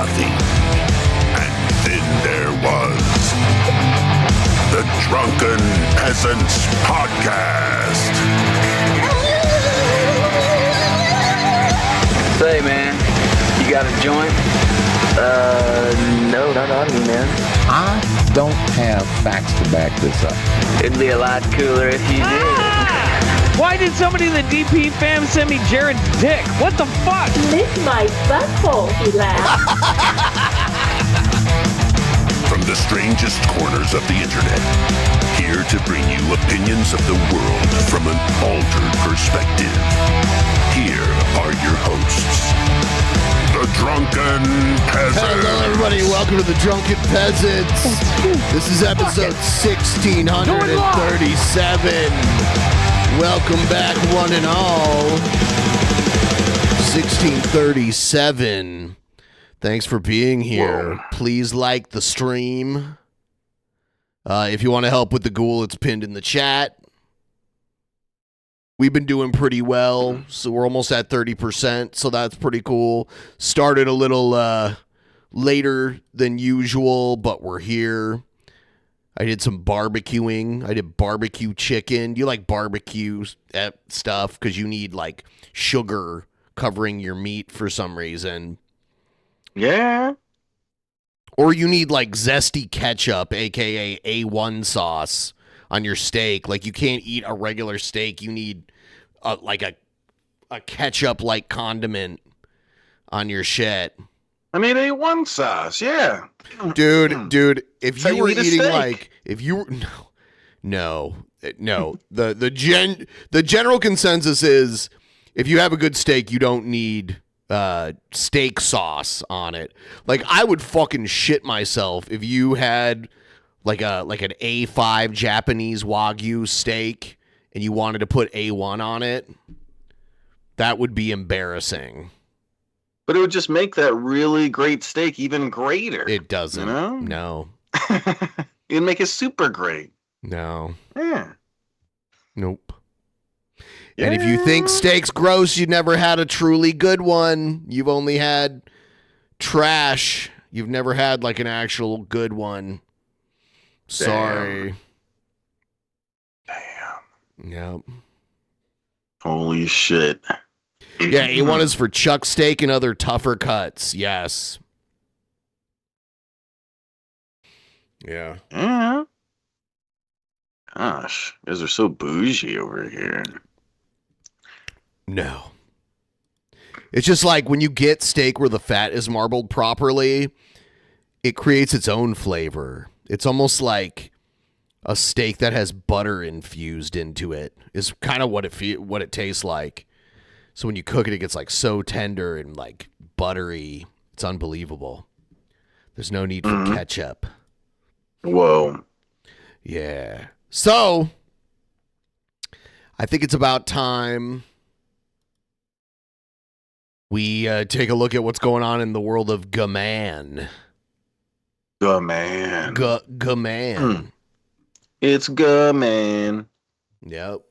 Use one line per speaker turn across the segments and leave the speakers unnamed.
nothing. And then there was the Drunken Peasants Podcast.
Say, man, you got a joint? No, not on me, man.
I don't have facts to back this up.
It'd be a lot cooler if you did.
Why did somebody in the DP fam send me Jared's dick? What the fuck?
Lick my butthole, he laughed.
From the strangest corners of the internet, here to bring you opinions of the world from an altered perspective. Here are your hosts, the Drunken Peasants.
Hello, everybody. Welcome to the Drunken Peasants. This is episode 1637. Welcome back, one and all. 1637. Thanks for being here. Whoa. Please like the stream. If you want to help with the ghoul, it's pinned in the chat. We've been doing pretty well, so we're almost at 30%, so that's pretty cool. Started a little later than usual, but we're here. I did some barbecuing. I did barbecue chicken. Do you like barbecue stuff? Because you need, like, sugar covering your meat for some reason.
Yeah.
Or you need, like, zesty ketchup, a.k.a. A1 sauce, on your steak. Like, you can't eat a regular steak. You need like a ketchup-like condiment on your shit.
I mean, A1 sauce, yeah.
Dude, if
so
you were eating
steak.
like, if you were, no. The general consensus is if you have a good steak, you don't need steak sauce on it. Like, I would fucking shit myself if you had like an A5 Japanese Wagyu steak and you wanted to put A1 on it. That would be embarrassing.
But it would just make that really great steak even greater.
It doesn't.
You know?
No.
It'd make it super great.
No.
Yeah.
Nope. Yeah. And if you think steak's gross, you never had a truly good one. You've only had trash. You've never had like an actual good one. Sorry.
Damn.
Yep.
Holy shit.
Yeah, A1 is for chuck steak and other tougher cuts. Yes. Yeah.
Yeah. Gosh, you guys are so bougie over here.
No. It's just like when you get steak where the fat is marbled properly, it creates its own flavor. It's almost like a steak that has butter infused into it is kind of what it tastes like. So when you cook it, it gets like so tender and like buttery. It's unbelievable. There's no need for ketchup.
Whoa.
Yeah. So I think it's about time we take a look at what's going on in the world of Gman. Gman.
It's Gman.
Yep.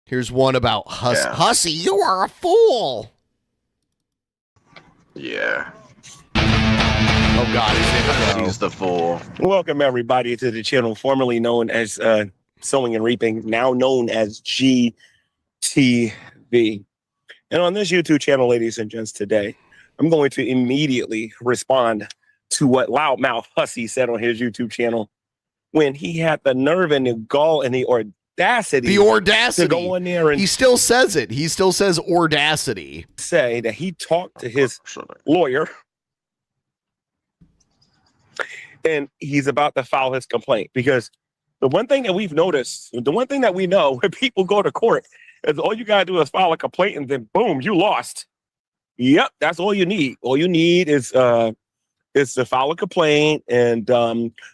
Here's one about Hussy. Yeah. Hussy, you are a fool.
Yeah.
Oh, God.
He's the fool.
Welcome, everybody, to the channel formerly known as Sowing and Reaping, now known as GTV. And on this YouTube channel, ladies and gents, today, I'm going to immediately respond to what Loudmouth Hussy said on his YouTube channel when he had the nerve and the gall and the audacity to go in there and
he still says it. He still says audacity.
Say that he talked to his lawyer and he's about to file his complaint, because the one thing that we've noticed, the one thing that we know when people go to court is all you got to do is file a complaint and then boom, you lost. Yep, that's all you need. All you need is to file a complaint and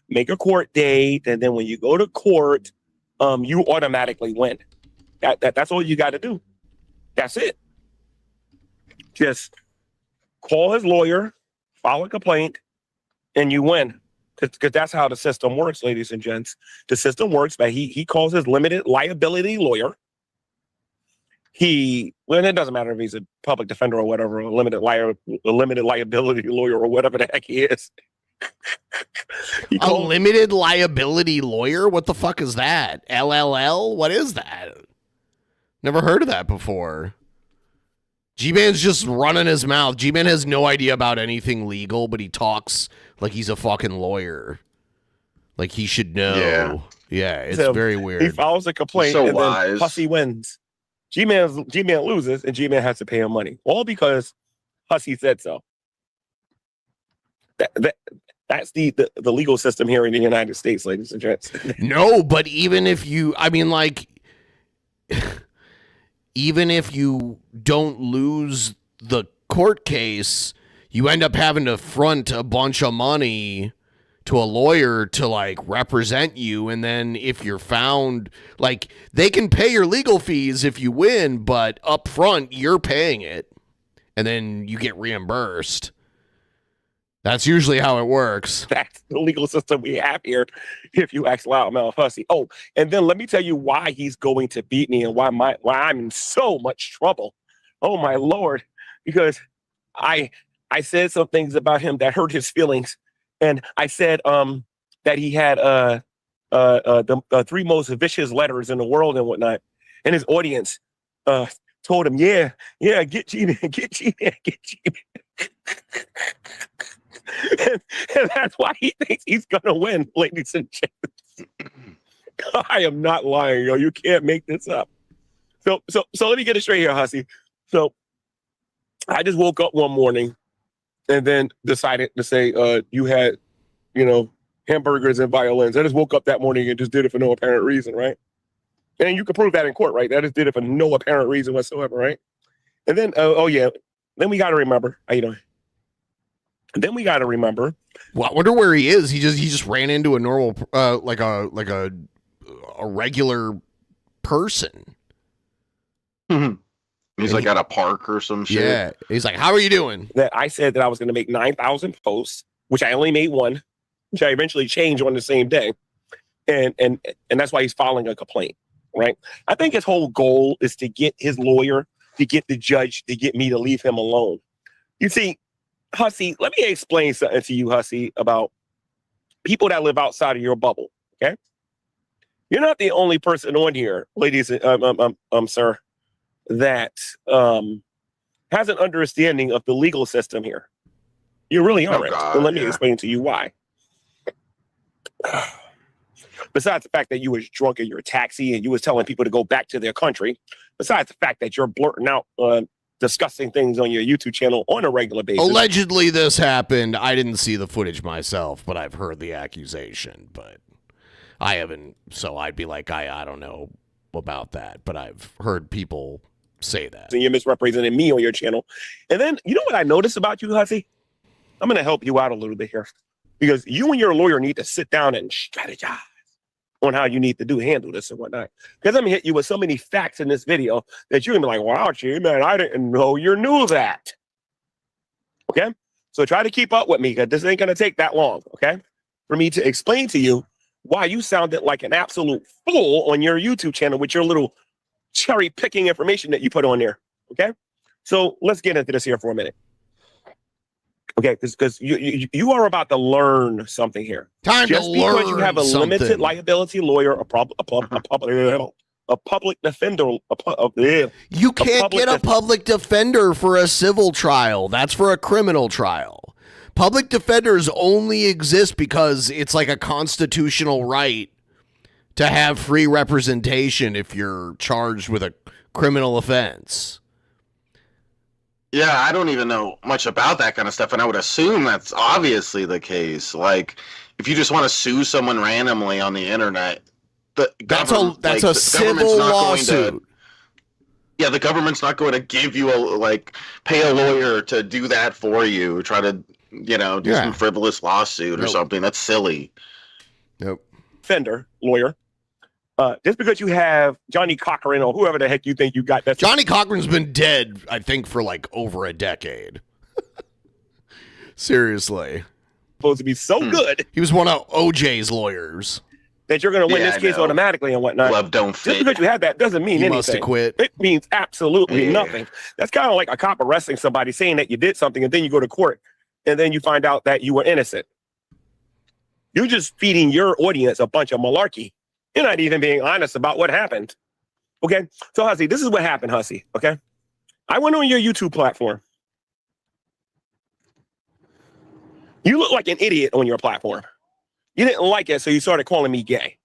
make a court date, and then when you go to court, you automatically win. That's all you got to do. That's it. Just call his lawyer, file a complaint, and you win. Because that's how the system works, ladies and gents. The system works by he calls his limited liability lawyer. well, it doesn't matter if he's a public defender or whatever, a limited liability lawyer or whatever the heck he is.
A limited liability lawyer? What the fuck is that? LLL? What is that? Never heard of that before. Gman's just running his mouth. Gman has no idea about anything legal, but he talks like he's a fucking lawyer. Like he should know. Yeah, it's very weird.
He files a complaint and then Hussey wins. Gman loses and Gman has to pay him money. All because Hussey said so. That's the legal system here in the United States, ladies and gents.
No, but even if you, I mean, like, even if you don't lose the court case, you end up having to front a bunch of money to a lawyer to, like, represent you. And then if you're found, like, they can pay your legal fees if you win, but up front, you're paying it. And then you get reimbursed. That's usually how it works.
That's the legal system we have here, if you ask Loudmouth Hussey. Oh, and then let me tell you why he's going to beat me and why I'm in so much trouble. Oh my Lord, because I said some things about him that hurt his feelings, and I said that he had the 3 most vicious letters in the world and whatnot, and his audience told him, yeah, get Gman, get Gman, get Gman. And that's why he thinks he's gonna win, ladies and gentlemen. I am not lying, yo. You can't make this up. So let me get it straight here, Hussey. So I just woke up one morning and then decided to say, you had, hamburgers and violins. I just woke up that morning and just did it for no apparent reason, right? And you can prove that in court, right? I just did it for no apparent reason whatsoever, right? And then, then we got to remember, how you doing? And then we got to remember.
Well, I wonder where he is. He just ran into a normal, like a regular person.
Mm-hmm. He's like at a park or some shit.
Yeah. He's like, how are you doing?
That I said that I was going to make 9,000 posts, which I only made one, which I eventually changed on the same day. And that's why he's filing a complaint, right? I think his whole goal is to get his lawyer, to get the judge, to get me to leave him alone. You see, Hussey, let me explain something to you, Hussey, about people that live outside of your bubble, okay? You're not the only person on here, ladies, sir, that has an understanding of the legal system here. You really aren't. And let me explain to you why. Besides the fact that you was drunk in your taxi and you was telling people to go back to their country, besides the fact that you're blurting out discussing things on your YouTube channel on a regular basis.
Allegedly this happened. I didn't see the footage myself, but I've heard the accusation, but I haven't, so I'd be like, I don't know about that, but I've heard people say that.
And you're misrepresenting me on your channel. And then, you know what I noticed about you, Hussey? I'm going to help you out a little bit here, because you and your lawyer need to sit down and strategize on how you need to handle this and whatnot. Because I'm gonna hit you with so many facts in this video that you're gonna be like, wow, G-Man, I didn't know you knew that. Okay? So try to keep up with me, because this ain't gonna take that long, okay? For me to explain to you why you sounded like an absolute fool on your YouTube channel with your little cherry picking information that you put on there. Okay? So let's get into this here for a minute. Okay, because you are about to learn something here.
Time
Just
to
because
learn
you have a
something.
Limited liability lawyer, a public defender,
you can't get a public defender for a civil trial. That's for a criminal trial. Public defenders only exist because it's like a constitutional right to have free representation if you're charged with a criminal offense.
Yeah, I don't even know much about that kind of stuff, and I would assume that's obviously the case. Like, if you just want to sue someone randomly on the internet,
that's a civil lawsuit.
The government's not going to give you pay a lawyer to do that for you. Try to, do some frivolous lawsuit or something. That's silly.
Nope.
Defender, lawyer. Just because you have Johnny Cochran or whoever the heck you think you got. That's
Johnny Cochran's been dead, I think, for like over a decade. Seriously.
Supposed to be so good.
He was one of OJ's lawyers.
that you're going to win
Yeah,
this
I
case
know.
automatically and whatnot.
Love don't
Just
fit.
because you had that doesn't mean
You
anything.
must have quit.
It means absolutely
Yeah.
nothing. That's kind of like a cop arresting somebody saying that you did something and then you go to court and then you find out that you were innocent. You're just feeding your audience a bunch of malarkey. You're not even being honest about what happened. Okay? So, Hussy, this is what happened, Hussy. Okay? I went on your YouTube platform. You look like an idiot on your platform. You didn't like it, so you started calling me gay.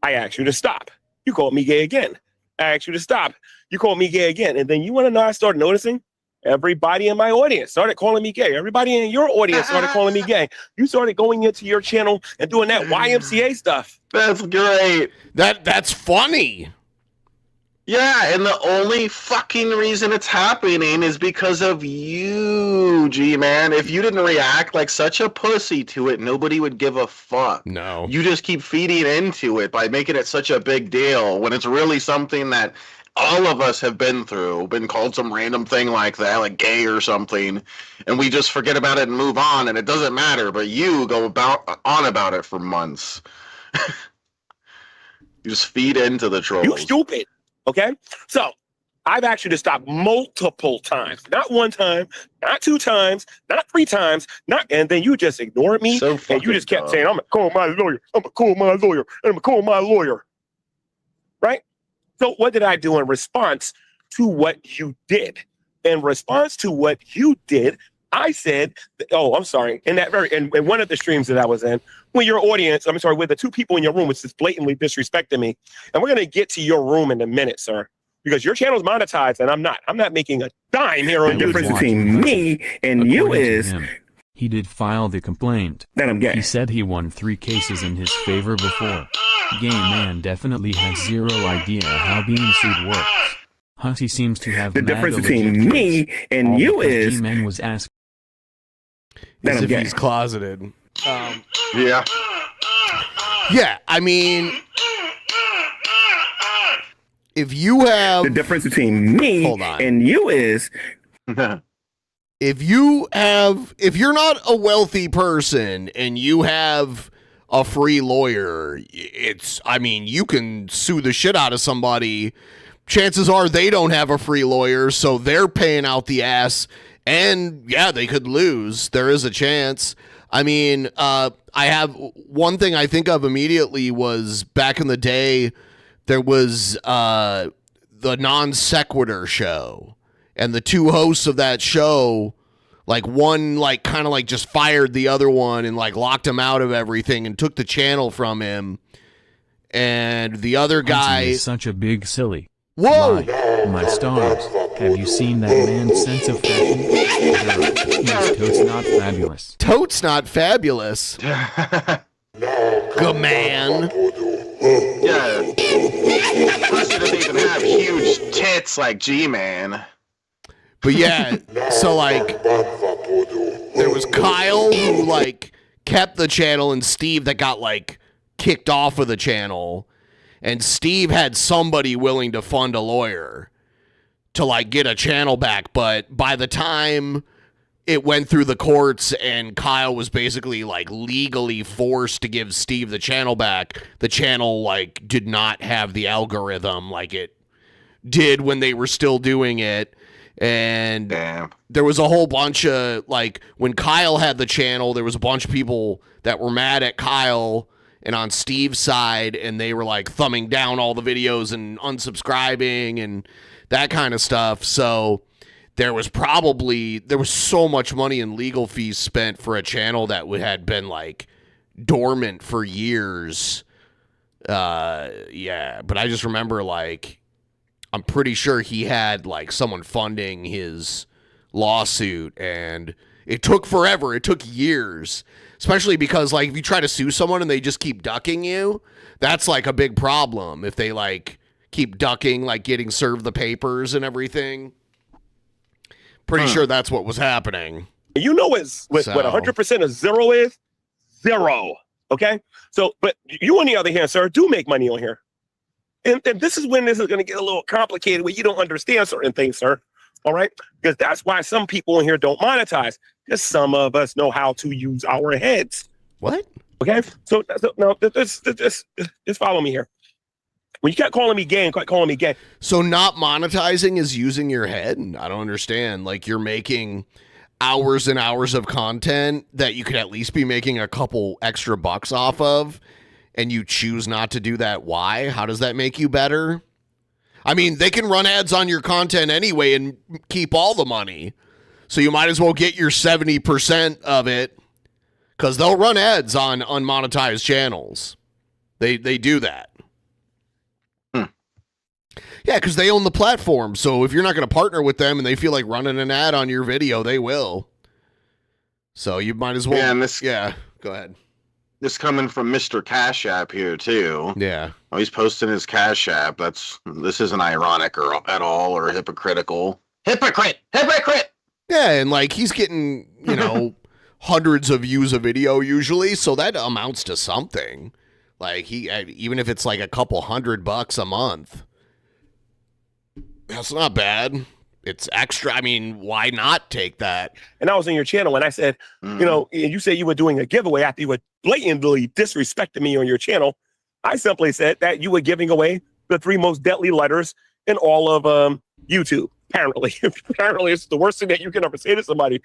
I asked you to stop. You called me gay again. I asked you to stop. You called me gay again. And then you want to know, I started noticing everybody in my audience started calling me gay. Everybody in your audience started calling me gay. You started going into your channel and doing that YMCA stuff.
That's great.
That's funny.
Yeah, and the only fucking reason it's happening is because of you, G-Man. If you didn't react like such a pussy to it, nobody would give a fuck.
No.
You just keep feeding into it by making it such a big deal when it's really something that all of us have been through, been called some random thing like that, like gay or something, and we just forget about it and move on, and it doesn't matter, but you go on about it for months. You just feed into the trolls.
You stupid. Okay? So I've asked you to stop multiple times. Not one time, not two times, not three times, and then you just ignored me.
So
and you just kept
fucking
saying, I'm gonna call my lawyer, I'm gonna call my lawyer, and I'm gonna call my lawyer. Right? So what did I do in response to what you did? In response to what you did, I said, oh, I'm sorry. In one of the streams that I was in, when your audience, I'm sorry, with the two people in your room, which is blatantly disrespecting me. And we're going to get to your room in a minute, sir, because your channel's monetized and I'm not. I'm not making a dime here on
The
YouTube.
difference between me and you
According to
is
him, he did file the complaint.
that I'm gay.
He said he won 3 cases in his favor before. Gay man definitely has zero idea how being sued works. Hussy seems to have
The
mad
difference
legit
between
case.
me and
All
you
because
is
Gman was asked
that
As
I'm
if
gay.
he's closeted.
Yeah.
Yeah, I mean, if you have
The difference between me
Hold on.
and you is
if you're not a wealthy person and you have a free lawyer, you can sue the shit out of somebody. Chances are they don't have a free lawyer, so they're paying out the ass, and yeah, they could lose. There is a chance. I mean, I have one thing I think of immediately was back in the day, there was the Non Sequitur show, and the two hosts of that show, like one like kind of like just fired the other one and like locked him out of everything and took the channel from him, and the other
Hussy
guy.
is such a big silly.
Whoa!
My stars, have you seen that man's sense of fashion? He's totes not fabulous.
Totes not fabulous. Gman.
Yeah. Plus, he doesn't even have huge tits like G-Man.
But yeah, so like there was Kyle who like kept the channel and Steve that got like kicked off of the channel, and Steve had somebody willing to fund a lawyer to like get a channel back, but by the time it went through the courts and Kyle was basically like legally forced to give Steve the channel back, the channel like did not have the algorithm like it did when they were still doing it. And
Damn.
there was a whole bunch of like when Kyle had the channel, there was a bunch of people that were mad at Kyle and on Steve's side, and they were like thumbing down all the videos and unsubscribing and that kind of stuff. So there was so much money in legal fees spent for a channel that had been like dormant for years. Yeah, but I just remember like I'm pretty sure he had like someone funding his lawsuit, and it took forever. It took years, especially because like if you try to sue someone and they just keep ducking you, that's like a big problem. If they like keep ducking, like getting served the papers and everything. Pretty sure that's what was happening.
You know what 100% of zero is? Zero. Okay? So, but you on the other hand, sir, do make money on here. And this is when this is going to get a little complicated where you don't understand certain things, sir. All right? Because that's why some people in here don't monetize. Because some of us know how to use our heads.
What?
Okay, so no, just follow me here. When you kept calling me gay and kept calling me gay.
So not monetizing is using your head? I don't understand. Like you're making hours and hours of content that you could at least be making a couple extra bucks off of, and you choose not to do that. Why? How does that make you better? I mean, they can run ads on your content anyway and keep all the money. So you might as well get your 70% of it, because they'll run ads on unmonetized channels. They do that. Yeah, because they own the platform. So if you're not going to partner with them and they feel like running an ad on your video, they will. So you might as well. Yeah, go ahead.
This coming from Mr. Cash App here too.
Yeah.
Oh, he's posting his Cash App. This isn't ironic at all or hypocritical. Hypocrite!
Yeah, and like he's getting, hundreds of views a video usually, so that amounts to something. Like even if it's like a couple $100 a month. That's not bad. It's extra. I mean, why not take that?
And I was in your channel and I said, you said you were doing a giveaway after you were blatantly disrespecting me on your channel. I simply said that you were giving away the 3 most deadly letters in all of YouTube. Apparently it's the worst thing that you can ever say to somebody.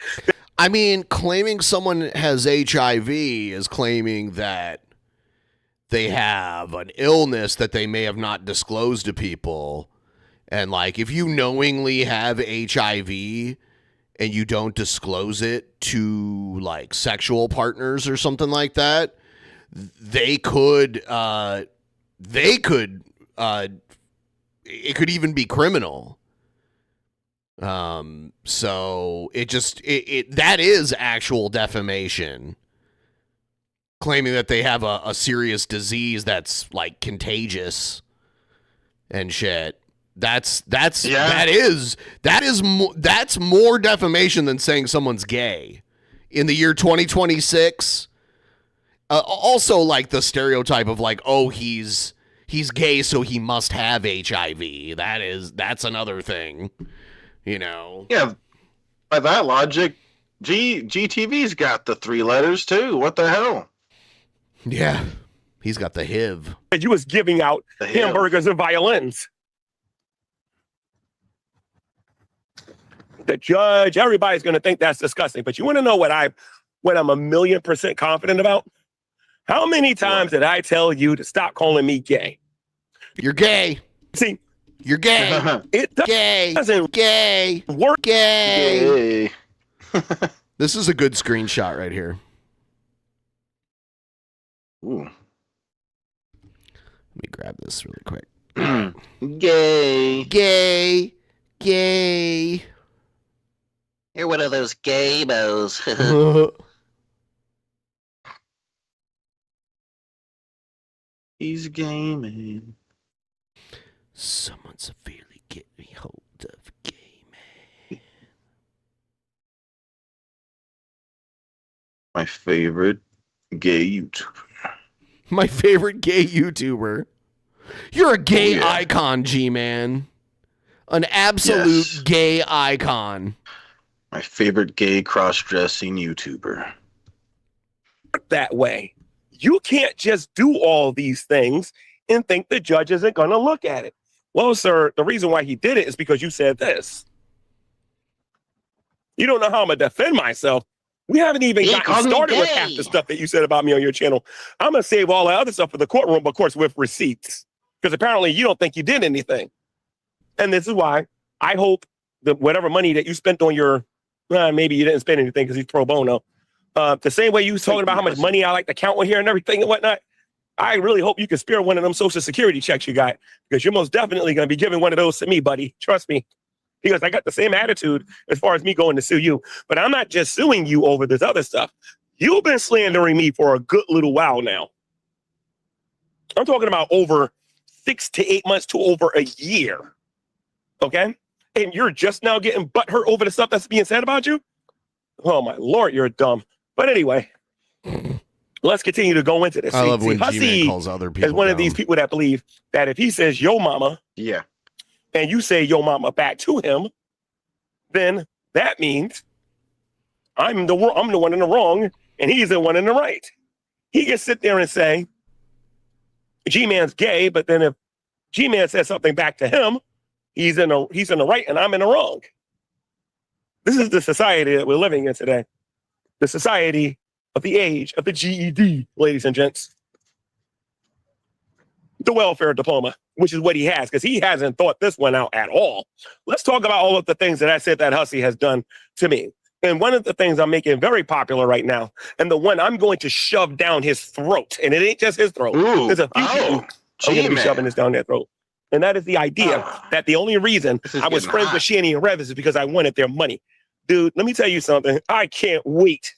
I mean, claiming someone has HIV is claiming that they have an illness that they may have not disclosed to people. And like, if you knowingly have HIV and you don't disclose it to like sexual partners or something like that, it could even be criminal. So that is actual defamation. Claiming that they have a serious disease that's like contagious and shit. That's more defamation than saying someone's gay in the year 2026. Also, like the stereotype of like, oh, he's gay, so he must have HIV. That's another thing,
Yeah, by that logic, GTV's got the 3 letters too. What the hell?
Yeah, he's got the HIV.
And you was giving out hamburgers and violins. The judge, everybody's going to think that's disgusting. But you want to know what I'm 1,000,000% confident about? How many times did I tell you to stop calling me gay?
You're gay.
See,
you're gay.
It doesn't
gay.
Work.
Gay. This is a good screenshot right here.
Ooh.
Let me grab this really quick.
Gay.
You're one of those gay-bos.
He's gaming.
Someone severely get me hold of Gman.
My favorite gay YouTuber.
My favorite gay YouTuber. You're a gay icon, Gman. An absolute gay icon.
My favorite gay cross-dressing YouTuber.
That way. You can't just do all these things and think the judge isn't going to look at it. Well, sir, the reason why he did it is because you said this. You don't know how I'm going to defend myself. We haven't even gotten started with half the stuff that you said about me on your channel. I'm going to save all the other stuff for the courtroom, of course, with receipts. Because apparently you don't think you did anything. And this is why I hope that whatever money that you spent on your, maybe you didn't spend anything because he's pro bono. The same way you was talking about how much money I like to count on here and everything and whatnot. I really hope you can spare one of them Social Security checks you got, because you're most definitely going to be giving one of those to me, buddy. Trust me. Because I got the same attitude as far as me going to sue you. But I'm not just suing you over this other stuff. You've been slandering me for a good little while now. I'm talking about over 6 to 8 months to over a year. Okay? And you're just now getting butthurt over the stuff that's being said about you? Oh, my Lord, you're dumb. But anyway, let's continue to go into this.
I love when Gman calls other people
is one
dumb.
of these people that believe that if he says, yo, mama, and you say, yo, mama, back to him, then that means I'm the one in the wrong and he's the one in the right. he can sit there and say, Gman's gay, but then if Gman says something back to him, he's in the right and I'm in the wrong. This is the society that we're living in today. The society of the age of the GED, ladies and gents. The welfare diploma, which is what he has, because he hasn't thought this one out at all. Let's talk about all of the things that I said that Hussey has done to me. And one of the things I'm making very popular right now, and the one I'm going to shove down his throat, and it ain't just his throat.
Ooh,
There's a few people I'm going to be shoving this down their throat. And that is the idea that the only reason I was friends with Shanny and Rev is because I wanted their money. Dude, let me tell you something. I can't wait.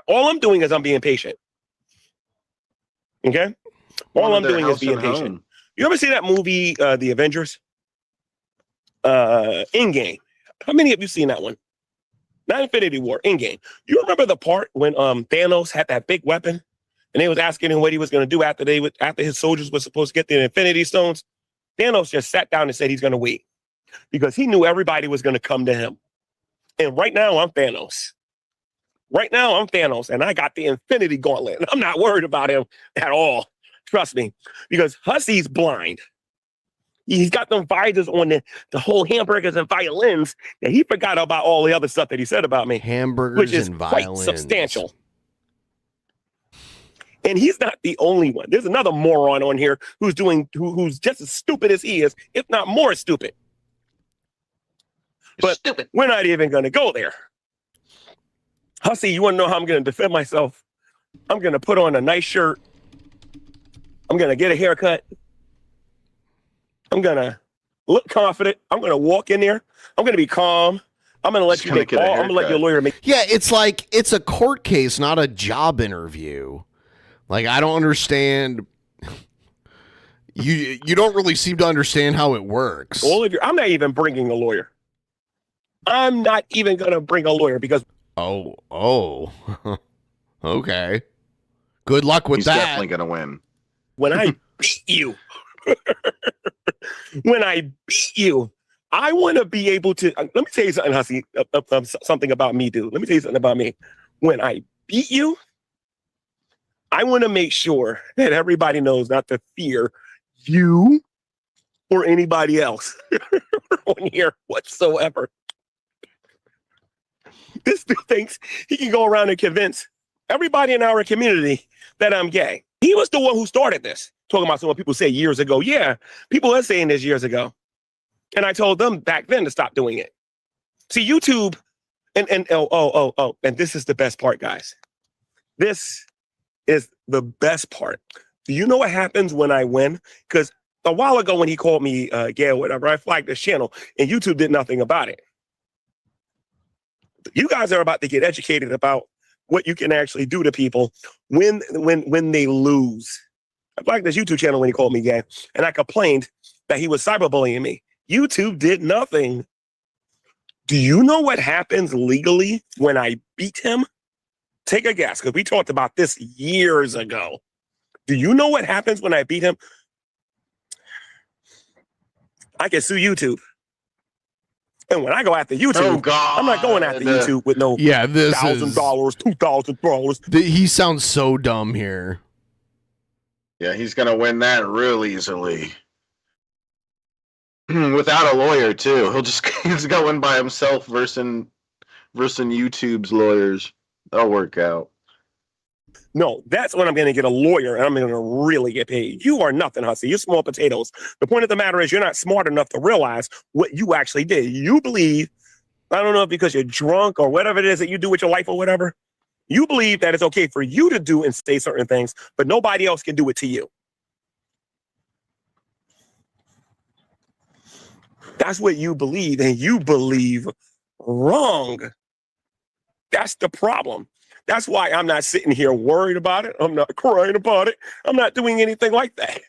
All I'm doing is I'm being patient. Okay? All I'm doing is being patient. You ever see that movie, The Avengers? Endgame. How many of you seen that one? Not Infinity War, Endgame. You remember the part when Thanos had that big weapon and they was asking him what he was going to do after his soldiers were supposed to get the Infinity Stones? Thanos just sat down and said he's going to wait because he knew everybody was going to come to him. And right now, I'm Thanos. Right now, I'm Thanos, and I got the Infinity Gauntlet. And I'm not worried about him at all. Trust me, because Hussey's blind. He's got them visors on the whole hamburgers and violins that he forgot about all the other stuff that he said about me.
Hamburgers
which is
and
quite
violins.
Substantial. And he's not the only one. There's another moron on here who's just as stupid as he is, if not more stupid. But stupid. We're not even going to go there. Hussey, you want to know how I'm going to defend myself? I'm going to put on a nice shirt. I'm going to get a haircut. I'm going to look confident. I'm going to walk in there. I'm going to be calm. I'm going to let you make all. I'm going to let your lawyer make.
Yeah, it's like it's a court case, not a job interview. Like, I don't understand. You don't really seem to understand how it works.
I'm not even bringing a lawyer. I'm not even going to bring a lawyer because.
Oh. Okay. Good luck with that.
He's definitely going to win.
When I beat you, I want to be able to. Let me tell you something, Hussey. Something about me, dude. Let me tell you something about me. When I beat you, I want to make sure that everybody knows not to fear you or anybody else on here whatsoever. This dude thinks he can go around and convince everybody in our community that I'm gay. He was the one who started this, talking about what people say years ago. Yeah, people are saying this years ago. And I told them back then to stop doing it. See, YouTube, and this is the best part, guys. This is the best part. Do you know what happens when I win? Because a while ago when he called me gay or whatever, I flagged this channel, and YouTube did nothing about it. You guys are about to get educated about what you can actually do to people when they lose. I flagged this YouTube channel when he called me gay, and I complained that he was cyberbullying me. YouTube did nothing. Do you know what happens legally when I beat him? Take a guess, because we talked about this years ago. Do you know what happens when I beat him? I can sue YouTube. And when I go after YouTube, I'm not going after YouTube with no $1,000, $2,000.
He sounds so dumb here.
Yeah, he's going to win that real easily. Without a lawyer, too. He's going by himself versus YouTube's lawyers. That'll work out.
No, that's when I'm going to get a lawyer and I'm going to really get paid. You are nothing, Hussey. You're small potatoes. The point of the matter is you're not smart enough to realize what you actually did. You believe, I don't know if because you're drunk or whatever it is that you do with your life or whatever, you believe that it's okay for you to do and say certain things, but nobody else can do it to you. That's what you believe, and you believe wrong. That's the problem. That's why I'm not sitting here worried about it. I'm not crying about it. I'm not doing anything like that.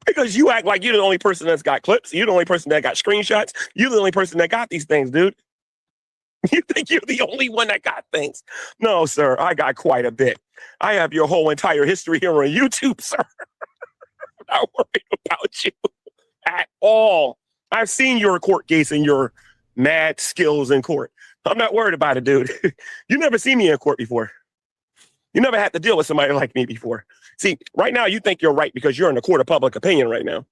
Because you act like you're the only person that's got clips. You're the only person that got screenshots. You're the only person that got these things, dude. You think you're the only one that got things. No, sir, I got quite a bit. I have your whole entire history here on YouTube, sir. I'm not worried about you at all. I've seen your court case and your mad skills in court. I'm not worried about it, dude. You never seen me in court before. You never had to deal with somebody like me before. See, right now you think you're right because you're in the court of public opinion right now.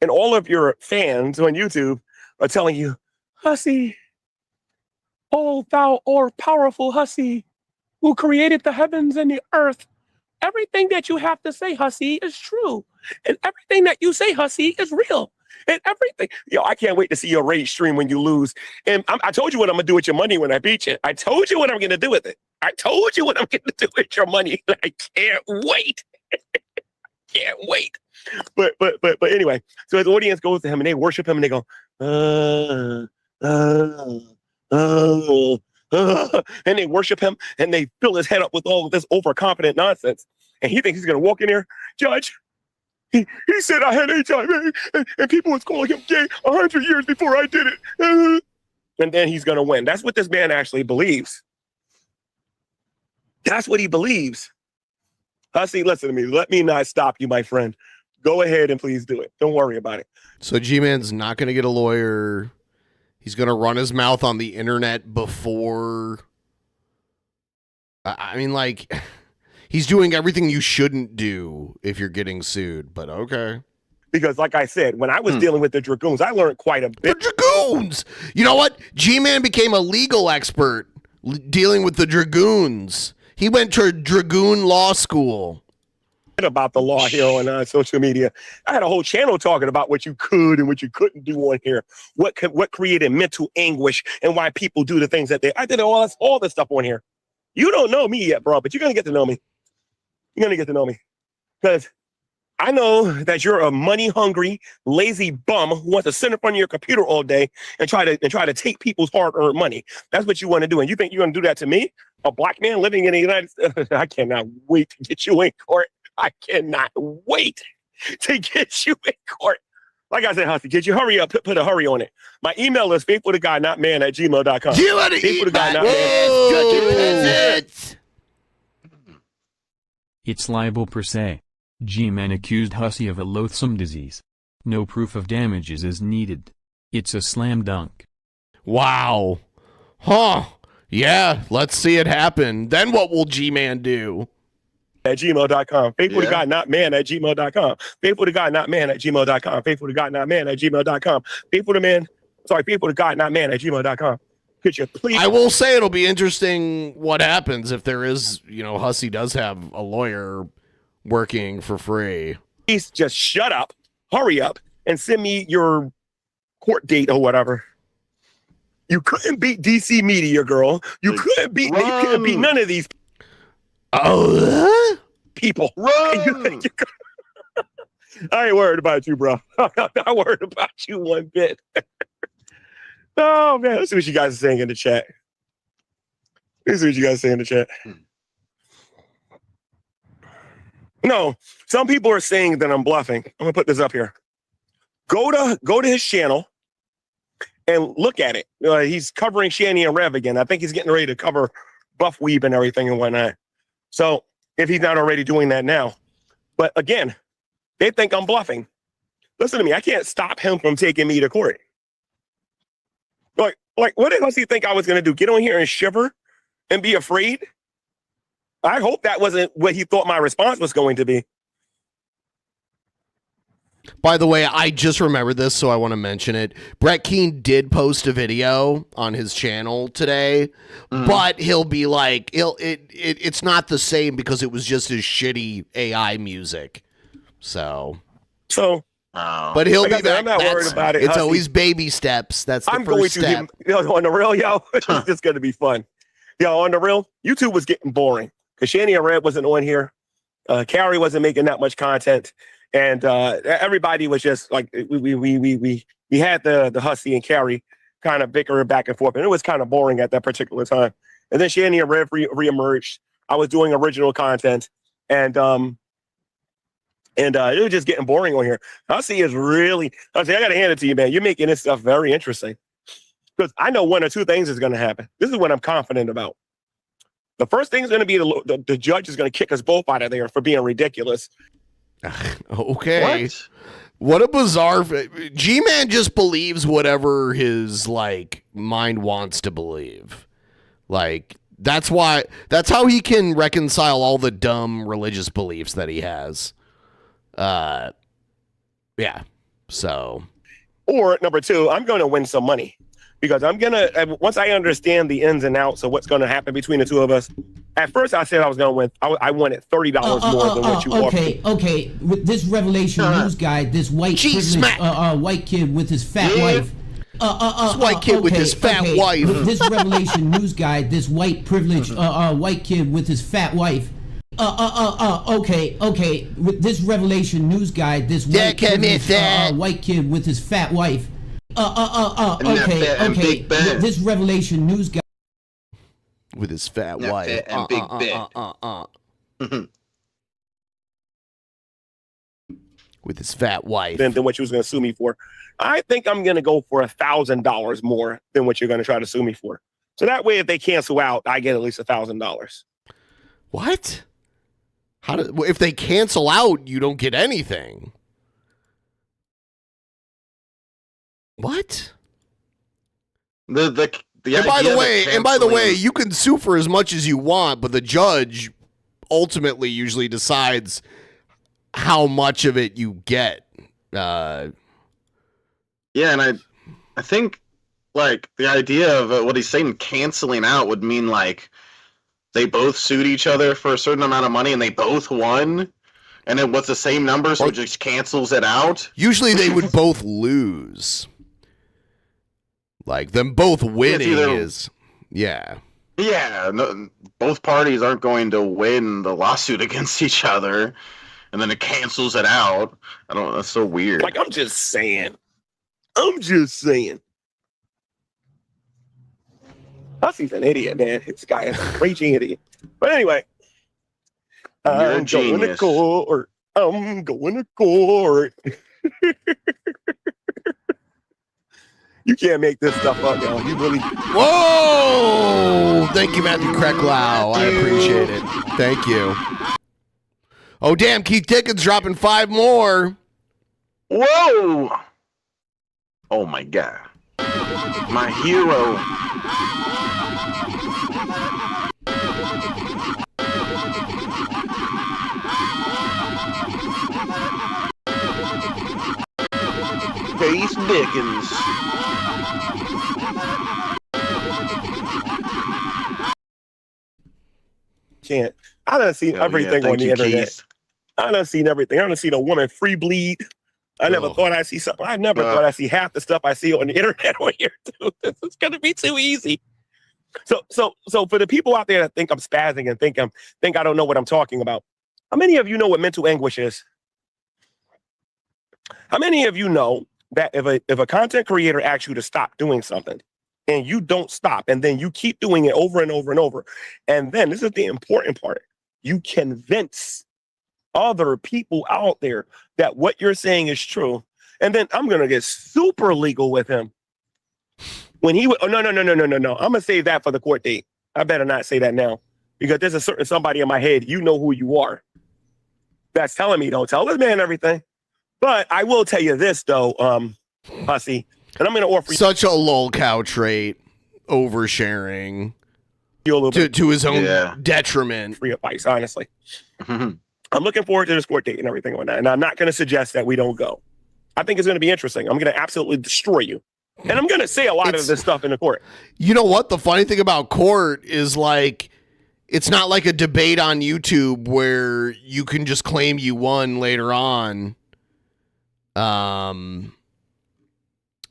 And all of your fans on YouTube are telling you, Hussy, oh thou all-powerful Hussy, who created the heavens and the earth. Everything that you have to say, Hussy, is true. And everything that you say, Hussy, is real. And everything. Yo, I can't wait to see your rage stream when you lose. And I told you what I'm going to do with your money when I beat you. I told you what I'm going to do with it. I told you what I'm going to do with your money. I can't wait. Can't wait. But anyway, so his audience goes to him and they worship him and they go, and they worship him and they fill his head up with all of this overconfident nonsense. And he thinks he's going to walk in there, Judge, he said I had HIV and people was calling him gay 100 years before I did it. And then he's going to win. That's what this man actually believes. That's what he believes. Hussy, listen to me. Let me not stop you, my friend. Go ahead and please do it. Don't worry about it.
So Gman's not going to get a lawyer. He's going to run his mouth on the internet before. I mean, like, he's doing everything you shouldn't do if you're getting sued, but okay.
Because like I said, when I was dealing with the Dragoons, I learned quite a bit.
The Dragoons! You know what? Gman became a legal expert dealing with the Dragoons. He went to Dragoon Law School.
About the law here on social media. I had a whole channel talking about what you could and what you couldn't do on here. What created mental anguish and why people do the things that they. I did all this stuff on here. You don't know me yet, bro, but you're gonna get to know me. You're gonna get to know me because I know that you're a money-hungry, lazy bum who wants to sit in front of your computer all day and try to take people's hard-earned money. That's what you want to do, and you think you're gonna do that to me, a black man living in the United States? I cannot wait to get you in court. I cannot wait to get you in court. Like I said, Hussy, get you hurry up, put a hurry on it. My email is faithfultogod.notman@gmail.com.
You want to eat my
It's libel per se. Gman accused Hussy of a loathsome disease. No proof of damages is needed. It's a slam dunk.
Wow. Huh. Yeah, let's see it happen. Then what will Gman do?
@gmail.com. Faithful to God, not man @gmail.com. Faithful to God, not man @gmail.com. Faithful to God, not man @gmail.com. Faithful to God, not man @gmail.com. Could you please?
I will say it'll be interesting what happens if there is, Hussy does have a lawyer working for free.
Please just shut up, hurry up, and send me your court date or whatever. You couldn't beat DC Media, girl. You couldn't beat none of these.
Oh,
people. Run. I ain't worried about you, bro. I'm not worried about you one bit. Oh, man. Let's see what you guys are saying in the chat. No, some people are saying that I'm bluffing. I'm going to put this up here. Go to his channel and look at it. He's covering Shanny and Rev again. I think he's getting ready to cover Buff Weeb and everything and whatnot. So if he's not already doing that now. But again, they think I'm bluffing. Listen to me. I can't stop him from taking me to court. Like what else he think I was going to do? Get on here and shiver and be afraid? I hope that wasn't what he thought my response was going to be.
By the way, I just remembered this, so I want to mention it. Brett Keane did post a video on his channel today, but he'll be like, it's not the same because it was just his shitty AI music. But he'll be back.
I'm not worried about it.
It's always baby steps. That's the first step.
On the real, it's just going to be fun. On the real, YouTube was getting boring because Shanny and Red wasn't on here. Carrie wasn't making that much content. And everybody was just like we had the Hussy and Carrie kind of bickering back and forth, and it was kind of boring at that particular time. And then Shanny and Rev reemerged. I was doing original content, and it was just getting boring on here. Hussy, I got to hand it to you, man. You're making this stuff very interesting because I know one or two things is going to happen. This is what I'm confident about. The first thing is going to be the judge is going to kick us both out of there for being ridiculous.
Okay. What a bizarre. Gman just believes whatever his mind wants to believe. Like, that's how he can reconcile all the dumb religious beliefs that he has. Yeah. So.
Or number two, I'm going to win some money because once I understand the ins and outs of what's going to happen between the two of us. At first, I said I was going to win. I wanted $30 more than what you offered.
Okay. With this Revelation News guy, this white white kid with his fat wife.
This white kid with his fat wife.
With this Revelation News guy, this white privileged white kid with his fat wife. Okay. With this Revelation News guy, this white kid with his fat wife. Okay. With this Revelation News guy.
With his fat wife.
Fat and big bed.
With his fat wife.
Than what you was going to sue me for. I think I'm going to go for $1,000 more than what you're going to try to sue me for. So that way, if they cancel out, I get at least $1,000.
What? If they cancel out, you don't get anything. What?
And
by the way, you can sue for as much as you want, but the judge ultimately usually decides how much of it you get.
Yeah, and I think like the idea of what he's saying, canceling out, would mean like they both sued each other for a certain amount of money and they both won, and it was the same number, so it just cancels it out.
Usually they would both lose. Like them both winning Yeah, no, both parties aren't going to win the lawsuit against each other, and then it cancels it out. That's so weird.
Like, I'm just saying. Hussey's an idiot, man. This guy is a raging idiot. But anyway, I'm going to court. You can't make this stuff up, yo. You really.
Whoa! Thank you, Matthew Krecklau. I appreciate it. Thank you. Oh, damn. Keith Dickens dropping 5 more.
Whoa! Oh, my God. My hero. Case Dickens.
Can't. I done seen everything on the internet.
Keith.
I done seen everything. I done seen a woman free bleed. I never thought I'd see something. I never thought I'd see half the stuff I see on the internet on here too. This is gonna be too easy. So for the people out there that think I'm spazzing and think I don't know what I'm talking about, how many of you know what mental anguish is? How many of you know that if a content creator asks you to stop doing something and you don't stop, and then you keep doing it over and over and over, and then this is the important part, you convince other people out there that what you're saying is true, and then I'm gonna get super legal with him. When he no, I'm gonna save that for the court date. I better not say that now, because there's a certain somebody in my head, you know who you are, that's telling me don't tell this man everything. But I will tell you this though, Hussey, and I'm gonna offer you
such a lolcow trait, oversharing to his own detriment.
Free advice, honestly. I'm looking forward to this court date and everything on that, and I'm not going to suggest that we don't go. I think it's going to be interesting. I'm going to absolutely destroy you, and I'm going to say a lot of this stuff in the court.
You know what? The funny thing about court is, like, it's not like a debate on YouTube where you can just claim you won later on.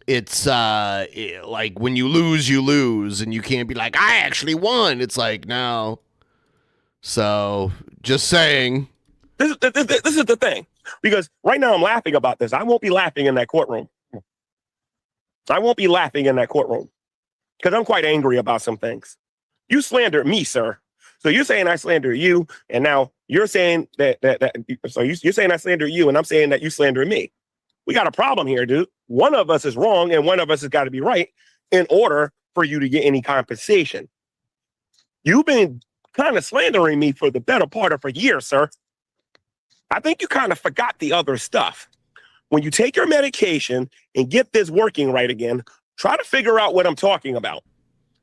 It's like when you lose, and you can't be like, I actually won. It's like, no. So just saying.
This is the thing, because right now I'm laughing about this. I won't be laughing in that courtroom. Because I'm quite angry about some things. You slandered me, sir. So you're saying I slander you, and now you're saying that so you're saying I slander you, and I'm saying that you slander me. We got a problem here, dude. One of us is wrong, and one of us has got to be right in order for you to get any compensation. You've been kind of slandering me for the better part of a year, sir. I think you kind of forgot the other stuff. When you take your medication and get this working right again, try to figure out what I'm talking about.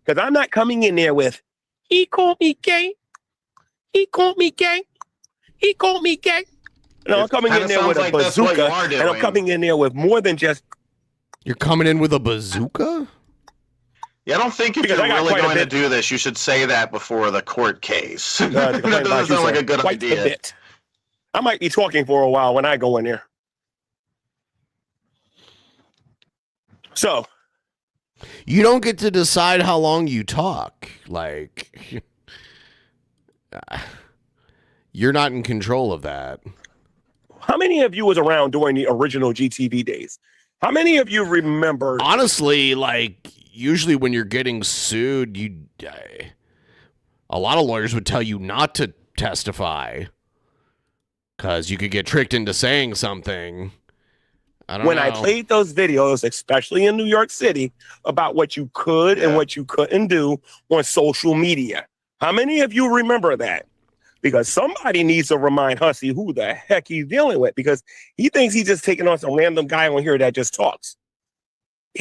Because I'm not coming in there with He called me gay. He called me gay. He called me gay. And I'm coming in there with a bazooka, and I'm coming in there with more than just.
You're coming in with a bazooka?
Yeah, I don't think if you're really going to do this, you should say that before the court case. That doesn't sound like a good idea.
I might be talking for a while when I go in there. So.
You don't get to decide how long you talk. Like, you're not in control of that.
How many of you was around during the original GTV days? How many of you remember?
Honestly, like, usually when you're getting sued, a lot of lawyers would tell you not to testify because you could get tricked into saying something. I don't know.
I played those videos, especially in New York City, about what you could and what you couldn't do on social media. How many of you remember that? Because somebody needs to remind Hussey who the heck he's dealing with, because he thinks he's just taking on some random guy on here that just talks.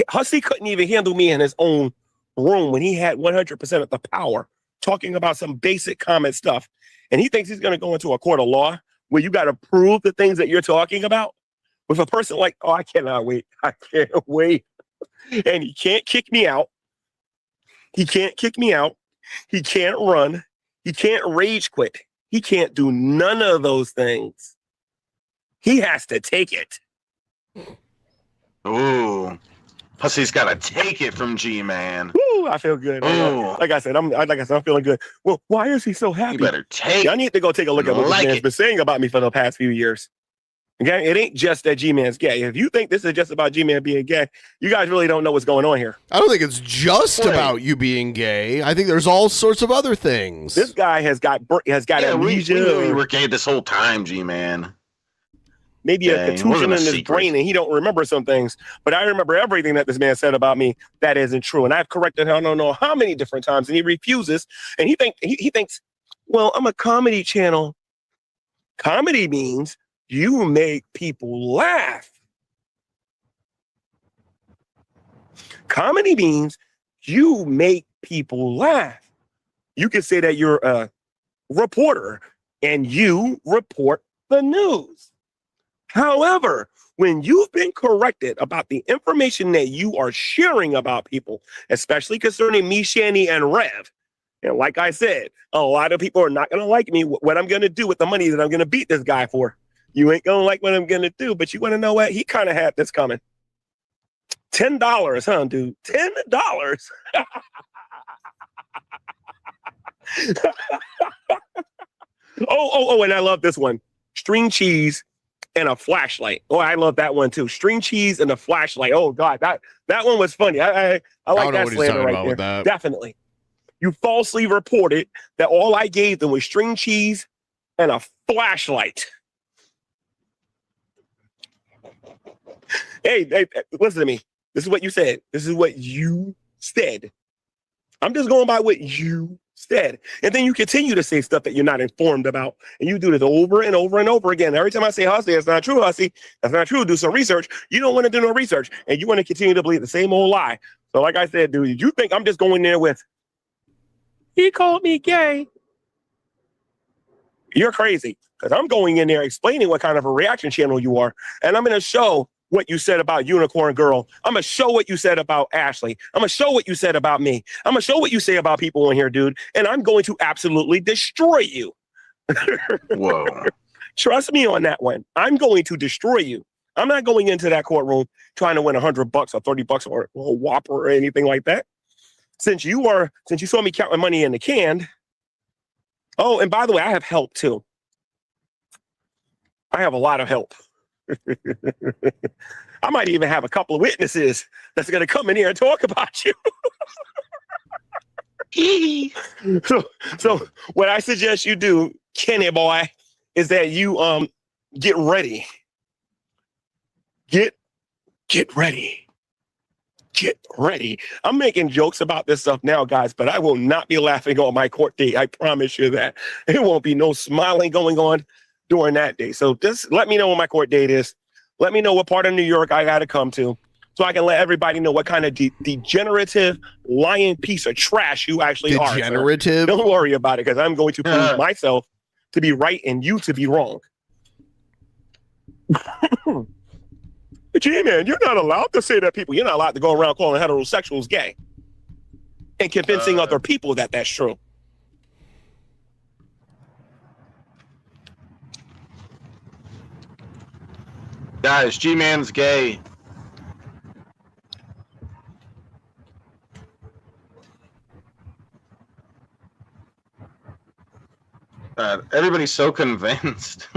Hussey couldn't even handle me in his own room when he had 100% of the power, talking about some basic common stuff. And he thinks he's going to go into a court of law where you got to prove the things that you're talking about with a person like, oh, I cannot wait. I can't wait. And he can't kick me out. He can't kick me out. He can't run. He can't rage quit. He can't do none of those things. He has to take it.
Ooh. Hussey's got to take it from Gman.
Ooh, I feel good.
Ooh.
Like I said, I'm feeling good. Well, why is he so happy?
You better take it.
I need to go take a look at what this man's been saying about me for the past few years. Okay, it ain't just that G-Man's gay. If you think this is just about G-Man being gay, you guys really don't know what's going on here.
I don't think it's just about you being gay. I think there's all sorts of other things.
This guy has got amnesia.
We knew you were gay this whole time, G-Man.
Maybe a contusion in his brain, and he don't remember some things. But I remember everything that this man said about me that isn't true. And I've corrected him I don't know how many different times, and he refuses. And he thinks, well, I'm a comedy channel. Comedy means you make people laugh. Comedy means you make people laugh. You can say that you're a reporter and you report the news. However, when you've been corrected about the information that you are sharing about people, especially concerning me, Shanny, and Rev, and like I said, a lot of people are not going to like me, what I'm going to do with the money that I'm going to beat this guy for. You ain't going to like what I'm going to do, but you want to know what? He kind of had this coming. $10, huh, dude? $10? Oh, and I love this one. String cheese and a flashlight. Oh, I love that one too. String cheese and a flashlight. Oh God, that one was funny. I like that slander right there. Definitely. You falsely reported that all I gave them was string cheese and a flashlight. Hey, listen to me. This is what you said. This is what you said. I'm just going by what you said. And then you continue to say stuff that you're not informed about. And you do this over and over and over again. Every time I say Hussey, that's not true, Hussey. That's not true. Do some research. You don't want to do no research. And you want to continue to believe the same old lie. So like I said, dude, you think I'm just going there with, he called me gay. You're crazy. Because I'm going in there explaining what kind of a reaction channel you are. And I'm going to show what you said about Unicorn Girl. I'm going to show what you said about Ashley. I'm going to show what you said about me. I'm going to show what you say about people on here, dude. And I'm going to absolutely destroy you.
Whoa.
Trust me on that one. I'm going to destroy you. I'm not going into that courtroom trying to win $100 or $30 or a Whopper or anything like that. Since you saw me count my money in the can. Oh, and by the way, I have help too. I have a lot of help. I might even have a couple of witnesses that's going to come in here and talk about you. So what I suggest you do, Kenny boy, is that you get ready. Get ready. Get ready. I'm making jokes about this stuff now, guys, but I will not be laughing on my court date. I promise you that. There won't be no smiling going on during that day. So just let me know when my court date is. Let me know what part of New York I got to come to. so I can let everybody know what kind of degenerative lying piece of trash you actually are.
Degenerative?
Don't worry about it, because I'm going to prove myself to be right and you to be wrong. G-Man, you're not allowed to say that people. You're not allowed to go around calling heterosexuals gay and convincing other people that that's true.
Guys, G-Man's gay. Everybody's so convinced.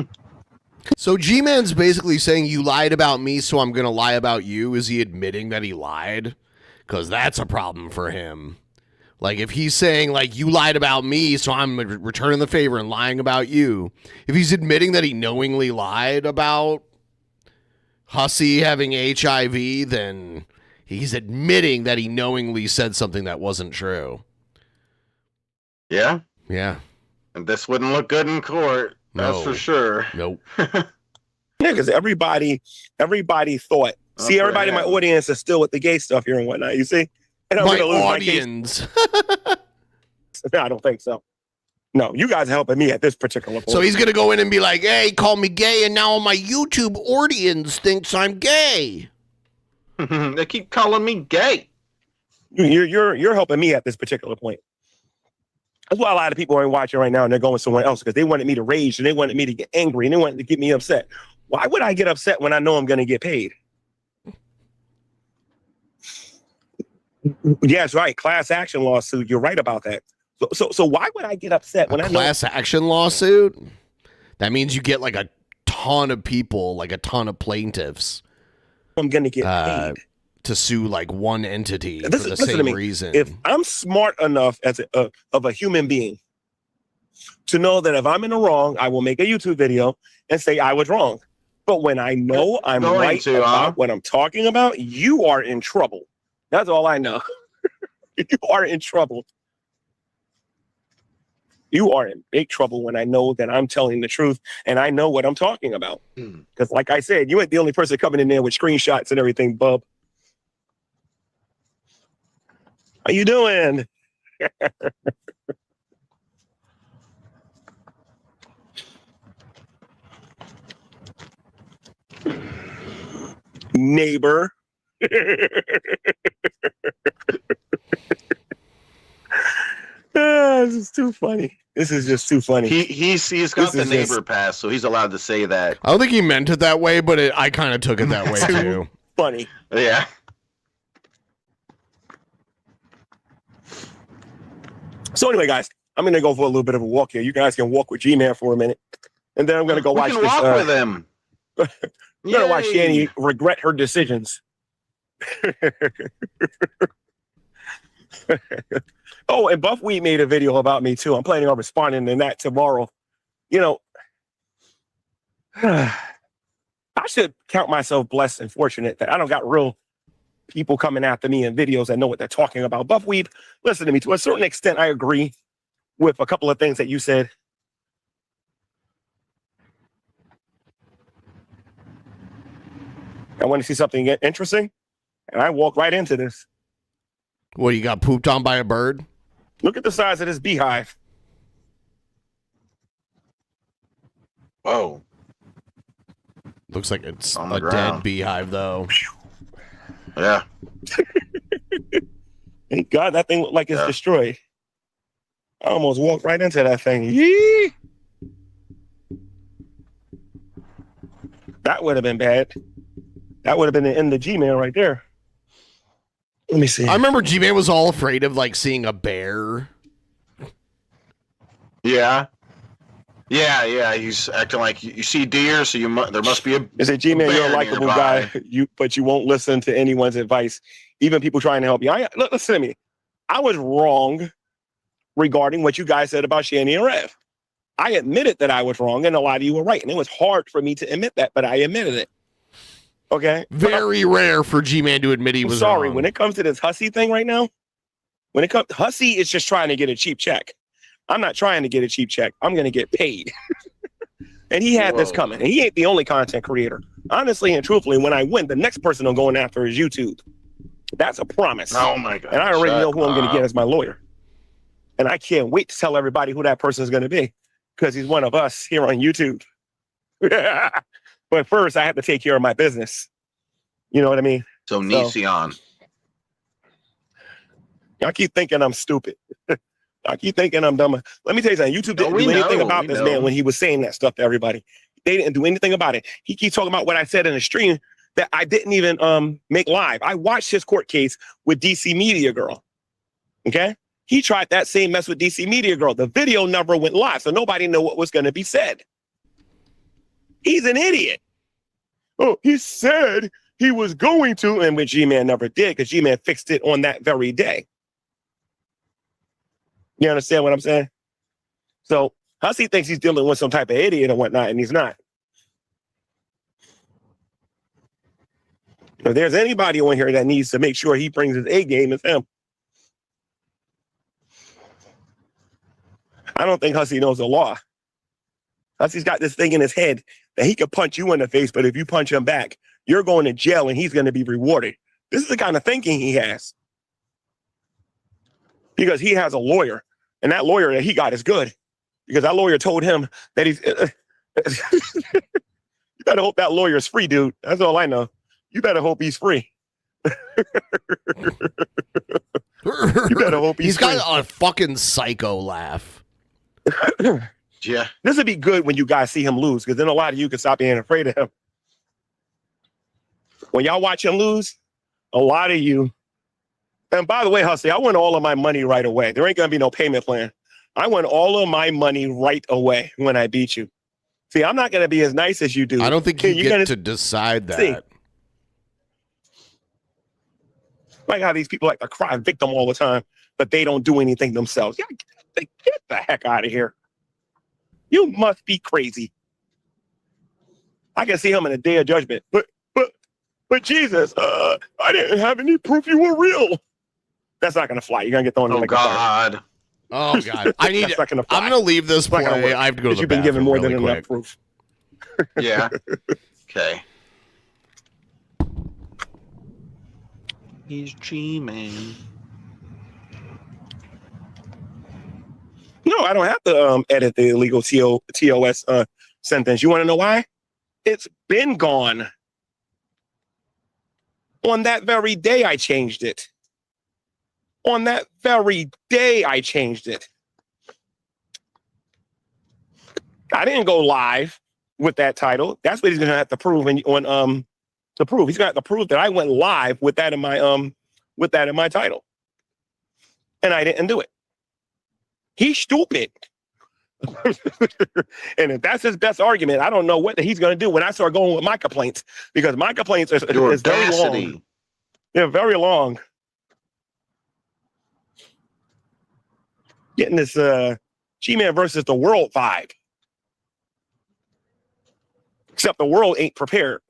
So G-Man's basically saying you lied about me, so I'm going to lie about you. Is he admitting that he lied? Because that's a problem for him. Like, if he's saying, like, you lied about me, so I'm returning the favor and lying about you. If he's admitting that he knowingly lied about Hussey having HIV, then he's admitting that he knowingly said something that wasn't true.
Yeah?
Yeah.
And this wouldn't look good in court. That's for sure.
Nope.
Yeah, because everybody thought. See, everybody in my audience is still with the gay stuff here and whatnot. You see? And I'm
My
gonna lose
audience.
No, I don't think so. No, you guys are helping me at this particular point.
So he's going to go in and be like, hey, call me gay, and now my YouTube audience thinks I'm gay.
They keep calling me gay.
You're helping me at this particular point. That's why a lot of people are watching right now and they're going somewhere else, because they wanted me to rage and they wanted me to get angry and they wanted to get me upset. Why would I get upset when I know I'm going to get paid? Yeah, that's right. Class action lawsuit. You're right about that. So why would I get upset when I know
class action lawsuit? That means you get like a ton of people, like a ton of plaintiffs.
I'm going to get paid
to sue like one entity for the
listen to
same
me.
reason.
If I'm smart enough as of a human being to know that if I'm in the wrong, I will make a YouTube video and say I was wrong. But when I know I'm right about what I'm talking about, you are in trouble. That's all I know. You are in trouble. You are in big trouble when I know that I'm telling the truth and I know what I'm talking about. Because like I said, you ain't the only person coming in there with screenshots and everything, bub. How you doing? Neighbor. This is too funny. This is just too funny.
He's got the neighbor pass, so he's allowed to say that.
I don't think he meant it that way, but I kind of took it that way too.
Funny.
Yeah.
So anyway, guys, I'm going to go for a little bit of a walk here. You guys can walk with G-Man for a minute. And then I'm going to go watch
this.
Walk
with him.
I'm going to watch Shanny regret her decisions. Oh, and Buffweed made a video about me too. I'm planning on responding to that tomorrow. You know, I should count myself blessed and fortunate that I don't got real people coming after me in videos that know what they're talking about. Buffweed, listen to me. To a certain extent, I agree with a couple of things that you said. I want to see something interesting, and I walk right into this.
What, you got pooped on by a bird?
Look at the size of this beehive.
Whoa.
Looks like it's
on the
a
ground.
Dead beehive, though.
Yeah.
Thank God that thing looked like it's destroyed. I almost walked right into that thing. Yee! That would have been bad. That would have been the end of G-Man right there. Let me see.
I remember G-Man was all afraid of like seeing a bear.
Yeah. Yeah. He's acting like you see deer, so there must be a.
Is it G-Man? You're a likable guy. But you won't listen to anyone's advice, even people trying to help you. Listen to me. I was wrong regarding what you guys said about Shanny and Rev. I admitted that I was wrong, and a lot of you were right, and it was hard for me to admit that, but I admitted it. Okay.
Very rare for G-Man to admit he was
sorry.
wrong.
When it comes to this Hussey thing right now, Hussey is just trying to get a cheap check. I'm not trying to get a cheap check. I'm going to get paid. And he had this coming. And he ain't the only content creator. Honestly and truthfully, when I win, the next person I'm going after is YouTube. That's a promise.
Oh my God.
And I already know who I'm going to get as my lawyer. And I can't wait to tell everybody who that person is going to be because he's one of us here on YouTube. But first, I have to take care of my business. You know what I mean?
So Nision.
Y'all keep thinking I'm stupid. I keep thinking I'm dumb. Let me tell you something. YouTube didn't do anything about this man when he was saying that stuff to everybody. They didn't do anything about it. He keeps talking about what I said in the stream that I didn't even make live. I watched his court case with DC Media Girl. Okay? He tried that same mess with DC Media Girl. The video never went live, so nobody knew what was going to be said. He's an idiot. Oh, he said he was going to, and which Gman never did because Gman fixed it on that very day. You understand what I'm saying? So Hussey thinks he's dealing with some type of idiot and whatnot, and he's not. If there's anybody on here that needs to make sure he brings his A game, it's him. I don't think Hussey knows the law. Hussey's got this thing in his head that he could punch you in the face, but if you punch him back, you're going to jail and he's going to be rewarded. This is the kind of thinking he has. Because he has a lawyer, and that lawyer that he got is good. Because that lawyer told him that he's... You better hope that lawyer's free, dude. That's all I know. You better hope he's free. You better hope he's free.
He's got a fucking psycho laugh.
Yeah.
This would be good when you guys see him lose, because then a lot of you can stop being afraid of him. When y'all watch him lose, a lot of you... And by the way, Hussey, I want all of my money right away. There ain't going to be no payment plan. I want all of my money right away when I beat you. See, I'm not going to be as nice as you do.
I don't think you get to decide that.
See, like how these people like to cry victim all the time, but they don't do anything themselves. Yeah, get the heck out of here. You must be crazy. I can see him in a day of judgment. But Jesus, I didn't have any proof you were real. That's not going to fly. You're going to get thrown in the
God.
Oh, God. I'm going to leave this play. I have to go to the
You've been given
bathroom
more than enough proof.
Yeah. Okay. He's G-Man.
No, I don't have to edit the illegal TOS sentence. You want to know why? It's been gone. On that very day, I changed it. On that very day, I changed it. I didn't go live with that title. That's what he's gonna have to prove to prove. He's gonna have to prove that I went live with that in my title. And I didn't do it. He's stupid. And if that's his best argument, I don't know what he's going to do when I start going with my complaints, because my complaints is very long. They're very long. Getting this G-Man versus the world vibe. Except the world ain't prepared.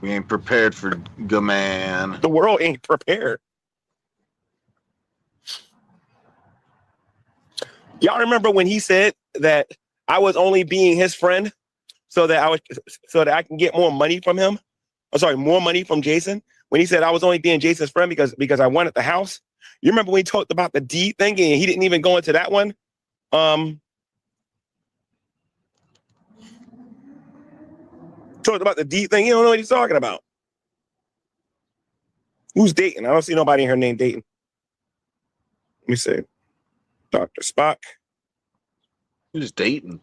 We ain't prepared for Gman.
The world ain't prepared. Y'all remember when he said that I was only being his friend so that I can get more money from him? I'm sorry, more money from Jason. When he said I was only being Jason's friend because I wanted the house. You remember when he talked about the D thing and he didn't even go into that one? Talked about the D thing. You don't know what he's talking about. Who's Dayton? I don't see nobody in here named Dayton. Let me see. Dr. Spock.
Who's Dayton?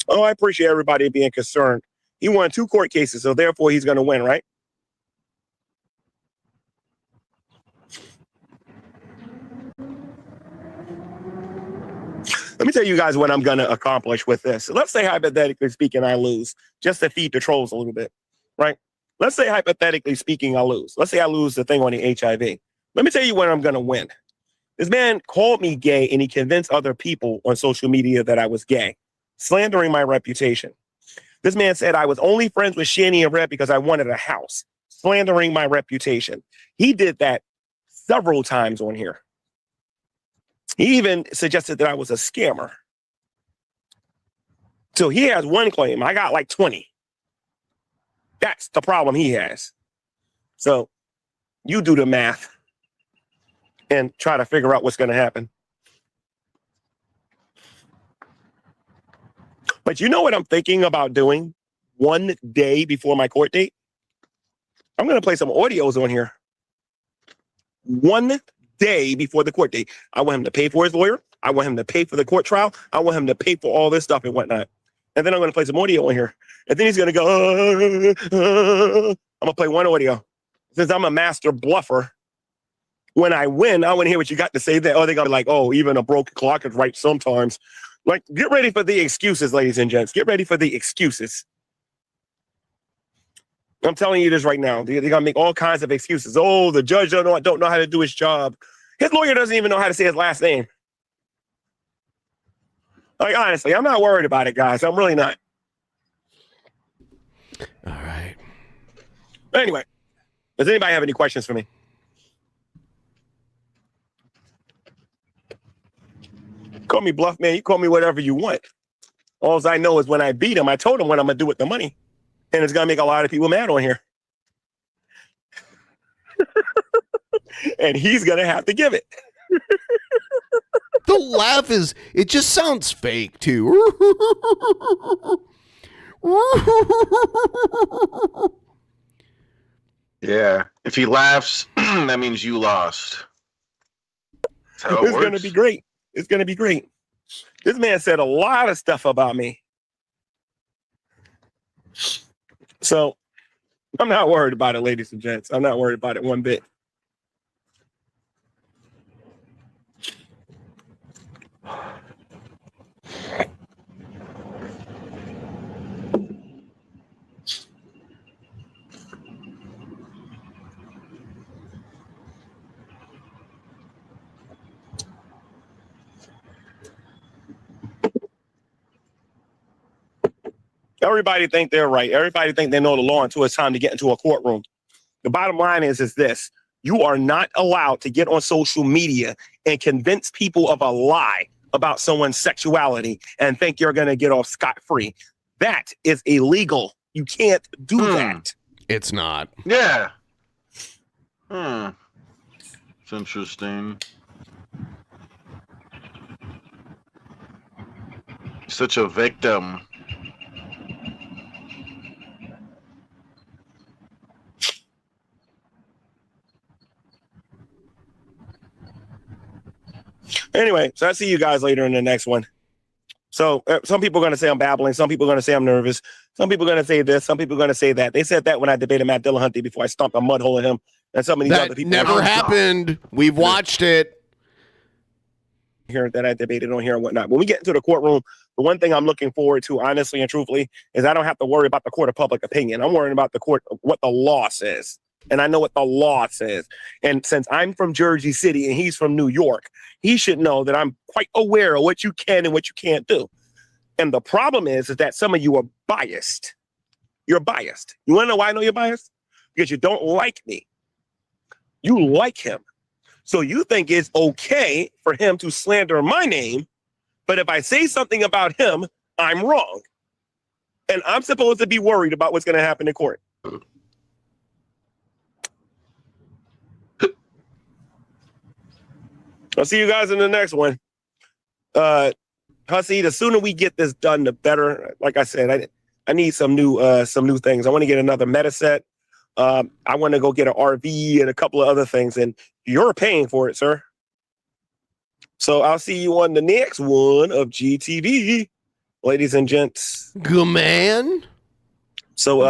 Oh, I appreciate everybody being concerned. He won 2 court cases, so therefore he's going to win, right? Let me tell you guys what I'm going to accomplish with this. Let's say, hypothetically speaking, I lose, just to feed the trolls a little bit, right? Let's say, hypothetically speaking, I lose. Let's say I lose the thing on the HIV. Let me tell you what I'm going to win. This man called me gay, and he convinced other people on social media that I was gay, slandering my reputation. This man said I was only friends with Shanny and Rev because I wanted a house, slandering my reputation. He did that several times on here. He even suggested that I was a scammer. So he has one claim. I got like 20. That's the problem he has. So you do the math and try to figure out what's going to happen. But you know what I'm thinking about doing one day before my court date? I'm going to play some audios on here. One day before the court date. I want him to pay for his lawyer. I want him to pay for the court trial. I want him to pay for all this stuff and whatnot. And then I'm going to play some audio on here. And then he's going to go, I'm going to play one audio. Since I'm a master bluffer, when I win, I want to hear what you got to say there. Oh, they're going to be like, oh, even a broken clock is right sometimes. Like, get ready for the excuses, ladies and gents. Get ready for the excuses. I'm telling you this right now. They're going to make all kinds of excuses. Oh, the judge don't know how to do his job. His lawyer doesn't even know how to say his last name. Like, honestly, I'm not worried about it, guys. I'm really not.
All right.
Anyway, does anybody have any questions for me? Call me bluff, man. You call me whatever you want. All I know is when I beat him, I told him what I'm going to do with the money. And it's going to make a lot of people mad on here. And he's going to have to give it.
The laugh is, it just sounds fake, too.
Yeah. If he laughs, that means you lost. That's how it
It's going to be great. It's going to be great. This man said a lot of stuff about me. So I'm not worried about it, ladies and gents. I'm not worried about it one bit. Everybody think they're right. Everybody think they know the law until it's time to get into a courtroom. The bottom line is this. You are not allowed to get on social media and convince people of a lie about someone's sexuality and think you're going to get off scot-free. That is illegal. You can't do that.
It's not.
Yeah. It's interesting. Such a victim.
Anyway, so I'll see you guys later in the next one. So some people are going to say I'm babbling. Some people are going to say I'm nervous. Some people are going to say this. Some people are going to say that. They said that when I debated Matt Dillahunty before I stomped a mud hole in him. And some of these other people.
Never happened. We've watched it.
Here that I debated on here and whatnot. When we get into the courtroom, the one thing I'm looking forward to, honestly and truthfully, is I don't have to worry about the court of public opinion. I'm worrying about the court, what the law says. And I know what the law says. And since I'm from Jersey City and he's from New York, he should know that I'm quite aware of what you can and what you can't do. And the problem is that some of you are biased. You're biased. You want to know why I know you're biased? Because you don't like me. You like him. So you think it's okay for him to slander my name, but if I say something about him, I'm wrong. And I'm supposed to be worried about what's going to happen in court. I'll see you guys in the next one. Hussy, the sooner we get this done, the better. Like I said, I need some new things. I want to get another meta set. I want to go get an RV and a couple of other things, and you're paying for it, sir. So I'll see you on the next one of GTV, ladies and gents.
Gman.
So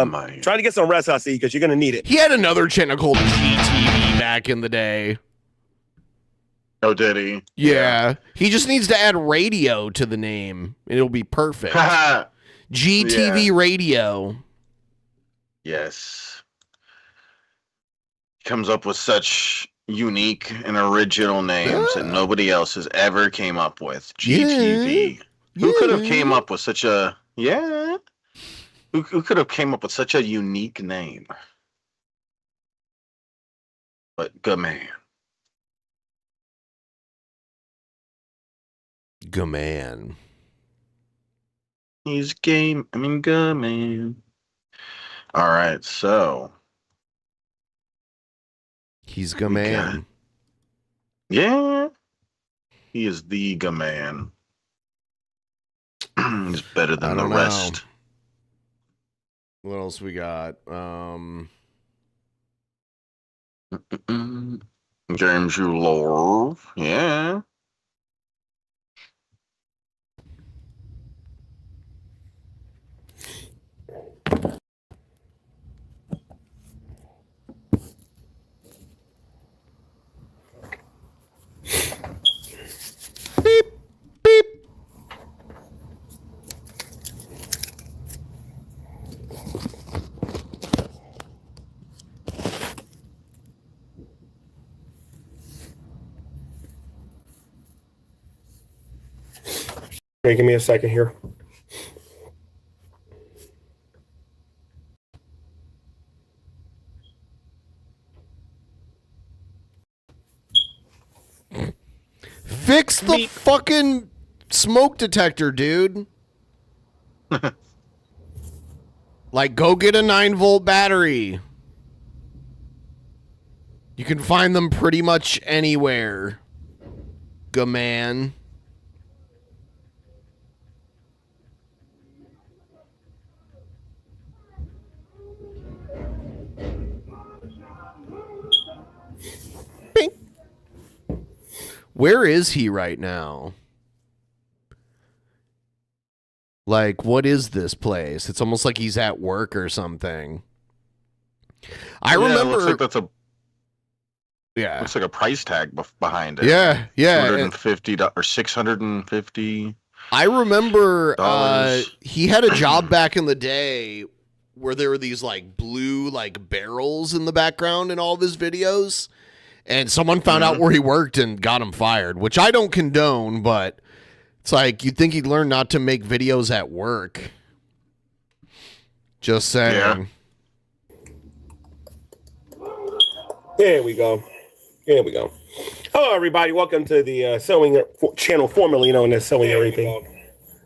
try to get some rest, Hussy, because you're gonna need it.
He had another channel called GTV back in the day.
Oh, did he?
Yeah. He just needs to add radio to the name. It'll be perfect. GTV Radio.
Yes. Comes up with such unique and original names that nobody else has ever came up with. GTV. Who could have came up with such a... Who Who could have came up with such a unique name? But Gman.
Gman.
He's Gman. All right, so
he's Gman.
Yeah, he is the Gman. He's better than the rest.
What else we got?
James, you love. Yeah.
Beep, beep.
Hey, give me a second here.
Fix the fucking smoke detector, dude. Like, go get a 9-volt battery. You can find them pretty much anywhere. Gman. Bing. Where is he right now? Like, what is this place? It's almost like he's at work or something. I remember.
Looks like that's a.
Yeah.
Looks like a price tag behind it.
Yeah, yeah.
$250 or $650.
I remember he had a job back in the day where there were these like blue like barrels in the background in all of his videos, and someone found out where he worked and got him fired, which I don't condone, but it's like you'd think he'd learn not to make videos at work. Just saying.
There we go. Here we go. Hello, everybody. Welcome to the sewing channel, formerly known as Sewing Everything,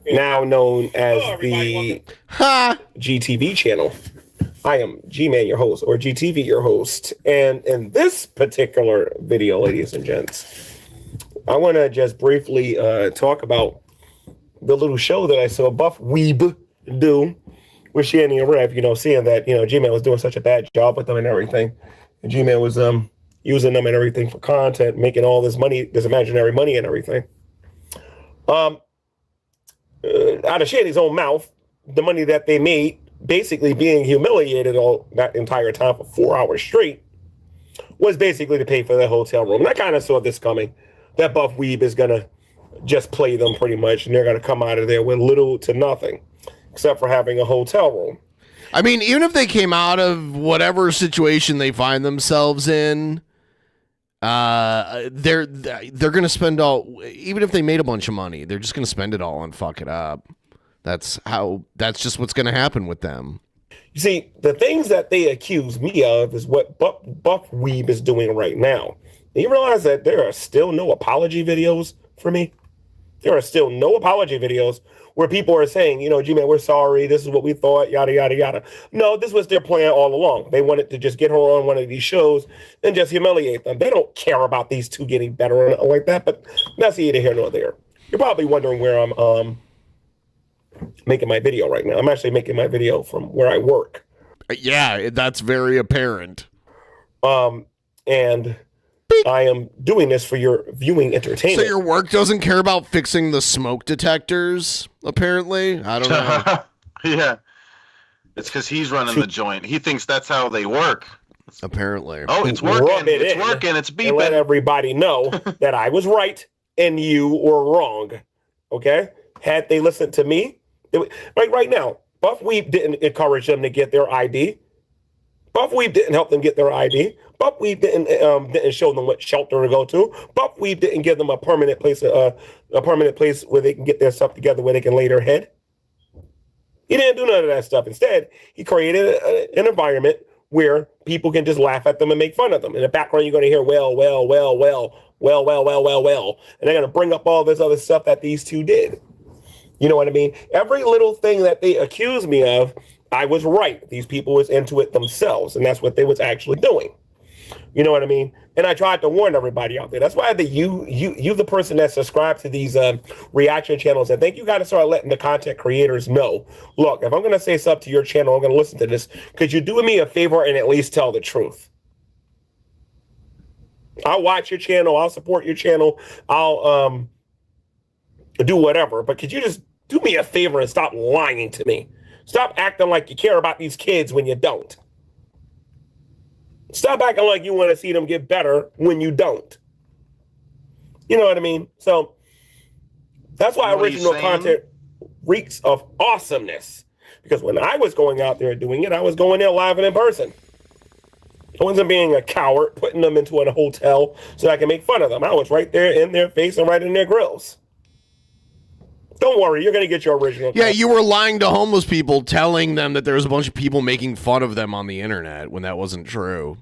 now known as the GTV channel. I am Gman, your host, or GTV, your host. And in this particular video, ladies and gents, I want to just briefly talk about the little show that I saw Buff Weeb do with Shanny and Rev, seeing that, Gman was doing such a bad job with them and everything. And Gman was using them and everything for content, making all this money, this imaginary money and everything. Out of Shanny's own mouth, the money that they made, basically being humiliated all that entire time for 4 hours straight, was basically to pay for their hotel room. And I kind of saw this coming, that Buff Weeb is going to just play them pretty much, and they're going to come out of there with little to nothing, except for having a hotel room.
I mean, even if they came out of whatever situation they find themselves in, they're gonna spend all. Even if they made a bunch of money, they're just gonna spend it all and fuck it up. That's just what's gonna happen with them.
You see, the things that they accuse me of is what Buff Weeb is doing right now. And you realize that there are still no apology videos for me? There are still no apology videos where people are saying, G-Man, we're sorry. This is what we thought, yada, yada, yada. No, this was their plan all along. They wanted to just get her on one of these shows and just humiliate them. They don't care about these two getting better or anything like that, but that's neither here nor there. You're probably wondering where I'm making my video right now. I'm actually making my video from where I work.
Yeah, that's very apparent.
And I am doing this for your viewing entertainment.
So your work doesn't care about fixing the smoke detectors, apparently? I don't know.
Yeah. It's because he's running the joint. He thinks that's how they work.
Apparently.
Oh, it's working. It's working. It's beeping.
And let everybody know that I was right and you were wrong. Okay? Had they listened to me, right now, Buff Weeb didn't encourage them to get their ID. Buff Weeb didn't help them get their ID. Buff Weeb didn't show them what shelter to go to. Buff Weeb didn't give them a permanent place where they can get their stuff together, where they can lay their head. He didn't do none of that stuff. Instead, he created an environment where people can just laugh at them and make fun of them. In the background, you're going to hear, well. And they're going to bring up all this other stuff that these two did. You know what I mean? Every little thing that they accused me of, I was right. These people was into it themselves, and that's what they was actually doing. You know what I mean? And I tried to warn everybody out there. That's why you the person that subscribes to these reaction channels, I think you got to start letting the content creators know. Look, if I'm going to say something to your channel, I'm going to listen to this. Could you do me a favor and at least tell the truth? I'll watch your channel. I'll support your channel. I'll do whatever. But could you just do me a favor and stop lying to me? Stop acting like you care about these kids when you don't. Stop acting like you want to see them get better when you don't. You know what I mean? So that's why original content reeks of awesomeness. Because when I was going out there doing it, I was going there live and in person. I wasn't being a coward, putting them into a hotel so I can make fun of them. I was right there in their face and right in their grills. Don't worry, you're going to get your original.
Yeah, you were lying to homeless people, telling them that there was a bunch of people making fun of them on the internet when that wasn't true.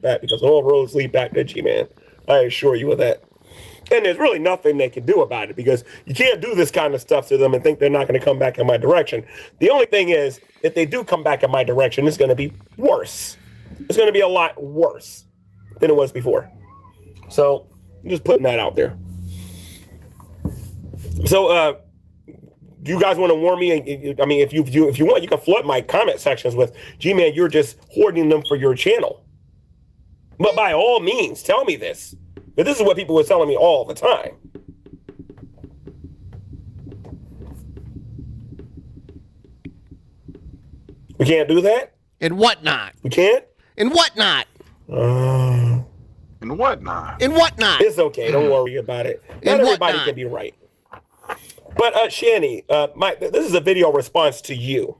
Back because all roads lead back to Gman. I assure you of that. And there's really nothing they can do about it because you can't do this kind of stuff to them and think they're not going to come back in my direction. The only thing is, if they do come back in my direction, it's going to be worse. It's going to be a lot worse than it was before. So, I'm just putting that out there. So, do you guys want to warn me? I mean, if you want, you can flood my comment sections with, G-Man, you're just hoarding them for your channel. But by all means, tell me this. But this is what people were telling me all the time. We can't do that?
And whatnot.
We can't?
And whatnot.
And whatnot.
And whatnot.
It's okay. Don't worry about it. Not everybody can be right. But Shanny, this is a video response to you.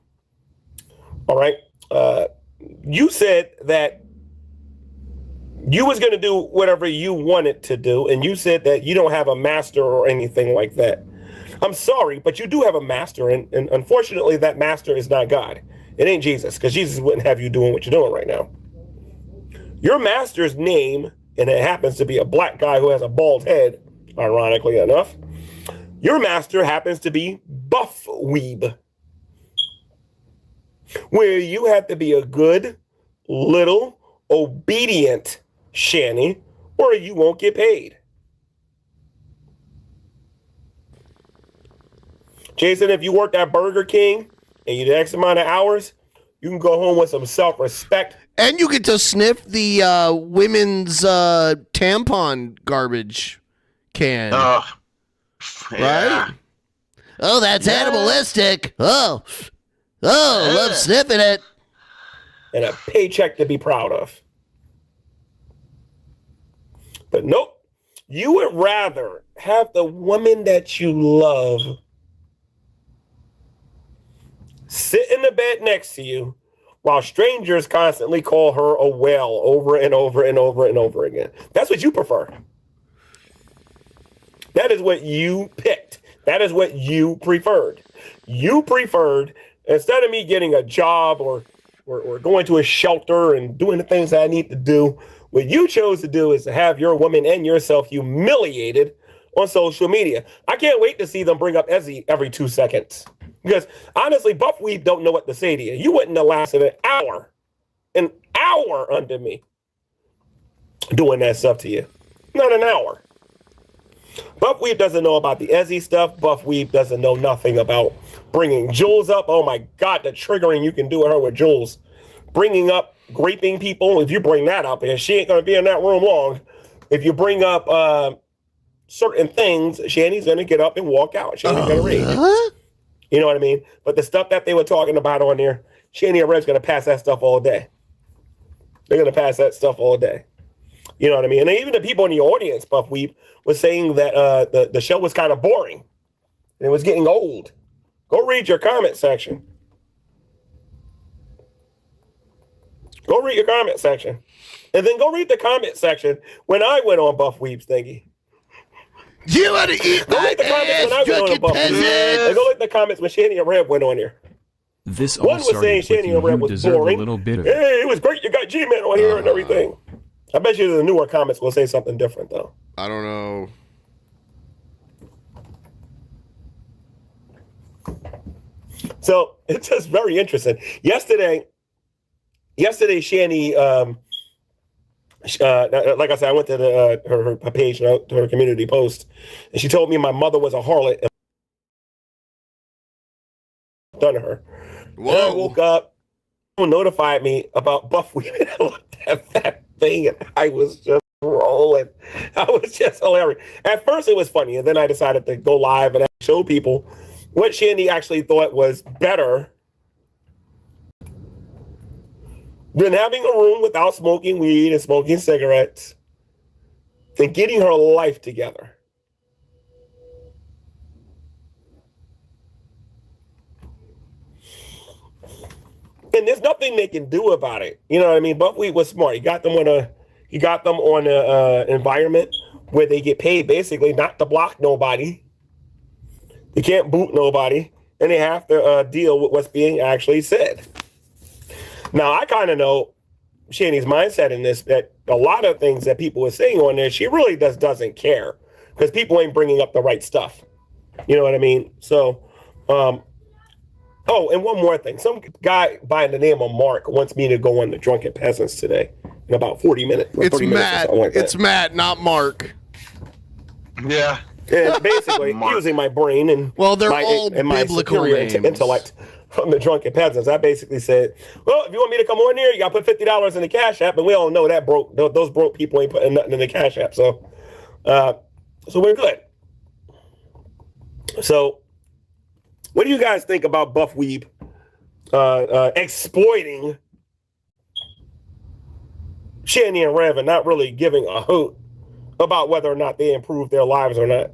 All right. You said that you was going to do whatever you wanted to do, and you said that you don't have a master or anything like that. I'm sorry, but you do have a master, and unfortunately, that master is not God. It ain't Jesus, because Jesus wouldn't have you doing what you're doing right now. Your master's name, and it happens to be a black guy who has a bald head, ironically enough. Your master happens to be Buff Weeb, where you have to be a good, little, obedient Shanny, or you won't get paid. Jason, if you worked at Burger King and you did X amount of hours, you can go home with some self-respect.
And you get to sniff the women's tampon garbage can.
Yeah.
Right? Oh, that's animalistic. Oh, love sniffing it.
And a paycheck to be proud of. But nope, you would rather have the woman that you love sit in the bed next to you while strangers constantly call her a whale over and over and over and over again. That's what you prefer. That is what you picked. That is what you preferred. You preferred, instead of me getting a job or going to a shelter and doing the things that I need to do, what you chose to do is to have your woman and yourself humiliated on social media. I can't wait to see them bring up Ezzy every 2 seconds. Because honestly, Buff Weed don't know what to say to you. You wouldn't have lasted an hour under me doing that stuff to you. Not an hour. Buff Weeb doesn't know about the Ezzy stuff. Buff Weeb doesn't know nothing about bringing Jules up. Oh my God, the triggering you can do with her with Jules. Bringing up raping people. If you bring that up, and she ain't going to be in that room long. If you bring up certain things, Shanny's going to get up and walk out. Shanny's going to rage. You know what I mean? But the stuff that they were talking about on there, Shanny and Rev's going to pass that stuff all day. They're going to pass that stuff all day. You know what I mean? And even the people in the audience, Buff Weeb, was saying that the show was kind of boring. And it was getting old. Go read your comment section. Go read your comment section. And then go read the comment section when I went on Buff Weeb's thingy.
You want to eat
go read the comments when I went on Buff Weeb. And go read the comments when Shanny and Rev went on here.
This
One
all
was
started
saying
with
Shanny and Rev
you
was
deserve
boring.
a little bit of it.
Hey, it was great. You got Gman on here and everything. I bet you the newer comments will say something different, though.
I don't know.
So it's just very interesting. Yesterday, Shanny, like I said, I went to her page, to her community post, and she told me my mother was a harlot. Done to her. Whoa. And I woke up, notified me about Buffweed. I looked at that thing, and I was just rolling. I was just hilarious. At first, it was funny, and then I decided to go live and show people what Shandy actually thought was better than having a room without smoking weed and smoking cigarettes and getting her life together. And there's nothing they can do about it. You know what I mean? Buckwheat was smart. He got them on an environment where they get paid basically not to block nobody. They can't boot nobody, and they have to deal with what's being actually said. Now, I kind of know Shanny's mindset in this, that a lot of things that people are saying on there, she really doesn't care because people ain't bringing up the right stuff. You know what I mean? So, oh, and one more thing. Some guy by the name of Mark wants me to go on the Drunken Peasants today in about 40 minutes.
It's Matt. Like it's Matt, not Mark.
Yeah.
And basically using my brain and
they're all biblical names.
Intellect from the Drunken Peasants. I basically said, well, if you want me to come on there, you got to put $50 in the Cash App, and we all know that those broke people ain't putting nothing in the Cash App. So we're good. So what do you guys think about Buff Weeb exploiting Shanny and Rev and not really giving a hoot about whether or not they improve their lives or not?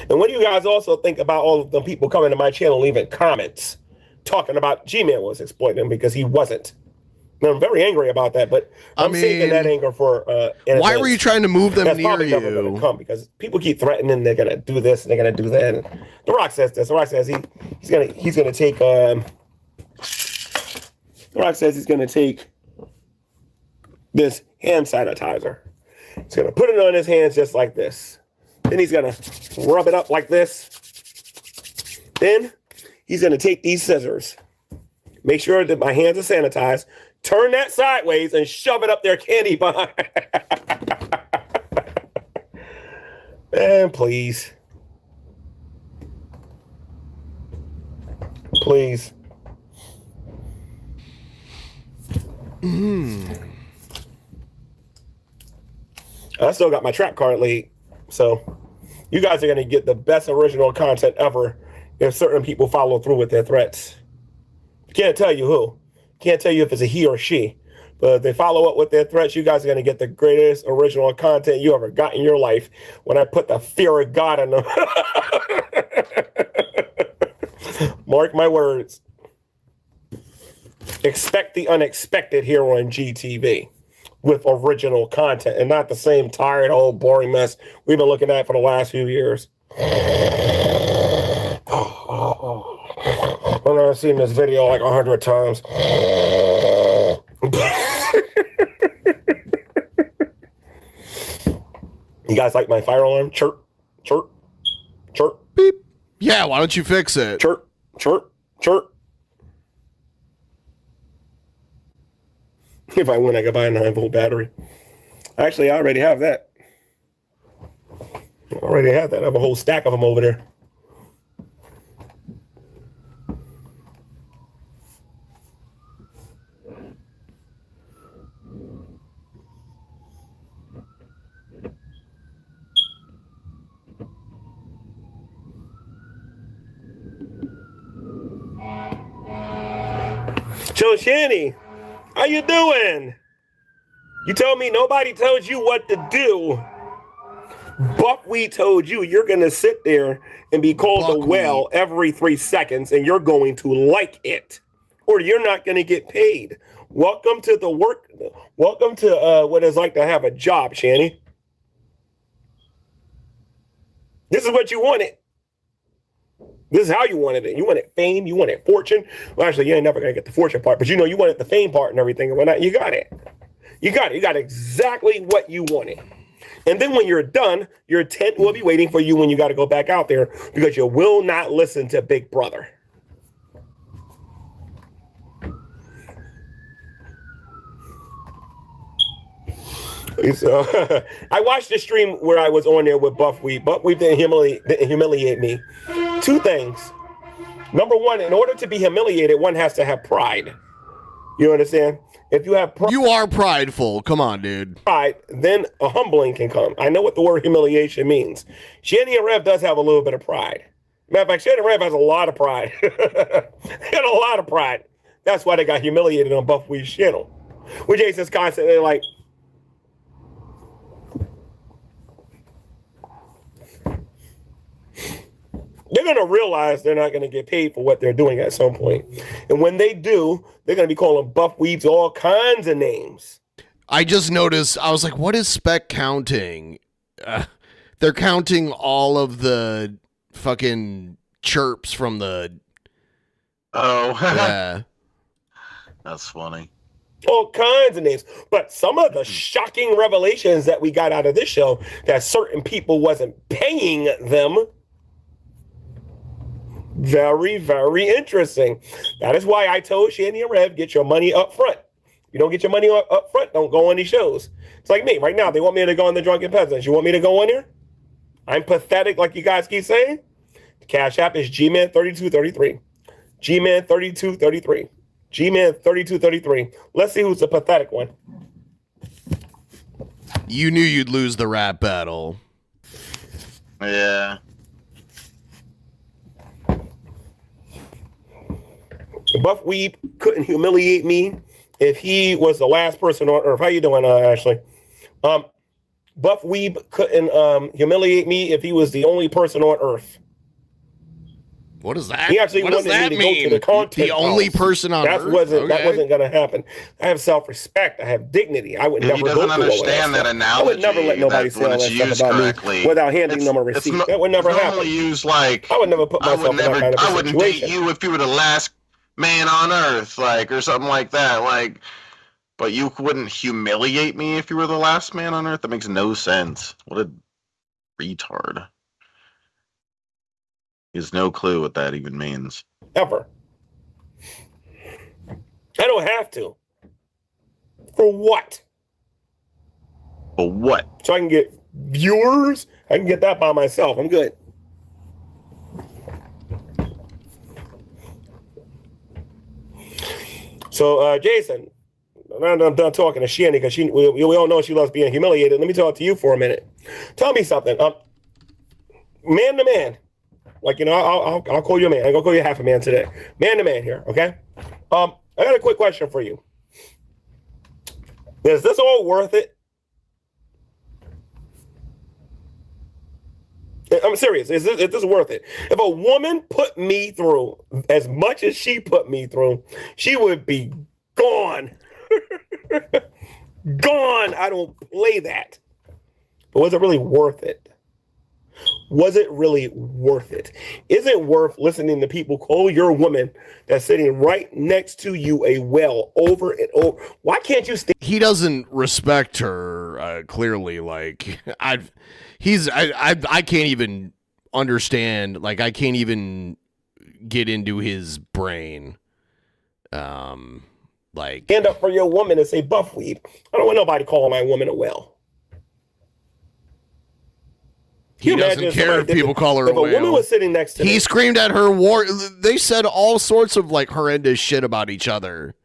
And what do you guys also think about all of the people coming to my channel leaving comments talking about Gman was exploiting him because he wasn't? And I'm very angry about that, but I'm saving that anger for
why were you trying to move them
that's
near
probably never gonna come because people keep threatening they're gonna do this and they're gonna do that. And The Rock says this. The Rock says he's gonna take The Rock says he's gonna take this hand sanitizer. He's going to put it on his hands just like this. Then he's going to rub it up like this. Then he's going to take these scissors. Make sure that my hands are sanitized. Turn that sideways and shove it up their candy behind. And please. Please. I still got my trap card lead, so you guys are going to get the best original content ever if certain people follow through with their threats. Can't tell you who. Can't tell you if it's a he or she. But if they follow up with their threats, you guys are going to get the greatest original content you ever got in your life when I put the fear of God in them. Mark my words. Expect the unexpected here on GTV. With original content and not the same tired, old, boring mess we've been looking at for the last few years. I've seen this video like 100 times. You guys like my fire alarm? Chirp, chirp, chirp.
Beep. Yeah, why don't you fix it?
Chirp, chirp, chirp. If I win, I could buy a 9-volt battery. Actually, I already have that. I have a whole stack of them over there. So, Shanny, how you doing? You told me nobody told you what to do. Buckwheat told you you're going to sit there and be called a whale every 3 seconds, and you're going to like it, or you're not going to get paid. Welcome to the work. Welcome to what it's like to have a job, Shanny. This is what you wanted. This is how you wanted it. You wanted fame. You wanted fortune. Well, actually, you ain't never going to get the fortune part, but you know you wanted the fame part and everything and whatnot. You got it. You got it. You got exactly what you wanted. And then when you're done, your tent will be waiting for you when you got to go back out there because you will not listen to Big Brother. So I watched the stream where I was on there with Buffweed. Buffweed didn't humiliate me. Two things. Number one, in order to be humiliated, one has to have pride. You understand? If you have pride,
you are prideful. Come on, dude.
Pride, then a humbling can come. I know what the word humiliation means. Shanny and Rev does have a little bit of pride. Matter of fact, Shanny and Rev has a lot of pride. They had a lot of pride. That's why they got humiliated on Buffweed's channel. With Jason's constantly like, they're going to realize they're not going to get paid for what they're doing at some point. And when they do, they're going to be calling Buff Weebs all kinds of names.
I just noticed, I was like, what is spec counting? They're counting all of the fucking chirps from the...
Oh.
Yeah.
That's funny.
All kinds of names. But some of the shocking revelations that we got out of this show, that certain people wasn't paying them... Very, very interesting. That is why I told Shanny and Rev, get your money up front. You don't get your money up front, don't go on these shows. It's like me right now. They want me to go on the Drunken Peasants. You want me to go on here? I'm pathetic, like you guys keep saying. The Cash App is Gman3233. Gman3233. Gman3233. Let's see who's the pathetic one.
You knew you'd lose the rap battle.
Yeah.
Buff Weeb couldn't humiliate me if he was the last person on Earth. How you doing, Ashley? Buff Weeb couldn't humiliate me if he was the only person on Earth.
What does that?
He actually
what does
wanted
that
me to
mean?
go to the content
the only
house.
person on
That
Earth?
That wasn't going to happen. I have self-respect. I have dignity. I would never go through all of that
analogy.
I would never let nobody say all that stuff about me without handing them a receipt. That would never happen.
Used like,
I would never put myself in that kind of a
I wouldn't
situation.
date you if you were the last man on Earth, like, or something like that. Like, but you wouldn't humiliate me if you were the last man on Earth? That makes no sense. What a retard. He has no clue what that even means.
Ever. I don't have to. For what?
For what?
So I can get viewers? I can get that by myself. I'm good. So, Jason, I'm done talking to Shanny because we all know she loves being humiliated. Let me talk to you for a minute. Tell me something. Man to man. Like, you know, I'll call you a man. I'm gonna call you half a man today. Man to man here, okay? I got a quick question for you. Is this all worth it? I'm serious. Is this worth it? If a woman put me through as much as she put me through, she would be gone. Gone. I don't play that. But was it really worth it? Was it really worth it? Is it worth listening to people call your woman that's sitting right next to you a well over and over? Why can't you stay?
He doesn't respect her, clearly. Like, I can't even understand. Like, I can't even get into his brain. Like,
stand up for your woman and say, Buff Weeb. I don't want nobody calling my woman a well.
He doesn't care if people call her a whale.
If a woman was sitting next to
he screamed at her they said all sorts of like horrendous shit about each other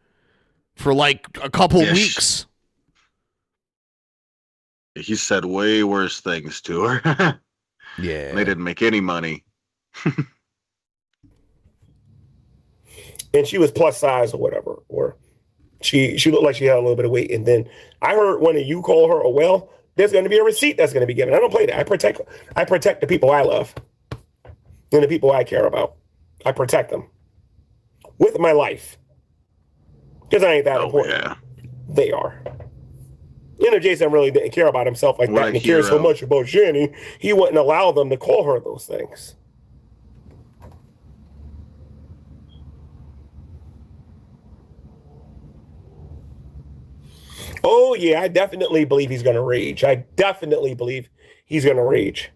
for like a couple weeks.
He said way worse things to her.
Yeah.
They didn't make any money.
And she was plus size or whatever, or she looked like she had a little bit of weight. And then I heard when you call her a whale, there's going to be a receipt that's going to be given. I don't play that. I protect the people I love and the people I care about. I protect them with my life because I ain't that important.
Yeah.
They are. You know, Jason really didn't care about himself like that and he cares so much about Shanny, he wouldn't allow them to call her those things. Oh, yeah, I definitely believe he's going to rage. I definitely believe he's going to rage.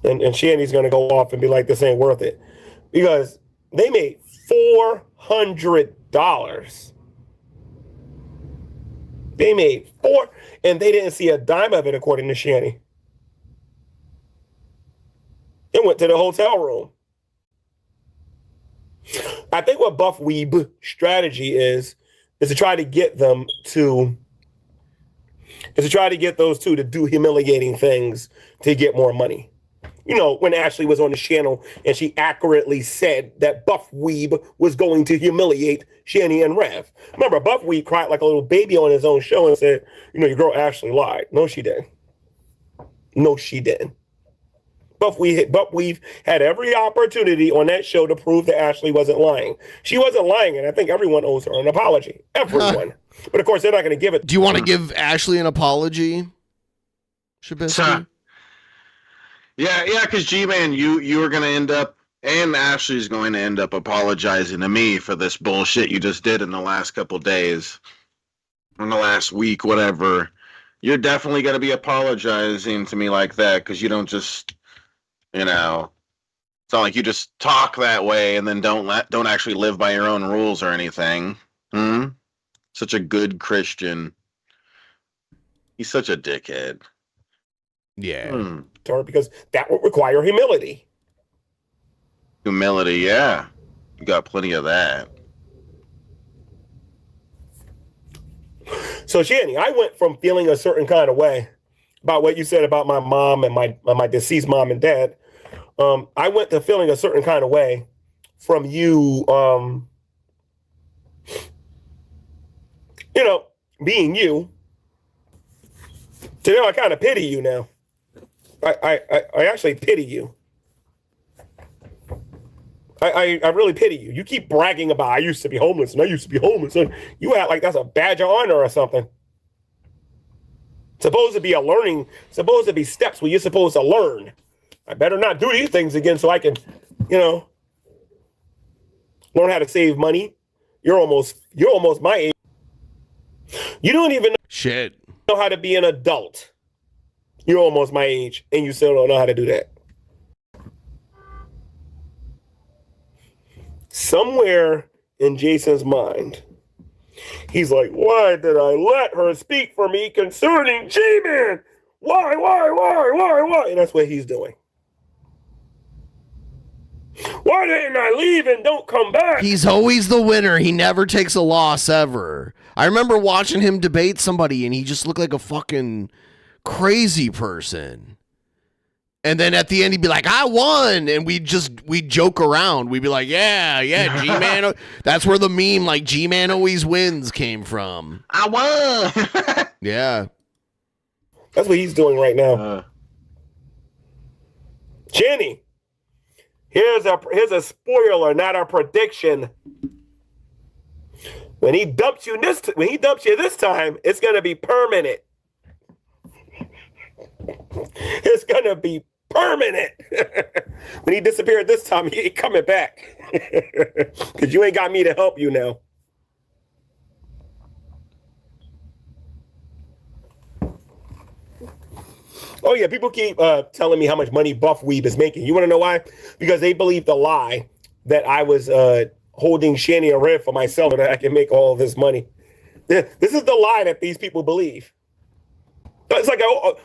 And Shanny's going to go off and be like, this ain't worth it. Because they made $400. They made and they didn't see a dime of it, according to Shanny. It went to the hotel room. I think what Buff Weeb strategy is to try to get them to get those two to do humiliating things to get more money. You know, when Ashley was on the channel and she accurately said that Buff Weeb was going to humiliate Shanny and Rev. Remember, Buff Weeb cried like a little baby on his own show and said, you know, your girl Ashley lied. No, she didn't. No, she didn't. Buff Weave had every opportunity on that show to prove that Ashley wasn't lying. She wasn't lying, and I think everyone owes her an apology. Everyone. But of course, they're not going to give it.
Do you want to give Ashley an apology, Shabisky?
Yeah, because Gman, you are going to end up, and Ashley's going to end up apologizing to me for this bullshit you just did in the last couple days, in the last week, whatever. You're definitely going to be apologizing to me like that because you don't just. You know, it's not like you just talk that way and then don't actually live by your own rules or anything. Such a good Christian. He's such a dickhead.
Yeah.
Because that would require humility.
Humility, yeah. You got plenty of that.
So, Shanny, I went from feeling a certain kind of way about what you said about my mom and my deceased mom and dad. I went to feeling a certain kind of way from you, you know, being you. To now I kind of pity you now. I actually pity you. I really pity you. You keep bragging about I used to be homeless and I used to be homeless. And you act like that's a badge of honor or something. Supposed to be steps where you're supposed to learn. I better not do these things again so I can, you know, learn how to save money. You're almost my age. You don't even know how to be an adult. You're almost my age and you still don't know how to do that. Somewhere in Jason's mind, he's like, why did I let her speak for me concerning Gman? Why? And that's what he's doing. Why didn't I leave and don't come back?
He's always the winner. He never takes a loss ever. I remember watching him debate somebody and he just looked like a fucking crazy person. And then at the end he'd be like, I won. And we'd joke around. We'd be like, yeah, G-Man. That's where the meme like G-Man always wins came from.
I won.
Yeah.
That's what he's doing right now. Jenny, here's a spoiler, not a prediction. When he dumps you this time, it's gonna be permanent. It's gonna be permanent. When he disappeared this time, he ain't coming back. Because you ain't got me to help you now. Oh, yeah, people keep telling me how much money Buff Weeb is making. You want to know why? Because they believe the lie that I was holding Shanny and Rev for myself so that I can make all of this money. This is the lie that these people believe. It's like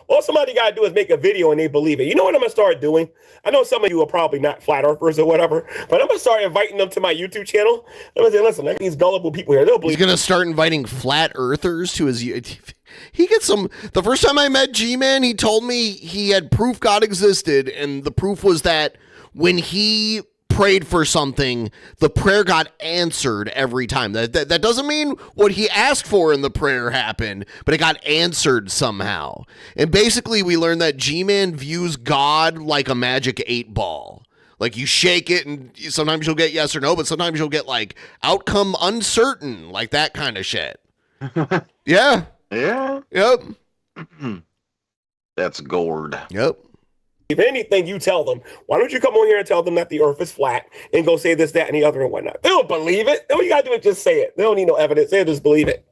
all somebody got to do is make a video and they believe it. You know what I'm going to start doing? I know some of you are probably not flat earthers or whatever, but I'm going to start inviting them to my YouTube channel. I'm going to say, listen, I got these gullible people here. They'll believe.
He's going to start inviting flat earthers to his YouTube. He gets some. The first time I met G-Man, he told me he had proof God existed, and the proof was that when he prayed for something, the prayer got answered every time. That doesn't mean what he asked for in the prayer happened, but it got answered somehow. And basically, we learned that G-Man views God like a magic 8-ball. Like you shake it, and sometimes you'll get yes or no, but sometimes you'll get like outcome uncertain, like that kind of shit. Yeah.
Yeah.
Yep.
That's gourd.
Yep.
If anything, you tell them. Why don't you come on here and tell them that the earth is flat and go say this, that, and the other and whatnot? They don't believe it. All you got to do is just say it. They don't need no evidence. They'll just believe it.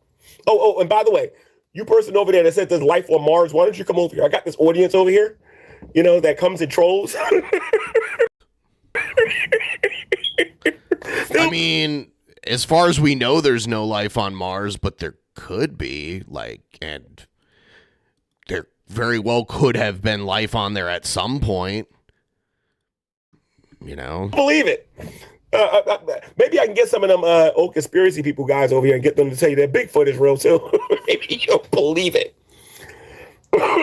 Oh, and by the way, you person over there that said there's life on Mars, why don't you come over here? I got this audience over here, that comes and trolls.
I mean, as far as we know, there's no life on Mars, but there could be, and there very well could have been life on there at some point.
Believe it. Maybe I can get some of them old conspiracy people guys over here and get them to tell you that Bigfoot is real too. Maybe you'll believe it.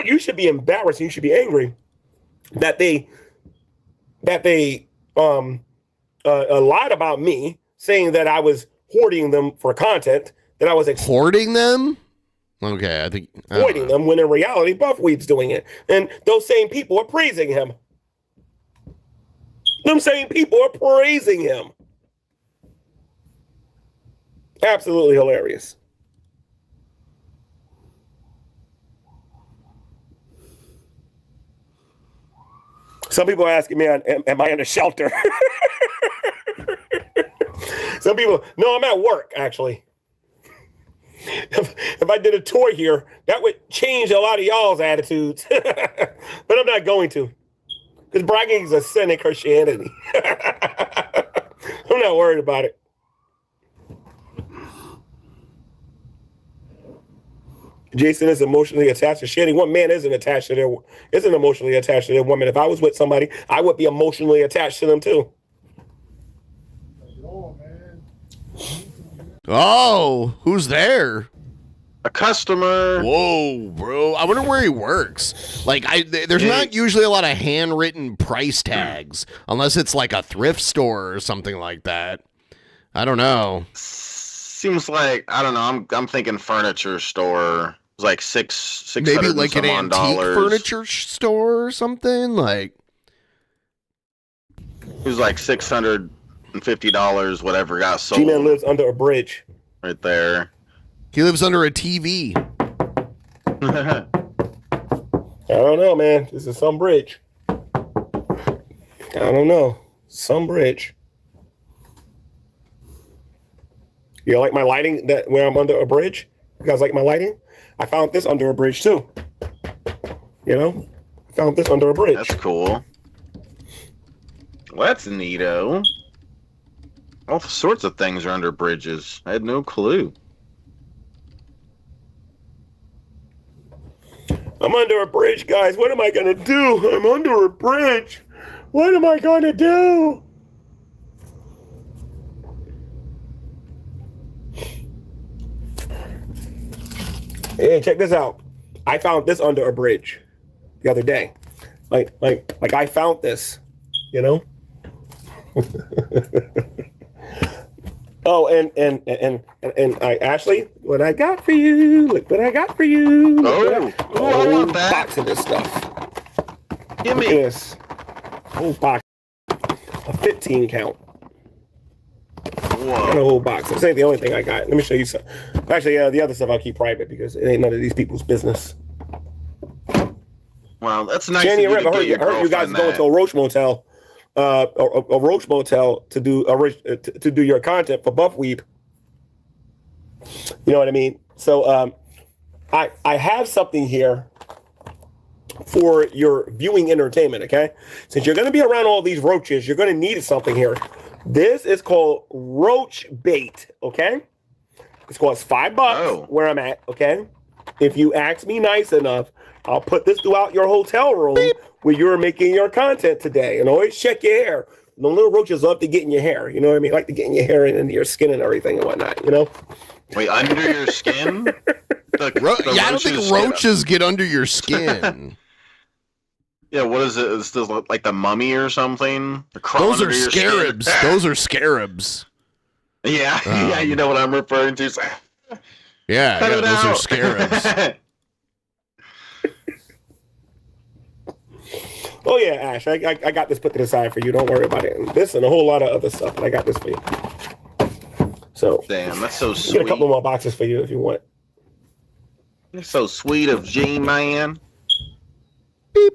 You should be embarrassed. You should be angry that they lied about me, saying that I was hoarding them for content. That I was
hoarding them. Okay, I think
hoarding them when in reality Buffweed's doing it, and those same people are praising him. Them same people are praising him. Absolutely hilarious. Some people are asking me, am I in a shelter? Some people, no, I'm at work, actually. If I did a tour here, that would change a lot of y'all's attitudes. But I'm not going to. Because bragging is a sin in Christianity. I'm not worried about it. Jason is emotionally attached to Shanny. One man isn't emotionally attached to their woman. If I was with somebody, I would be emotionally attached to them too.
Oh, who's there?
A customer.
Whoa, bro. I wonder where he works. There's not usually a lot of handwritten price tags unless it's like a thrift store or something like that. I don't know.
Seems like, I don't know, I'm thinking furniture store. It's like six
maybe like an antique
dollars.
Furniture store or something like.
It was like $650, whatever got sold.
Gman lives under a bridge.
Right there.
He lives under a TV.
I don't know, man. This is some bridge. I don't know. Some bridge. You like my lighting where I'm under a bridge? You guys like my lighting? I found this under a bridge too. I found this under a bridge.
That's cool. Well, that's neato. All sorts of things are under bridges. I had no clue.
I'm under a bridge, guys. What am I going to do? I'm under a bridge. What am I going to do? Hey, check this out. I found this under a bridge the other day. Like I found this, Oh, and Ashley, what I got for you? Look what I got for you.
I want that.
Box of this stuff.
Give me
this. Whole box. A 15 count.
Whoa.
And a whole box. This ain't the only thing I got. Let me show you some. Actually, the other stuff I'll keep private because it ain't none of these people's business.
Well, that's nice.
Shanny and Rev, I heard you guys going to a Roach Motel. A Roach Motel to do your content for Buffweed. You know what I mean? So I have something here for your viewing entertainment, okay? Since you're going to be around all these roaches, you're going to need something here. This is called roach bait, okay? It's costs $5 where I'm at, okay? If you ask me nice enough, I'll put this throughout your hotel room where you're making your content today. And always check your hair. The little roaches love to get in your hair. You know what I mean? Like to get in your hair and into your skin and everything and whatnot,
Wait, under your skin?
I don't think roaches get under your skin.
Yeah, what is it? Is this like the mummy or something?
Those are scarabs. Those are scarabs.
Yeah, yeah, you know what I'm referring to.
Yeah, those are scarabs.
Oh yeah, Ash, I got this put to the side for you. Don't worry about it. This and a whole lot of other stuff, but I got this for you. So
damn, that's so sweet.
Get a couple more boxes for you if you want.
You're so sweet of Gman.
Beep.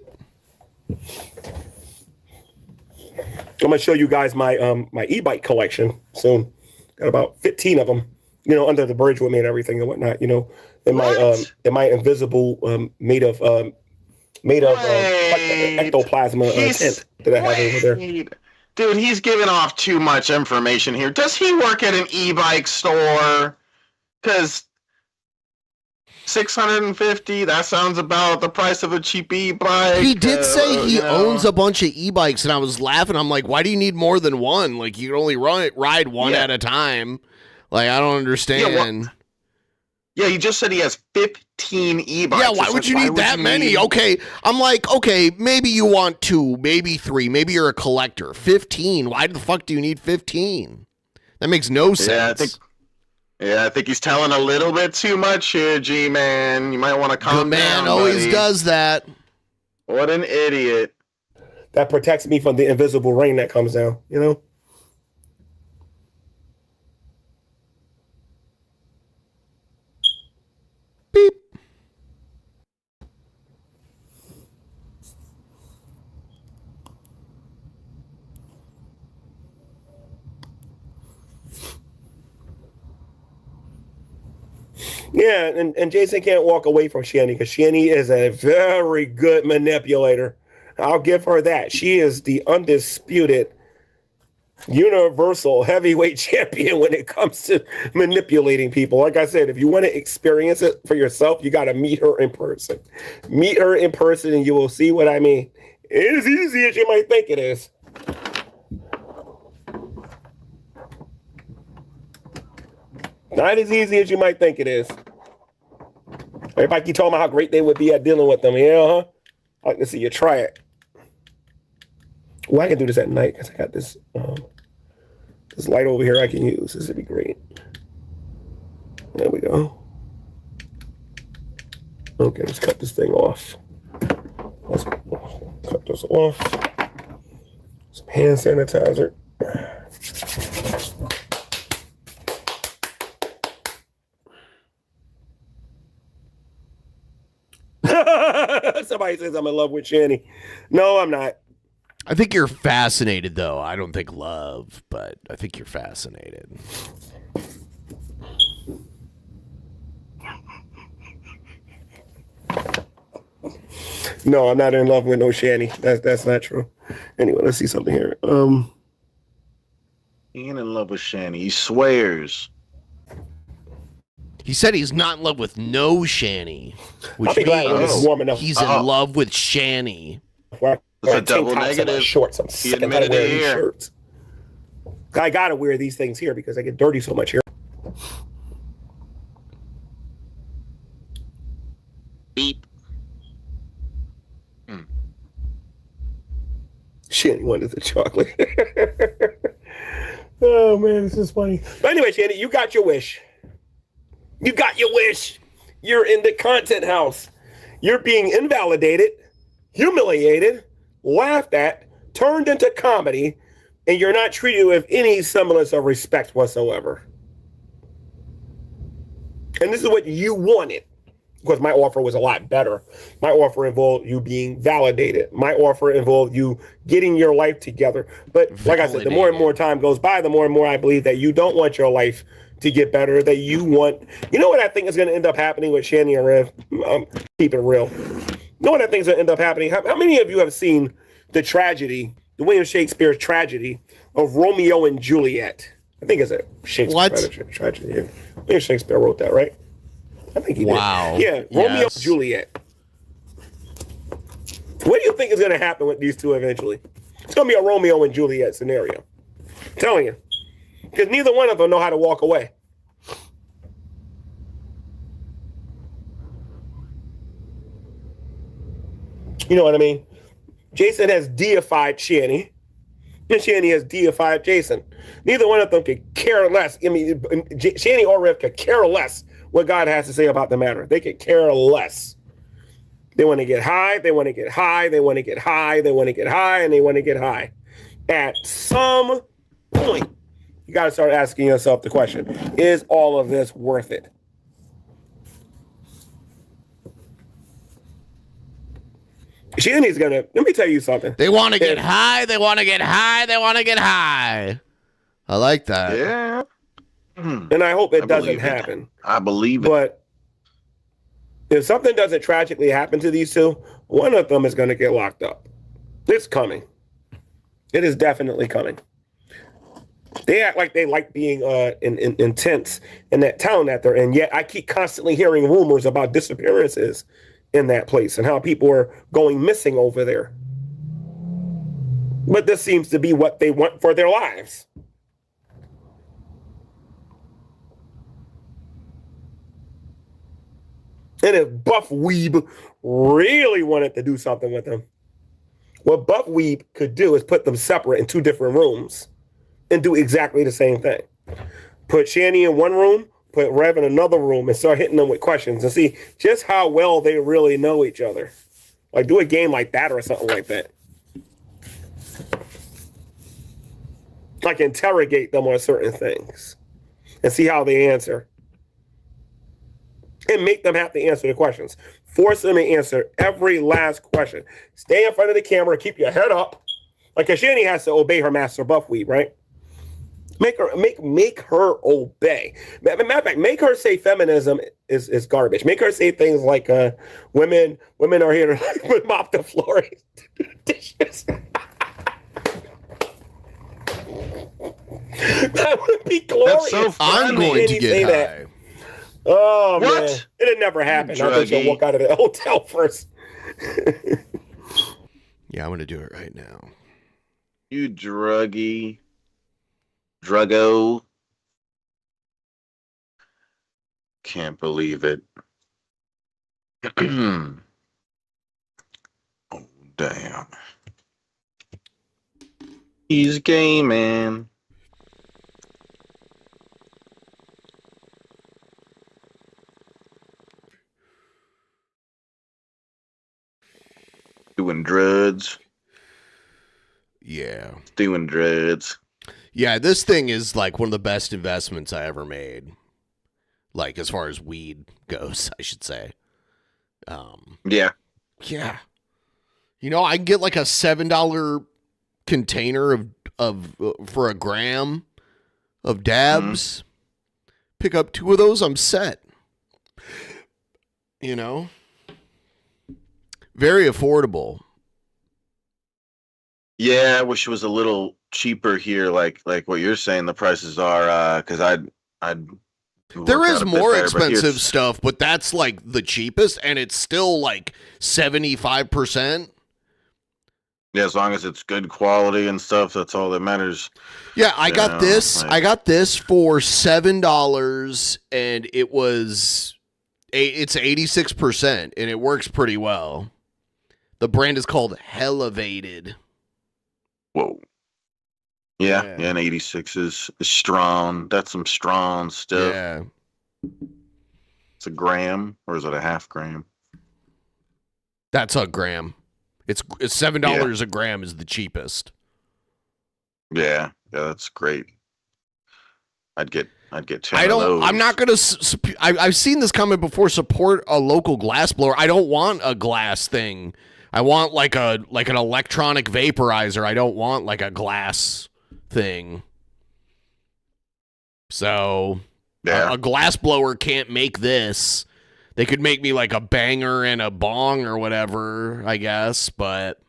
I'm gonna show you guys my my e-bike collection soon. Got about 15 of them. under the bridge with me and everything and whatnot. In my invisible made of ectoplasm tent that I have over there.
Dude, he's giving off too much information here. Does he work at an e-bike store? Because $650, that sounds about the price of a cheap e-bike.
He did say he owns a bunch of e-bikes, and I was laughing. I'm like, why do you need more than one? Like, you can only ride one at a time. Like, I don't understand.
Yeah, he just said he has 15 e-bikes.
Yeah, why would you need that many? Okay, I'm like, okay, maybe you want 2, maybe 3, maybe you're a collector. 15, why the fuck do you need 15? That makes no sense.
I think he's telling a little bit too much here, G-Man. You might want to calm down,
Gman always does that.
What an idiot.
That protects me from the invisible rain that comes down,
Beep.
Yeah, and Jason can't walk away from Shanny because Shanny is a very good manipulator. I'll give her that. She is the undisputed universal heavyweight champion when it comes to manipulating people. Like I said, if you want to experience it for yourself, you got to meet her in person. Meet her in person and you will see what I mean. It is easy as you might think it is. Not as easy as you might think it is. Everybody keep talking about how great they would be at dealing with them. Yeah, huh? I'd like to see you try it. Well, I can do this at night because I got this this light over here I can use. This would be great. There we go. Okay, let's cut this thing off. Let's cut this off. Some hand sanitizer. Somebody says I'm in love with Shanny. No, I'm not.
I think you're fascinated, though. I don't think love, but I think you're fascinated.
No, I'm not in love with no Shanny. That's not true. Anyway, let's see something here.
He ain't in love with Shanny. He swears.
He said he's not in love with no Shanny, which
I'll be glad when
means
it's warm enough.
he's in love with Shanny.
It's a double negative.
Shorts. I'm sick of wearing these shirts. I gotta wear these things here because I get dirty so much here.
Beep.
Shanny wanted the chocolate. Oh man, this is funny. But anyway, Shanny, you got your wish. You got your wish. You're in the content house. You're being invalidated, humiliated, laughed at, turned into comedy, and you're not treated with any semblance of respect whatsoever. And this is what you wanted. Because my offer was a lot better. My offer involved you being validated. My offer involved you getting your life together. But like I said, the more and more time goes by, the more and more I believe that you don't want your life to get better, that you want... You know what I think is going to end up happening with Shanny and Rev? Keep it real. You know what I think is going to end up happening? How many of you have seen the tragedy, the William Shakespeare tragedy of Romeo and Juliet? I think it's a Shakespeare tragedy. William Shakespeare wrote that, right? I think he did. Yeah, Romeo and Juliet. What do you think is going to happen with these two eventually? It's going to be a Romeo and Juliet scenario. I'm telling you. Because neither one of them know how to walk away. You know what I mean? Jason has deified Shanny, and Shanny has deified Jason. Neither one of them could care less. I mean, Shanny or Rev could care less what God has to say about the matter. They could care less. They want to get high, they want to get high, they want to get high, they want to get high, and they want to get high. At some point, you got to start asking yourself the question, is all of this worth it? Shanny's going to, let me tell you something.
They want to get high, they want to get high, they want to get high. I like that.
Yeah.
And I hope it doesn't
believe it.
happen.
I believe it.
But if something doesn't tragically happen to these two, one of them is going to get locked up. It's coming. It is definitely coming. They act like they like being intense in that town that they're in. Yet I keep constantly hearing rumors about disappearances in that place and how people are going missing over there. But this seems to be what they want for their lives. And if Buff Weeb really wanted to do something with them, what Buff Weeb could do is put them separate in 2 different rooms and do exactly the same thing. Put Shanny in one room, put Rev in another room, and start hitting them with questions and see just how well they really know each other. Like, do a game like that or something like that. Like, interrogate them on certain things and see how they answer. And make them have to answer the questions. Force them to answer every last question. Stay in front of the camera, keep your head up. Like, Shanny has to obey her master Buffweed, right? Make her obey. Matter of fact, make her say feminism is garbage. Make her say things like women are here to mop the floor. Dishes. That would be glorious.
That's so funny.
I'm going to get high.
Oh,
What?
man. It'd never happen. I think
Druggy.
she'll walk out of the hotel first.
Yeah, I'm going to do it right now.
You druggy. Druggo. Can't believe it. Oh, damn. He's gay, man. Doing drugs.
Yeah.
Doing drugs.
Yeah, this thing is like one of the best investments I ever made. Like, as far as weed goes, I should say.
Yeah.
Yeah. You know, I can get like a $7 container of for a gram of dabs. Pick up 2 of those, I'm set. You know? Very affordable.
Yeah, I wish it was a little cheaper here, like what you're saying the prices are, because I'd
There
work
is
out a bit
more
better, but here
expensive
it's-
stuff, but that's like the cheapest, and it's still like 75%.
Yeah, as long as it's good quality and stuff, that's all that matters.
Yeah, I
You
got
know,
this.
like-
I got this for $7, and it's 86%, and it works pretty well. The brand is called Elevated.
Whoa. Yeah,
Yeah.
yeah, an 86 is strong. That's some strong stuff.
Yeah.
It's a gram, or is it a half gram?
That's a gram. It's $7 a gram is the cheapest.
Yeah, that's great. I'd get 10
I
of
don't.
those.
I'm not gonna. I've seen this comment before. Support a local glass blower. I don't want a glass thing. I want like an electronic vaporizer. I don't want like a glass thing. So
Yeah.
a glass blower can't make this. They could make me like a banger and a bong or whatever, I guess, but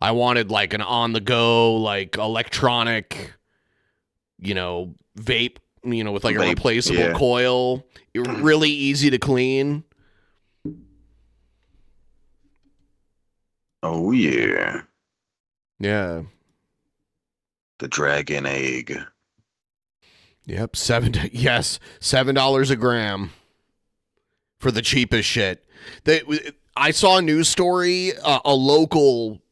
I wanted like an on the go, like electronic, vape, with like a
Vape,
replaceable
yeah.
coil. Really easy to clean.
Oh yeah,
Yeah.
the dragon egg.
Yep. $7 a gram for the cheapest shit. I saw a news story, a local,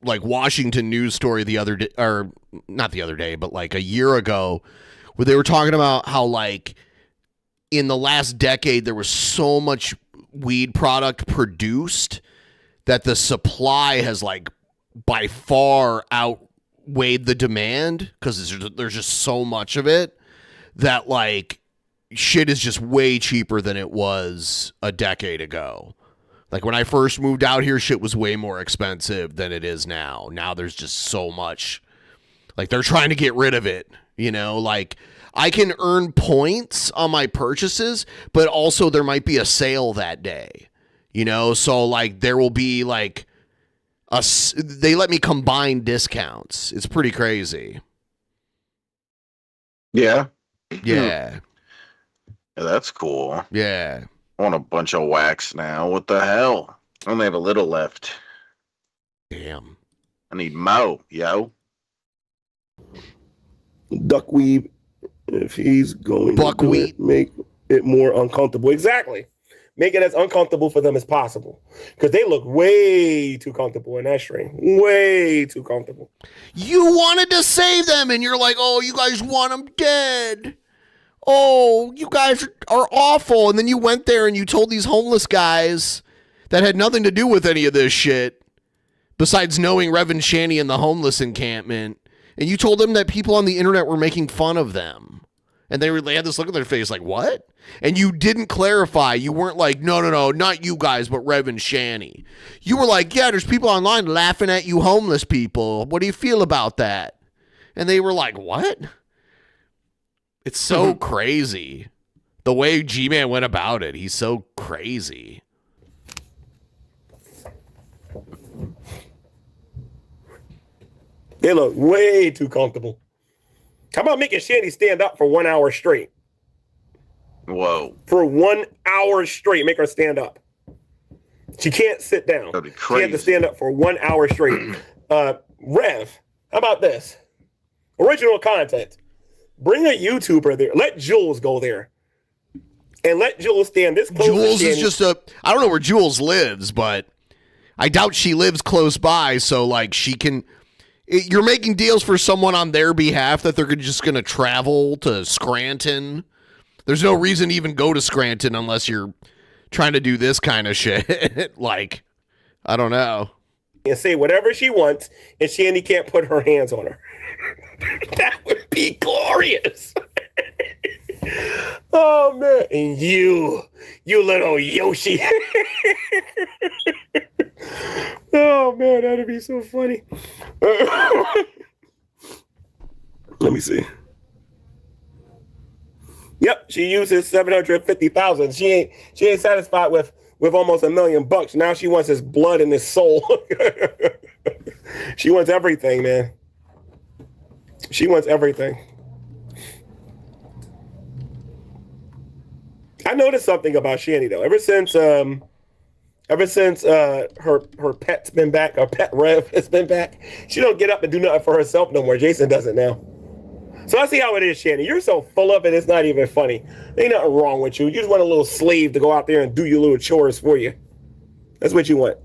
like Washington news story the other day, or not the other day, but like a year ago, where they were talking about how like in the last decade there was so much weed product produced that the supply has like by far outweighed the demand because there's just so much of it that like shit is just way cheaper than it was a decade ago. Like when I first moved out here, shit was way more expensive than it is now. Now there's just so much. Like they're trying to get rid of it, like I can earn points on my purchases, but also there might be a sale that day. You know, so like there will be like they let me combine discounts. It's pretty crazy.
Yeah.
Yeah.
Yeah, that's cool.
Yeah.
I want a bunch of wax now. What the hell? I only have a little left.
Damn.
I need mo, yo.
Duckweed, if he's going
Buckwheat,
to make it more uncomfortable. Exactly. Make it as uncomfortable for them as possible. Because they look way too comfortable in that stream. Way too comfortable.
You wanted to save them, and you're like, oh, you guys want them dead. Oh, you guys are awful. And then you went there and you told these homeless guys that had nothing to do with any of this shit, besides knowing Rev and Shanny in the homeless encampment. And you told them that people on the internet were making fun of them. And they had this look on their face like, what? And you didn't clarify. You weren't like, no, not you guys, but Rev and Shanny. You were like, yeah, there's people online laughing at you homeless people. What do you feel about that? And they were like, what? It's so crazy. The way Gman went about it. He's so crazy.
They look way too comfortable. How about making Shanny stand up for 1 hour straight?
Whoa.
For 1 hour straight, make her stand up. She can't sit down.
That'd be
She
crazy.
has to stand up for 1 hour straight. Rev, how about this? Original content. Bring a YouTuber there. Let Jules go there. And let Jules stand this close.
Jules is just I don't know where Jules lives, but I doubt she lives close by. So like she can, you're making deals for someone on their behalf that they're just going to travel to Scranton. There's no reason to even go to Scranton unless you're trying to do this kind of shit. Like, I don't know.
And say whatever she wants, and Shanny can't put her hands on her. That would be glorious. Oh man, and you little Yoshi. Oh man, that'd be so funny. Let me see. Yep, she uses 750,000. She ain't satisfied with almost $1 million. Now she wants his blood and his soul. She wants everything, man. She wants everything. I noticed something about Shanny though. Ever since her pet's been back, her pet Rev has been back, she don't get up and do nothing for herself no more. Jason does it now. So I see how it is, Shanny. You're so full of it, it's not even funny. Ain't nothing wrong with you. You just want a little slave to go out there and do your little chores for you. That's what you want.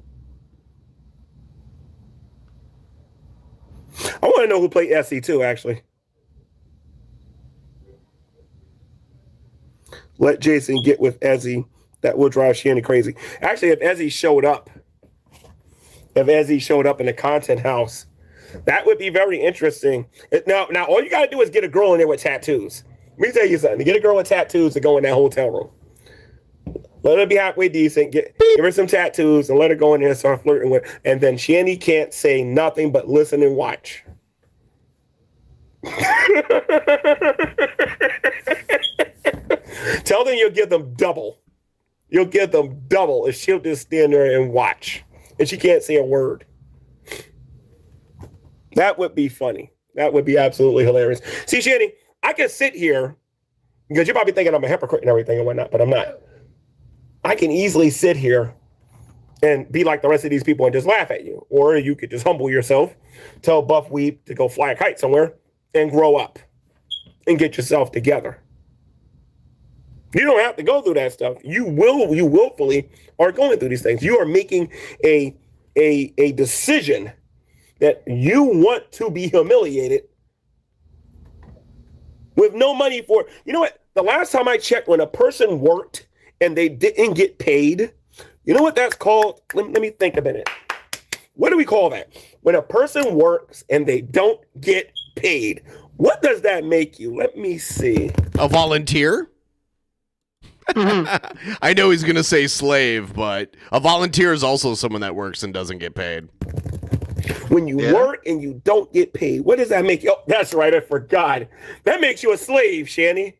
I want to know who played Essie too, actually. Let Jason get with Ezzy. That will drive Shanny crazy. Actually, if Ezzy showed up in the content house, that would be very interesting. Now, all you got to do is get a girl in there with tattoos. Let me tell you something. Get a girl with tattoos to go in that hotel room. Let her be halfway decent. Give her some tattoos and let her go in there and start flirting with. And then Shanny can't say nothing but listen and watch. Tell them you'll give them double. You'll give them double if she'll just stand there and watch. And she can't say a word. That would be funny. That would be absolutely hilarious. See, Shanny, I can sit here because you're probably thinking I'm a hypocrite and everything and whatnot, but I'm not. I can easily sit here and be like the rest of these people and just laugh at you. Or you could just humble yourself, tell Buff Weep to go fly a kite somewhere and grow up and get yourself together. You don't have to go through that stuff. You willfully are going through these things. You are making a decision that you want to be humiliated with no money for it. You know what? The last time I checked, when a person worked and they didn't get paid, you know what that's called? Let me think a minute. What do we call that? When a person works and they don't get paid, what does that make you? Let me see.
A volunteer? I know he's going to say slave, but a volunteer is also someone that works and doesn't get paid.
When you work and you don't get paid, what does that make you? Oh, that's right, I forgot. That makes you a slave, Shanny.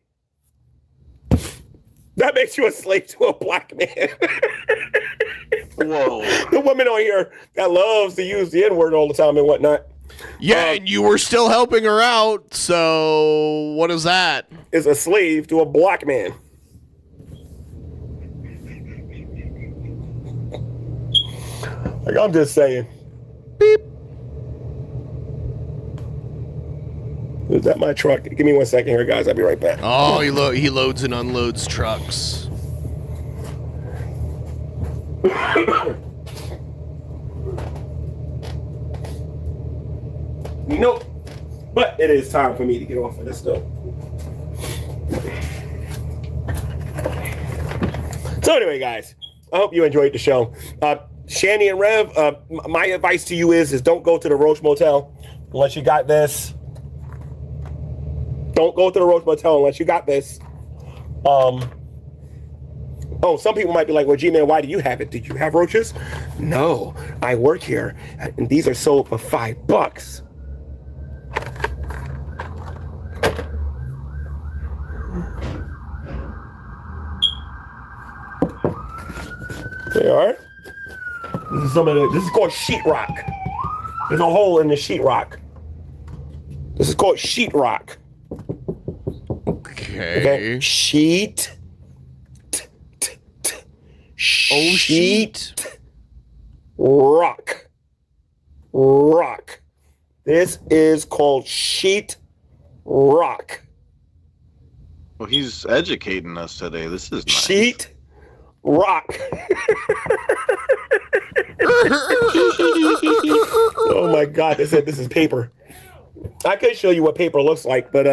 That makes you a slave to a black man.
Whoa.
The woman on here that loves to use the N-word all the time and whatnot.
Yeah, and you were still helping her out, so what is that?
Is a slave to a black man. Like, I'm just saying. Beep. Is that my truck? Give me 1 second here, guys. I'll be right back.
Oh, he loads and unloads trucks.
Nope. But it is time for me to get off of this stuff. So anyway, guys, I hope you enjoyed the show. Shanny and Rev, my advice to you is don't go to the Roach Motel unless you got this. Don't go to the Roach Motel unless you got this. Oh, some people might be like, well, Gman, why do you have it? Did you have roaches? No, I work here, and these are sold for $5. They are. This is called sheetrock. There's a hole in the sheetrock. This is called sheetrock.
Okay.
Sheet. Sheet. Rock. This is called sheet rock.
Well, he's educating us today. This is nice.
Sheet rock. Oh my God! They said this is paper. I could show you what paper looks like, but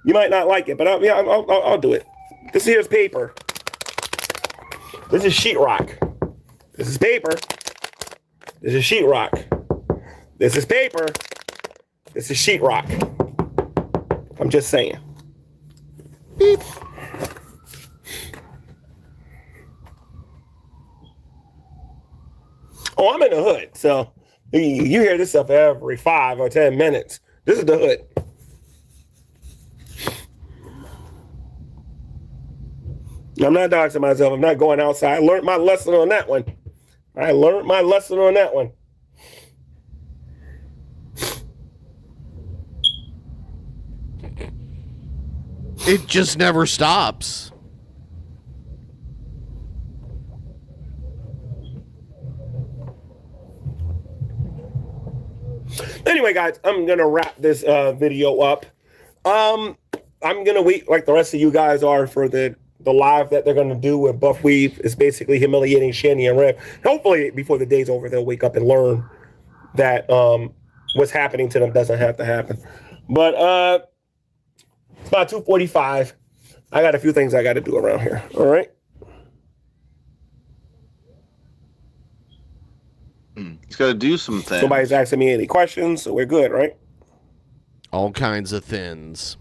you might not like it. But I'll do it. This here's paper. This is sheetrock. This is paper. This is sheetrock. This is paper. This is sheetrock. I'm just saying. Beep. Oh, I'm in the hood, so you hear this stuff every 5 or 10 minutes. This is the hood. I'm not doxing myself. I'm not going outside. I learned my lesson on that one.
It just never stops.
Anyway, guys, I'm going to wrap this video up. I'm going to wait like the rest of you guys are for the live that they're going to do with Buff Weave. Is basically humiliating Shanny and Rev. Hopefully, before the day's over, they'll wake up and learn that what's happening to them doesn't have to happen. But it's about 2:45. I got a few things I got to do around here. All right.
He's got to do some things.
Nobody's asking me any questions, so we're good, right?
All kinds of thins.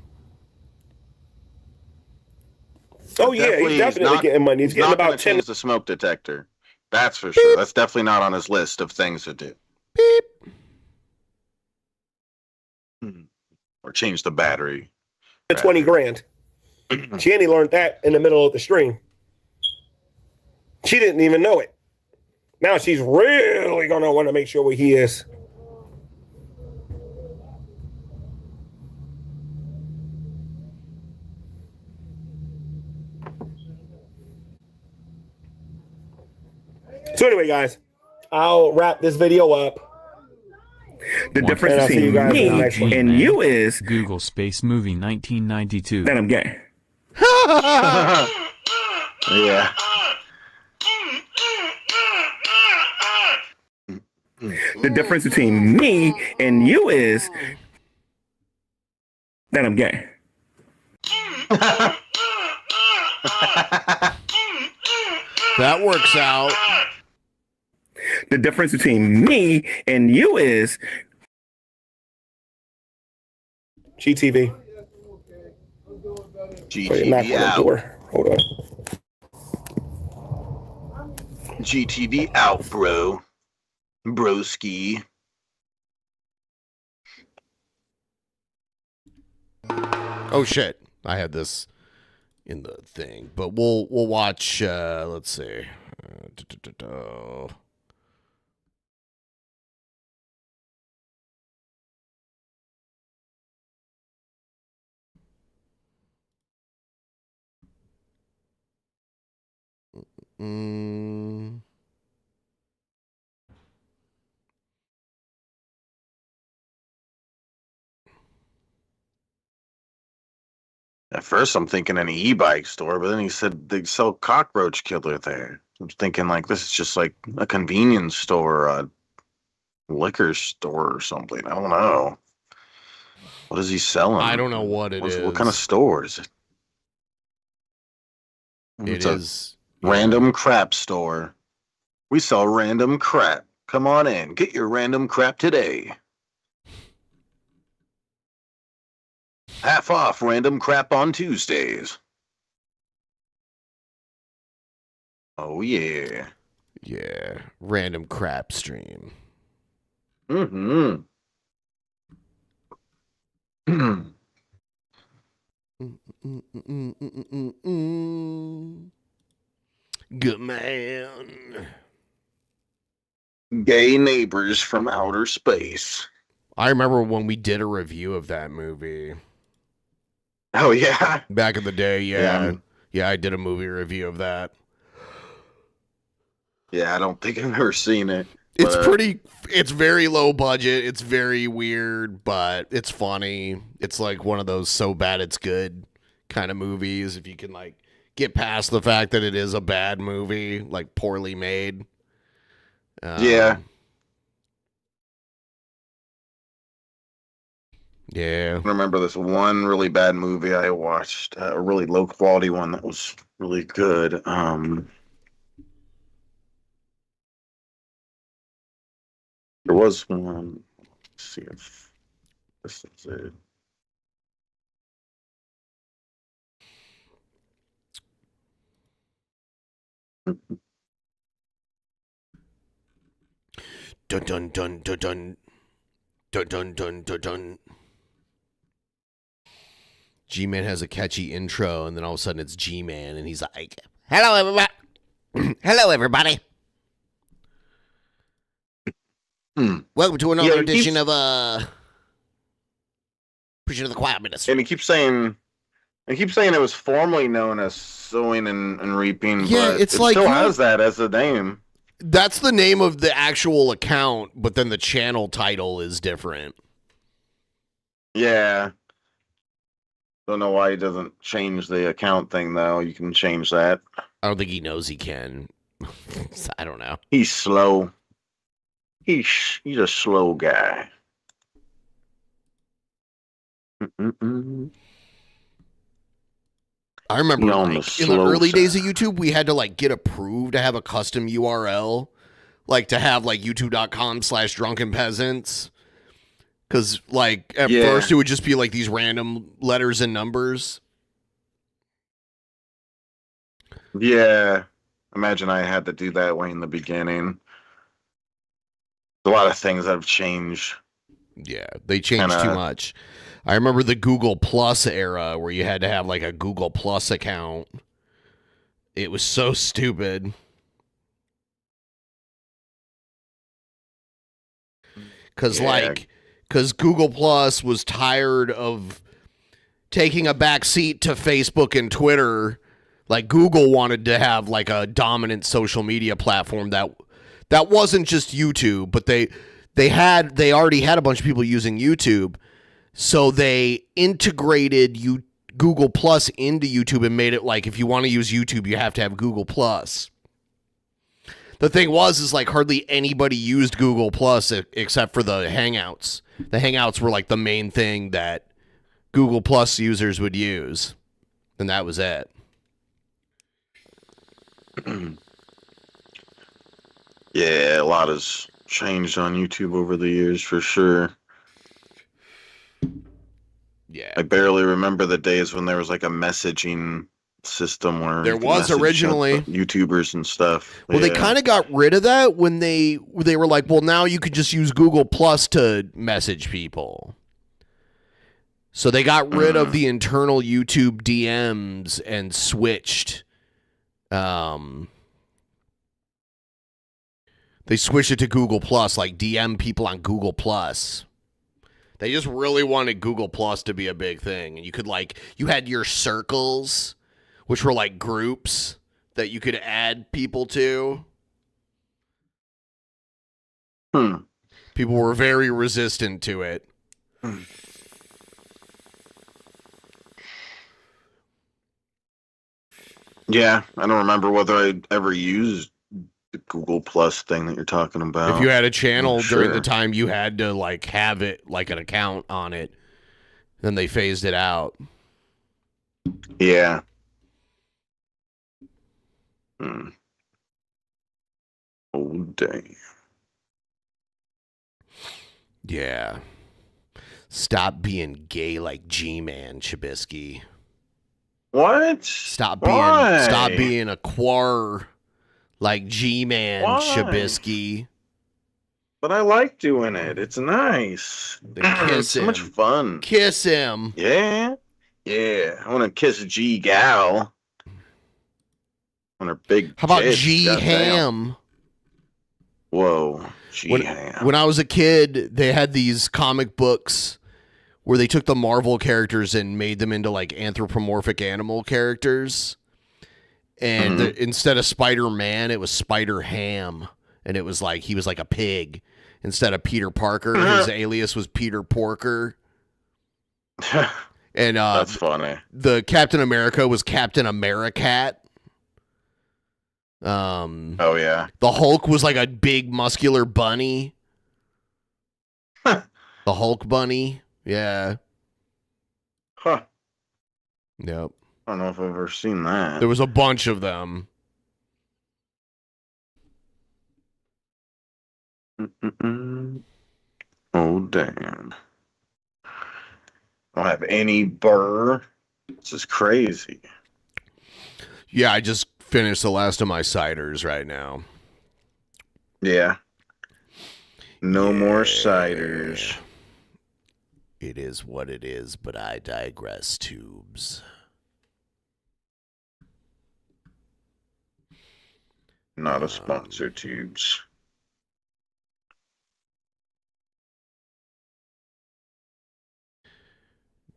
Oh yeah, he's definitely getting money. He's getting about 10.
Change the smoke detector. That's for sure. That's definitely not on his list of things to do.
Beep.
Or change the battery.
20 grand. Shanny learned that in the middle of the stream. She didn't even know it. Now she's really going to want to make sure where he is. So anyway, guys, I'll wrap this video up.
The difference between me and you is
Google Space Movie 1992.
that I'm gay.
Yeah.
The difference between me and you is that I'm gay.
That works out.
The difference between me and you is
GTV.
GTV out.
Hold on.
GTV out, bro. Broski.
Oh shit! I had this in the thing, but we'll watch. Let's see.
At first, I'm thinking an e-bike store, but then he said they sell cockroach killer there. I'm thinking like this is just like a convenience store, a liquor store or something. I don't know. What is he selling?
I don't know what it is.
What kind of store is it?
It is
random crap store. We sell random crap. Come on in. Get your random crap today. Half off random crap on Tuesdays. Oh, yeah.
Yeah. Random crap stream.
Mm-hmm.
Gman.
Gay neighbors from outer space.
I remember when we did a review of that movie.
Oh, yeah?
Back in the day, yeah. Yeah, I did a movie review of that.
Yeah, I don't think I've ever seen it.
It's it's very low budget. It's very weird, but it's funny. It's like one of those so bad it's good kind of movies. If you can like get past the fact that it is a bad movie, like poorly made.
Yeah.
Yeah.
I remember this one really bad movie I watched, a really low quality one that was really good. There was one. Let's see if this is it.
Dun dun dun dun dun dun dun dun dun dun. Gman has a catchy intro, and then all of a sudden it's Gman, and he's like, "Hello, everybody! Hello, everybody! Welcome to another edition of Preaching to the Choir Minister."
And he keeps saying it was formerly known as Sowing and Reaping.
Yeah,
but
it's
it
like
still has that as a name.
That's the name of the actual account, but then the channel title is different.
Yeah. Don't know why he doesn't change the account thing though. You can change that.
I don't think he knows he can. I don't know.
He's slow. He's a slow guy.
I remember like, in the early days of YouTube, we had to like get approved to have a custom URL, like to have like youtube.com/drunken peasants. Because like at first it would just be like these random letters and numbers.
Yeah. Imagine I had to do that way in the beginning. A lot of things have changed.
Yeah, they changed too much. I remember the Google Plus era where you had to have like a Google Plus account. It was so stupid. Because Google Plus was tired of taking a back seat to Facebook and Twitter. Like Google wanted to have like a dominant social media platform that wasn't just YouTube, but they already had a bunch of people using YouTube. So they integrated Google Plus into YouTube and made it like if you want to use YouTube, you have to have Google Plus. The thing is like hardly anybody used Google Plus except for the Hangouts. The Hangouts were like the main thing that Google Plus users would use. And that was it.
Yeah, a lot has changed on YouTube over the years for sure.
Yeah.
I barely remember the days when there was like a messaging system where
there was originally
YouTubers and stuff.
Well, they kind of got rid of that when they were like, well, now you could just use Google Plus to message people. So they got rid of the internal YouTube DMs and switched. They switched it to Google Plus, like DM people on Google Plus. They just really wanted Google Plus to be a big thing. And you could you had your circles, which were like groups that you could add people to. People were very resistant to it.
Yeah, I don't remember whether I ever used the Google Plus thing that you're talking about.
If you had a channel during the time, you had to have it like an account on it. Then they phased it out.
Yeah. Oh, dang.
Yeah. Stop being gay like Gman, Chabisky.
What?
Stop
Why?
being a quar like Gman, Chabisky.
But I like doing it. It's nice.
Kiss
so
him.
much fun.
Kiss him.
Yeah. Yeah. I want to kiss G Gal. On her big
How about
tits,
G
goddamn.
Ham?
Whoa. G Ham.
When I was a kid, they had these comic books where they took the Marvel characters and made them into like anthropomorphic animal characters. And instead of Spider-Man, it was Spider-Ham. And it was like, he was like a pig. Instead of Peter Parker, his alias was Peter Porker. And
that's funny.
The Captain America was Captain Americat.
Oh yeah.
The Hulk was like a big muscular bunny. The Hulk bunny. Yeah.
Huh.
Yep.
I don't know if I've ever seen that.
There was a bunch of them.
Oh, damn. I don't have any burr. This is crazy.
Yeah, I just finished the last of my ciders right now.
Yeah. No more ciders.
It is what it is, but I digress, tubes.
Not a sponsor, tubes.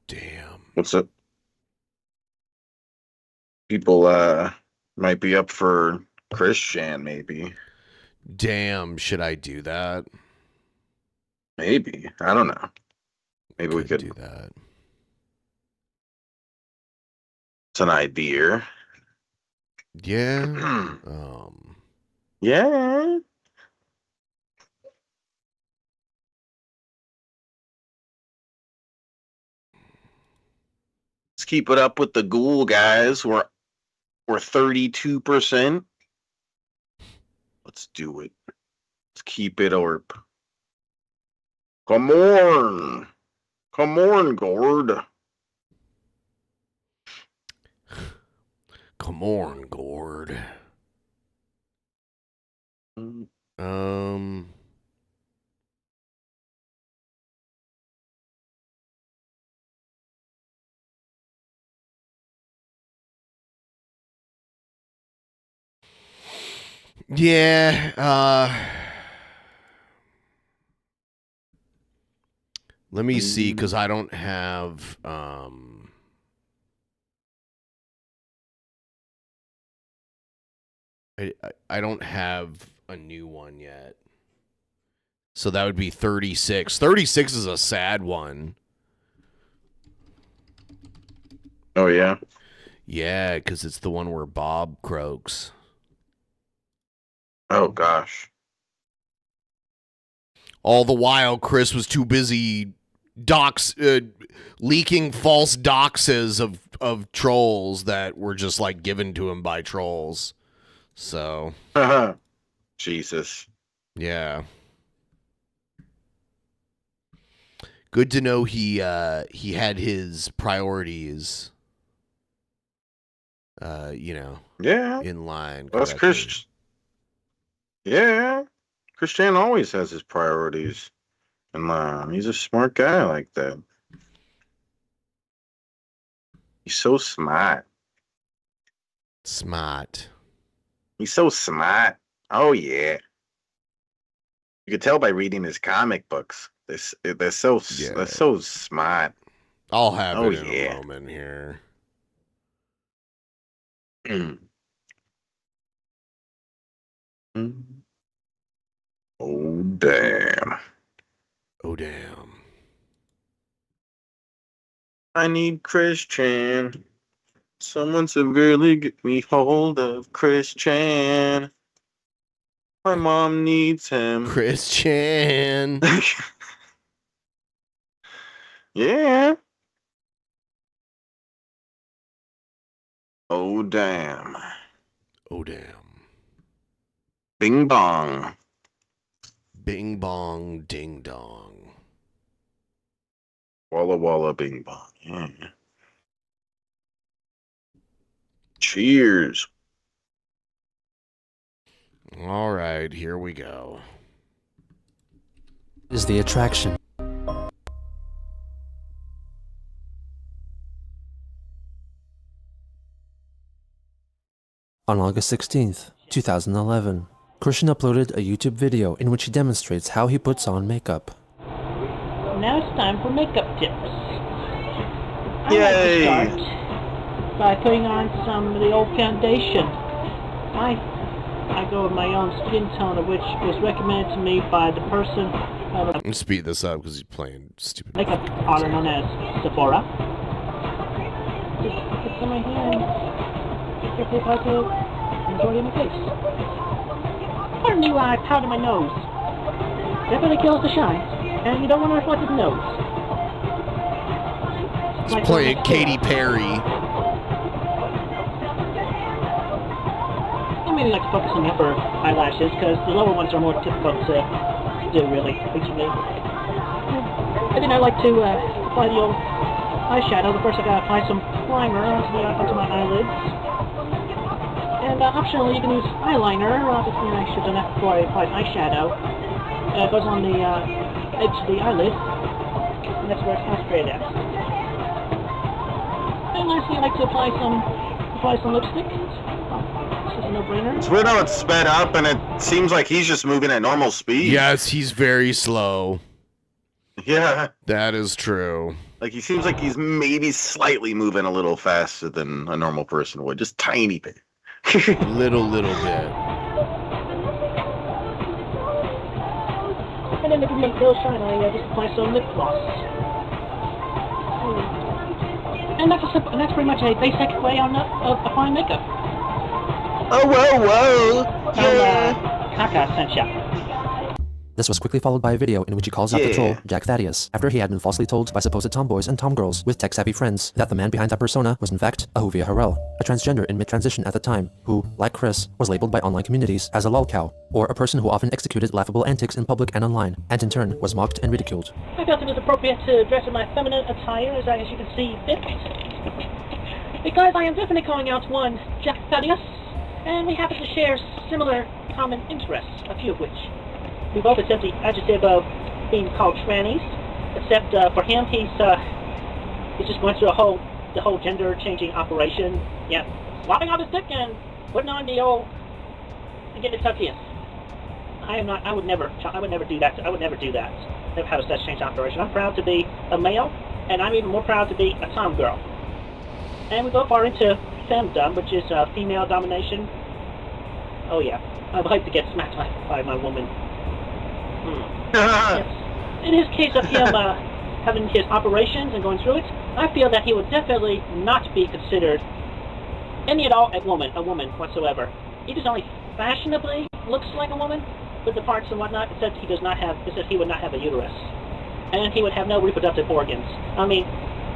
Damn.
What's up? People might be up for Christian, maybe.
Damn, should I do that?
Maybe. I don't know. Maybe we could
do that.
It's an idea.
Yeah.
Yeah. Let's keep it up with the ghoul guys. We're 32%. Let's do it. Let's keep it up. Come on. Come on, Gord.
Come on, Gord. Yeah, let me see, because I don't have I don't have a new one yet. So that would be 36. 36 is a sad one.
Oh, yeah?
Yeah, because it's the one where Bob croaks.
Oh, gosh.
All the while, Chris was too busy leaking false doxes of trolls that were just like given to him by trolls. So,
Jesus.
Yeah. Good to know he had his priorities,
Yeah.
in line.
That's Christian. Yeah. Christian always has his priorities in line. He's a smart guy like that. He's so smart.
Smart.
He's so smart. Oh yeah. You could tell by reading his comic books. They're so smart.
I'll have
Oh,
it in
yeah.
a moment here.
Oh damn.
Oh damn.
I need Christian. Someone severely get me hold of Christian. My mom needs him.
Christian.
Yeah. Oh damn.
Oh damn.
Bing bong.
Bing bong ding dong.
Walla walla bing bong. Yeah. Cheers.
All right, here we go.
Is the attraction. On August 16th, 2011, Christian uploaded a YouTube video in which he demonstrates how he puts on makeup.
Now it's time for makeup tips.
Yay!
I like to start by putting on some of the old foundation. I go with my own skin tone, which was recommended to me by the person
I'm gonna speed this up because he's playing stupid.
makeup artist known as Sephora. Just put some in my hands. Quickly positive. Majority of my face. Pardon me while I powder my nose. Definitely kills the shine, and you don't want to reflect the nose.
He's playing Katy Perry.
I mainly like to focus on the upper eyelashes because the lower ones are more difficult to do, really, at least for me. And then I like to apply the old eyeshadow. But first I gotta apply some primer onto my eyelids. And optionally, you can use eyeliner. Obviously, I should have done that before I applied eyeshadow. It goes on the edge of the eyelid, and that's where it's concentrated at. And lastly, I like to apply some lipstick. This is a no-brainer.
It's weird how it's sped up and it seems like he's just moving at normal speed.
Yes, he's very slow.
Yeah.
That is true.
Like he seems like he's maybe slightly moving a little faster than a normal person would. Just tiny bit.
little bit.
And then if you make those shine, I just apply some lip gloss. And that's pretty much a basic way of applying makeup.
Oh, whoa.
Yeah. Kaka sent ya.
This was quickly followed by a video in which he calls out the troll, Jack Thaddeus, after he had been falsely told by supposed tomboys and tomgirls with tech-savvy friends that the man behind that persona was in fact Ahuvia Harrell, a transgender in mid-transition at the time, who, like Chris, was labeled by online communities as a lolcow, or a person who often executed laughable antics in public and online, and in turn was mocked and ridiculed.
I felt it was appropriate to dress in my feminine attire, as you can see fit. Because I am definitely calling out one Jack Thaddeus, and we happen to share similar common interests, a few of which. We both accept the adjective of being called trannies, except for him, he's just going through the whole gender-changing operation. Yeah, swapping off his dick and putting on the old and getting it tucked in. I would never do that. I would never do that. Never have a sex change operation. I'm proud to be a male, and I'm even more proud to be a tom girl. And we both are into femdom, which is female domination. Oh yeah, I'd like to get smacked by my woman. Yes. In his case of him having his operations and going through it, I feel that he would definitely not be considered any at all a woman whatsoever. He just only fashionably looks like a woman with the parts and whatnot, except he would not have a uterus. And he would have no reproductive organs. I mean,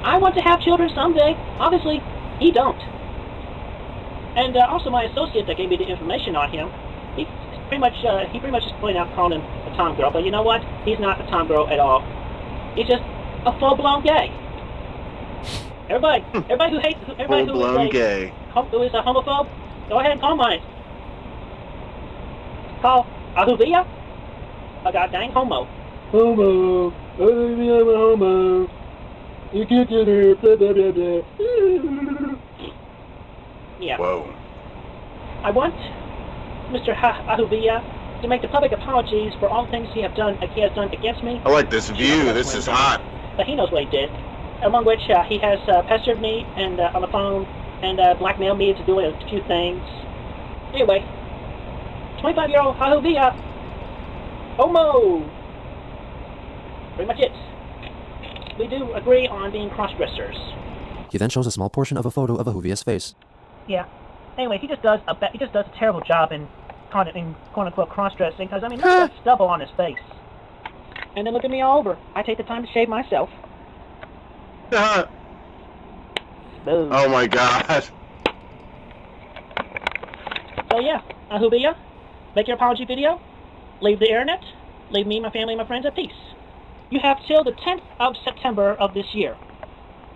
I want to have children someday. Obviously, he don't. And also my associate that gave me the information on him, he pretty much just pointed out calling him a tom girl, but you know what? He's not a tom girl at all. He's just a full-blown gay. Everybody who hates, who is a homophobe, go ahead and call mine. Call Ahuvia a goddamn homo. Homo. I'm a homo. You can't get here. Blah, blah, blah, blah. Yeah.
Whoa.
I want Mr. Ahubia to make the public apologies for all things he has done against me.
I like this view. This is hot.
But he knows what he did. Among which he has pestered me and on the phone and blackmailed me into doing a few things. Anyway, 25-year-old Ahubia. Homo. Pretty much it. We do agree on being cross-dressers.
He then shows a small portion of a photo of Ahuvia's face.
Yeah. Anyway, he just does a terrible job in quote-unquote cross-dressing, because, I mean, look at that stubble on his face. And then look at me all over. I take the time to shave myself.
Oh my god.
So yeah, Ahubia, make your apology video, leave the internet, leave me, my family, and my friends at peace. You have till the 10th of September of this year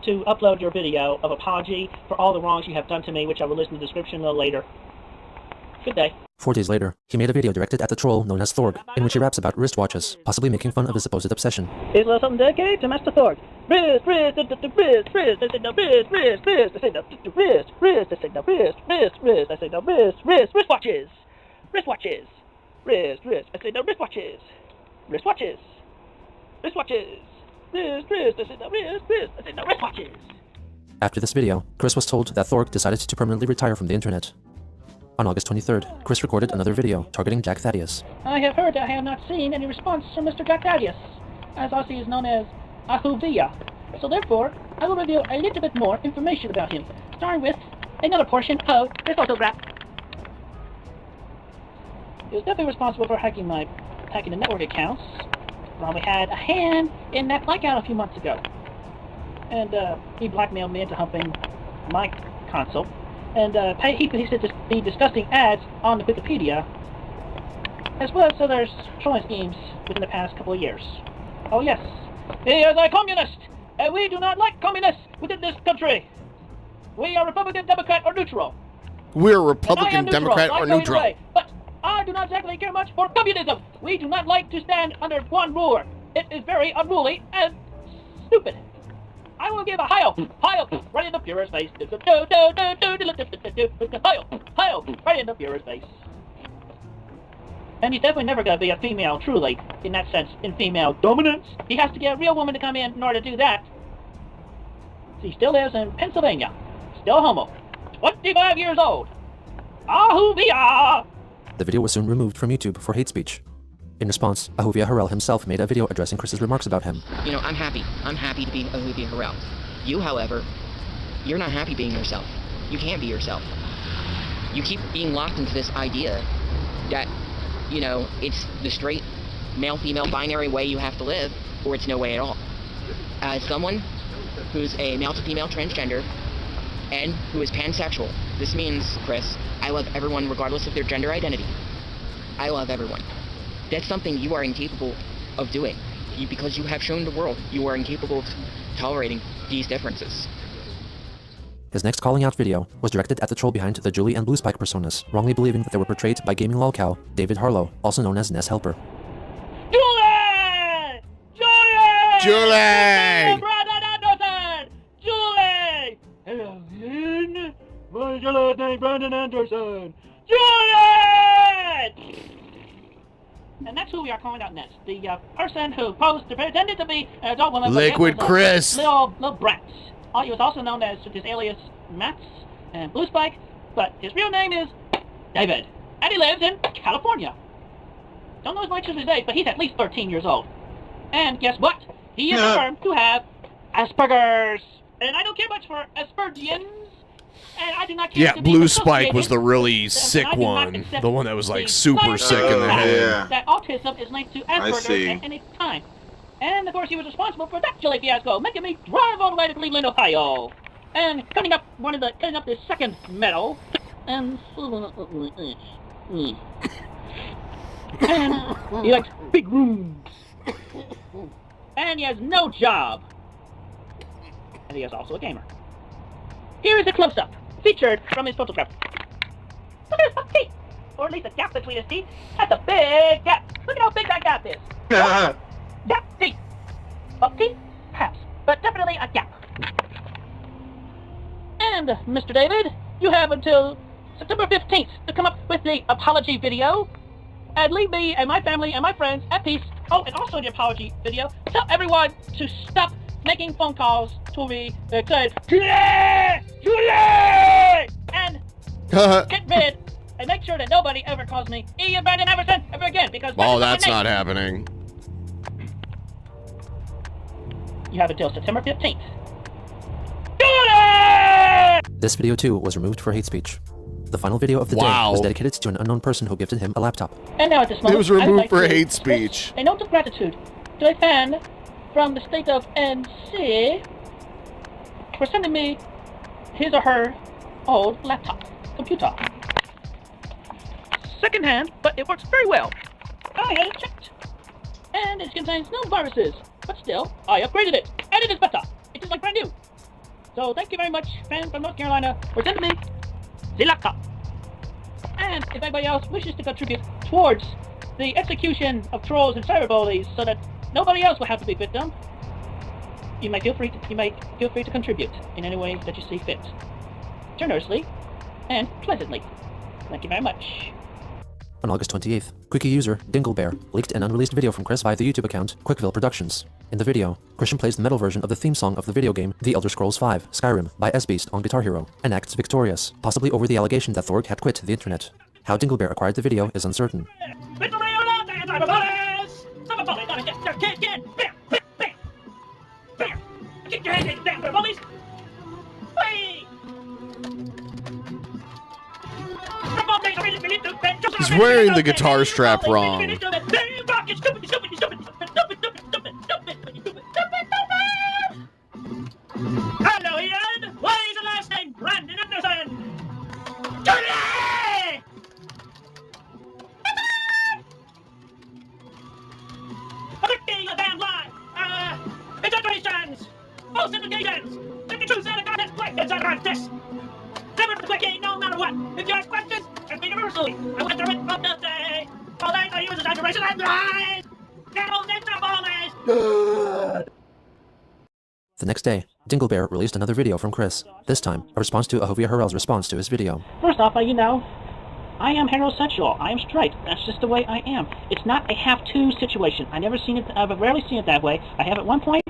to upload your video of apology for all the wrongs you have done to me, which I will list in the description a little later. Good day.
4 days later, he made a video directed at the troll known as Thorg, in which he raps about wristwatches, possibly making fun of his supposed obsession.
Here's a little something dedicated to Master Thorg. Wrist, they say no wrist, they say no wrist, they say no wristwatches, I say no wristwatches, I say no wristwatches, I say no wristwatches.
After this video, Chris was told that Thorg decided to permanently retire from the internet. On August 23rd, Chris recorded another video targeting Jack Thaddeus.
I have heard that I have not seen any response from Mr. Jack Thaddeus, as Aussie is known as Ahuvia. So therefore, I will reveal a little bit more information about him, starting with another portion of this photograph. He was definitely responsible for hacking the network accounts. Well, we had a hand in that blackout a few months ago. And he blackmailed me into humping my console. And he said to be disgusting ads on the Wikipedia, as well as other trolling schemes within the past couple of years. Oh yes, he is a communist, and we do not like communists within this country. We are Republican, Democrat, or neutral.
We're Republican, Democrat, or neutral.
But I do not exactly care much for communism. We do not like to stand under one ruler. It is very unruly and stupid. I will give a Heil, right in the Fuhrer's face. Heil, right in the Fuhrer's face. And he's definitely never going to be a female, truly, in that sense, in female dominance. He has to get a real woman to come in order to do that. He still lives in Pennsylvania. Still homo. 25 years old. Ahuvia!
The video was soon removed from YouTube for hate speech. In response, Ahuvia Harel himself made a video addressing Chris's remarks about him.
You know, I'm happy. I'm happy to be Ahuvia Harel. You, however, you're not happy being yourself. You can't be yourself. You keep being locked into this idea that, you know, it's the straight male-female binary way you have to live, or it's no way at all. As someone who's a male-to-female transgender and who is pansexual, this means, Chris, I love everyone regardless of their gender identity. I love everyone. That's something you are incapable of doing, because you have shown the world you are incapable of tolerating these differences.
His next calling out video was directed at the troll behind the Julie and Blue Spike personas, wrongly believing that they were portrayed by gaming lolcow David Harlow, also known as Ness Helper.
Julie! Brandon Anderson! Julie! Hello, Ian. What is your last name, Brandon Anderson? Julie! And that's who we are calling out next. The person who pretended to be an adult woman.
Liquid Chris.
Little brats. He was also known as his alias Mats and Blue Spike, but his real name is David. And he lives in California. Don't know as much as his age, but he's at least 13 years old. And guess what? He is confirmed to have Asperger's. And I don't care much for Aspergians. And I do not care
Yeah, Blue Spike was the really sick one. The one that was like super sick in the head.
That autism is linked to Asperger's at any time. And of course he was responsible for that chili fiasco, making me drive all the way to Cleveland, Ohio. And cutting up the second medal. And he likes big rooms. And he has no job. And he is also a gamer. Here is a close-up, featured from his photograph. Look at his fucking teeth! Or at least a gap between his teeth. That's a big gap. Look at how big that gap is. Gap teeth. Buck teeth? Perhaps. but definitely a gap. And, Mr. David, you have until September 15th to come up with the apology video and leave me and my family and my friends at peace. Oh, and also the apology video, tell everyone to stop making phone calls to me that says, Julie! And get rid and make sure that nobody ever calls me Ian Brandon Everson ever again, because
that's not happening.
You have until September 15th.
This video too was removed for hate speech. The final video of the day was dedicated to an unknown person who gifted him a laptop.
And now at this moment,
it was removed for hate speech.
A note of gratitude to a fan from the state of NC for sending me his or her old laptop computer. Secondhand, but it works very well. I had it checked, and it contains no viruses. But still, I upgraded it, and it is better. It is like brand new. So thank you very much, fan from North Carolina, for sending me the laptop. And if anybody else wishes to contribute towards the execution of trolls and cyberbullies so that nobody else will have to be victim, you may feel free to contribute in any way that you see fit. Generously and pleasantly. Thank you very much.
On August 28th, Quickie user Dinglebear leaked an unreleased video from Chris via the YouTube account Quickville Productions. In the video, Christian plays the metal version of the theme song of the video game The Elder Scrolls V: Skyrim by S-Beast on Guitar Hero, and acts victorious, possibly over the allegation that Thorg had quit the internet. How Dinglebear acquired the video is uncertain.
He's wearing the guitar strap wrong.
Hello, Ian! What is your last name? Brandon Anderson! Julie! Predicting a damn lie! Exaggerations! False implications! Take the truth out of God's place inside our this! Never for Quickie, no matter what! If you ask questions, ask me universally! I went through it from this day! All that I use exaggeration and lies! Devils and devils!
The next day, Dinglebear released another video from Chris, this time a response to Ahovia Harrell's response to his video.
First off, I am heterosexual. I am straight. That's just the way I am. It's not a have-to situation. I've rarely seen it that way. I have at one point,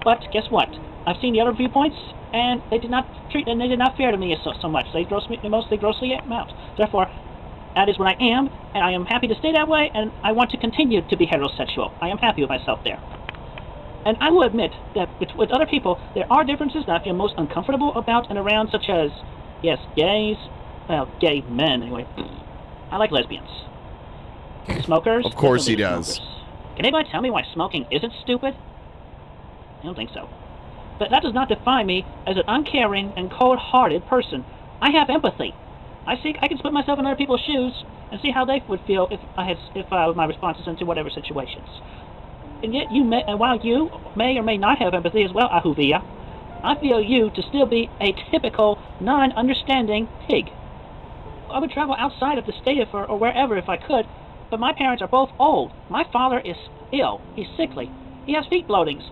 but guess what? I've seen the other viewpoints, and they did not fare to me so much. They mostly grossly out. Therefore, that is what I am, and I am happy to stay that way, and I want to continue to be heterosexual. I am happy with myself there. And I will admit that with other people, there are differences that I feel most uncomfortable about and around, such as, yes, gays, well, gay men anyway. I like lesbians. Smokers?
Of course he does.
Smokers. Can anybody tell me why smoking isn't stupid? I don't think so. But that does not define me as an uncaring and cold-hearted person. I have empathy. I can put myself in other people's shoes and see how they would feel if my responses into whatever situations. And yet while you may or may not have empathy as well, Ahuvia, I feel you to still be a typical, non-understanding pig. I would travel outside of the state or wherever if I could, but my parents are both old. My father is ill. He's sickly. He has feet bloatings.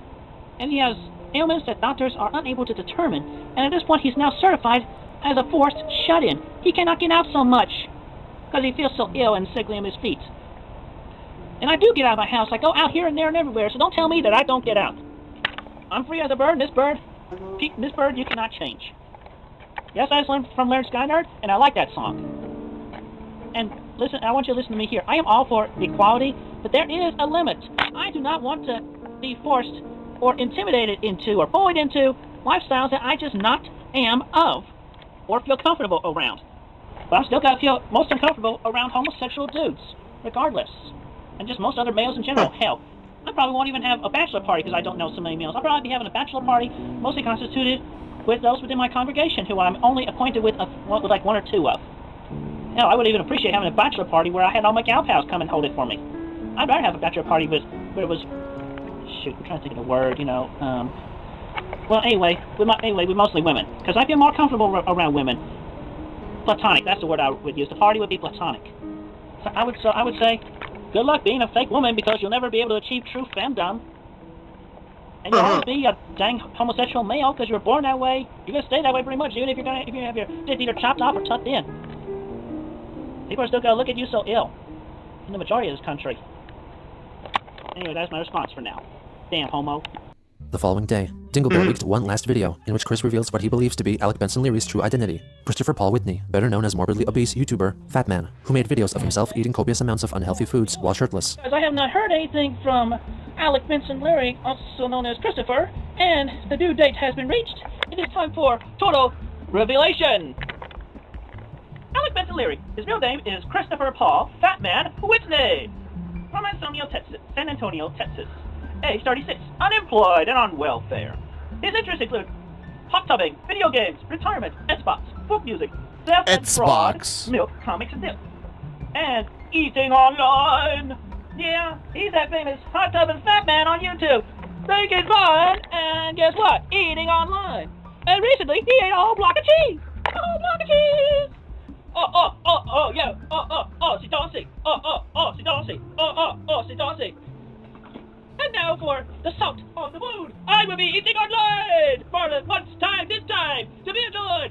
And he has ailments that doctors are unable to determine. And at this point, he's now certified as a forced shut-in. He cannot get out so much because he feels so ill and sickly in his feet. And I do get out of my house. I go out here and there and everywhere, so don't tell me that I don't get out. I'm free as a bird. This bird you cannot change. Yes, I learned from Leonard Skynerd, and I like that song. And listen, I want you to listen to me here. I am all for equality, but there is a limit. I do not want to be forced or intimidated into or bullied into lifestyles that I just not am of or feel comfortable around. But I'm still going to feel most uncomfortable around homosexual dudes, regardless. And just most other males in general. Hell, I probably won't even have a bachelor party because I don't know so many males. I'll probably be having a bachelor party mostly constituted with those within my congregation who I'm only acquainted with like one or two of. Hell, I would even appreciate having a bachelor party where I had all my gal pals come and hold it for me. I'd rather have a bachelor party where it was... Shoot, I'm trying to think of the word, Well, anyway, with mostly women. Because I feel more comfortable around women. Platonic, that's the word I would use. The party would be platonic. So I would say... Good luck being a fake woman because you'll never be able to achieve true femdom. And you'll always be a dang homosexual male because you were born that way. You're gonna stay that way pretty much, even if you have your dick either chopped off or tucked in. People are still gonna look at you so ill in the majority of this country. Anyway, that's my response for now. Damn homo.
The following day, Dinglebear leaked one last video in which Chris reveals what he believes to be Alec Benson Leary's true identity. Christopher Paul Whitney, better known as morbidly obese YouTuber Fat Man, who made videos of himself eating copious amounts of unhealthy foods while shirtless.
As I have not heard anything from Alec Benson Leary, also known as Christopher, and the due date has been reached, it is time for total revelation. Alec Benson Leary, his real name is Christopher Paul Fat Man Whitney, from San Antonio, Texas. Age 36, unemployed and on welfare. His interests include hot tubbing, video games, retirement, Xbox, folk music, theft and fraud, milk, comics and dip, and eating online. Yeah, he's that famous hot tubbing fat man on YouTube. Thinking fun, and guess what? Eating online. And recently, he ate a whole block of cheese. A whole block of cheese. Yeah. Si dancing. Si dancing. Si dancing. And now for the salt on the moon. I will be eating online! For the once time, this time, to be enjoyed!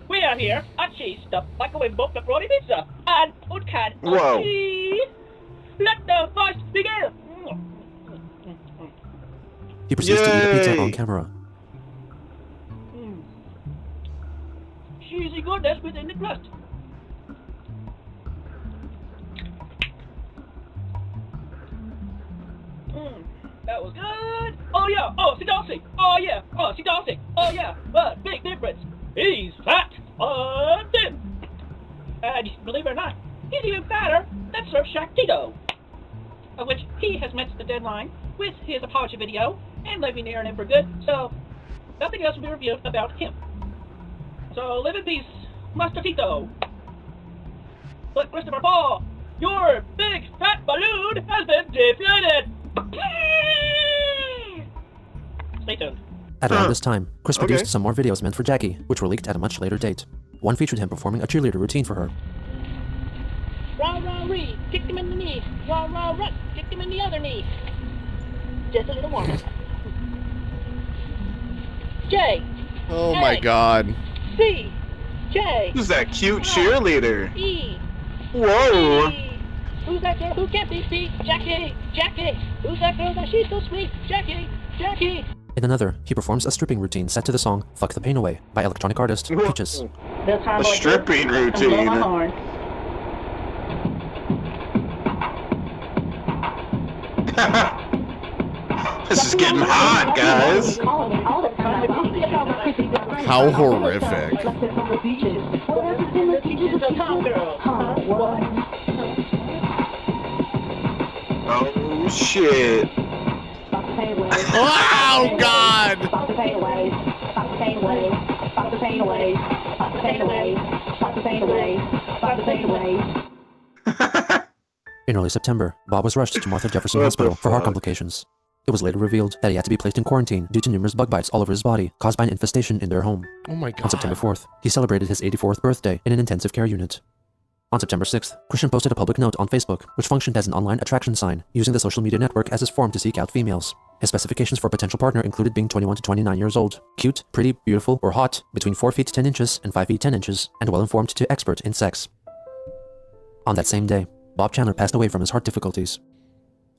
We have here a cheese stuffed microwave pepperoni pizza and uncan of cheese. Let the feast begin!
He proceeds to eat a pizza on camera.
Cheesy goodness within the crust. That was good. Oh yeah. Si dancing. Oh yeah. Si dancing. Oh yeah. But big difference. He's fat and thin. And believe it or not, he's even fatter than Surf Shack Tito, of which he has met the deadline with his apology video and leaving the internet for good. So nothing else will be revealed about him. So live in peace, Master Tito. But Christopher Paul, your big fat balloon has been deflated. Stay tuned.
At around this time, Chris produced some more videos meant for Jackie, which were leaked at a much later date. One featured him performing a cheerleader routine for her.
Rah, rah, ree, kick him in the knee. Rah, rah, rah, kick him in the other knee. Just a little warm-up. J.
Oh my God.
C. J.
Who's that cute cheerleader?
E.
Whoa.
E. Who's that girl who can't be beat? Jackie! Jackie! Who's that girl that she's so sweet? Jackie! Jackie!
In another, he performs a stripping routine set to the song Fuck the Pain Away by electronic artist Peaches.
A stripping routine. This is getting hot, guys.
How horrific.
Oh shit.
Oh God!
In early September, Bob was rushed to Martha Jefferson Hospital for heart complications. It was later revealed that he had to be placed in quarantine due to numerous bug bites all over his body caused by an infestation in their home.
Oh my God.
On September 4th, he celebrated his 84th birthday in an intensive care unit. On September 6th, Christian posted a public note on Facebook, which functioned as an online attraction sign, using the social media network as his form to seek out females. His specifications for a potential partner included being 21 to 29 years old, cute, pretty, beautiful, or hot, between 4 feet 10 inches and 5 feet 10 inches, and well-informed to expert in sex. On that same day, Bob Chandler passed away from his heart difficulties.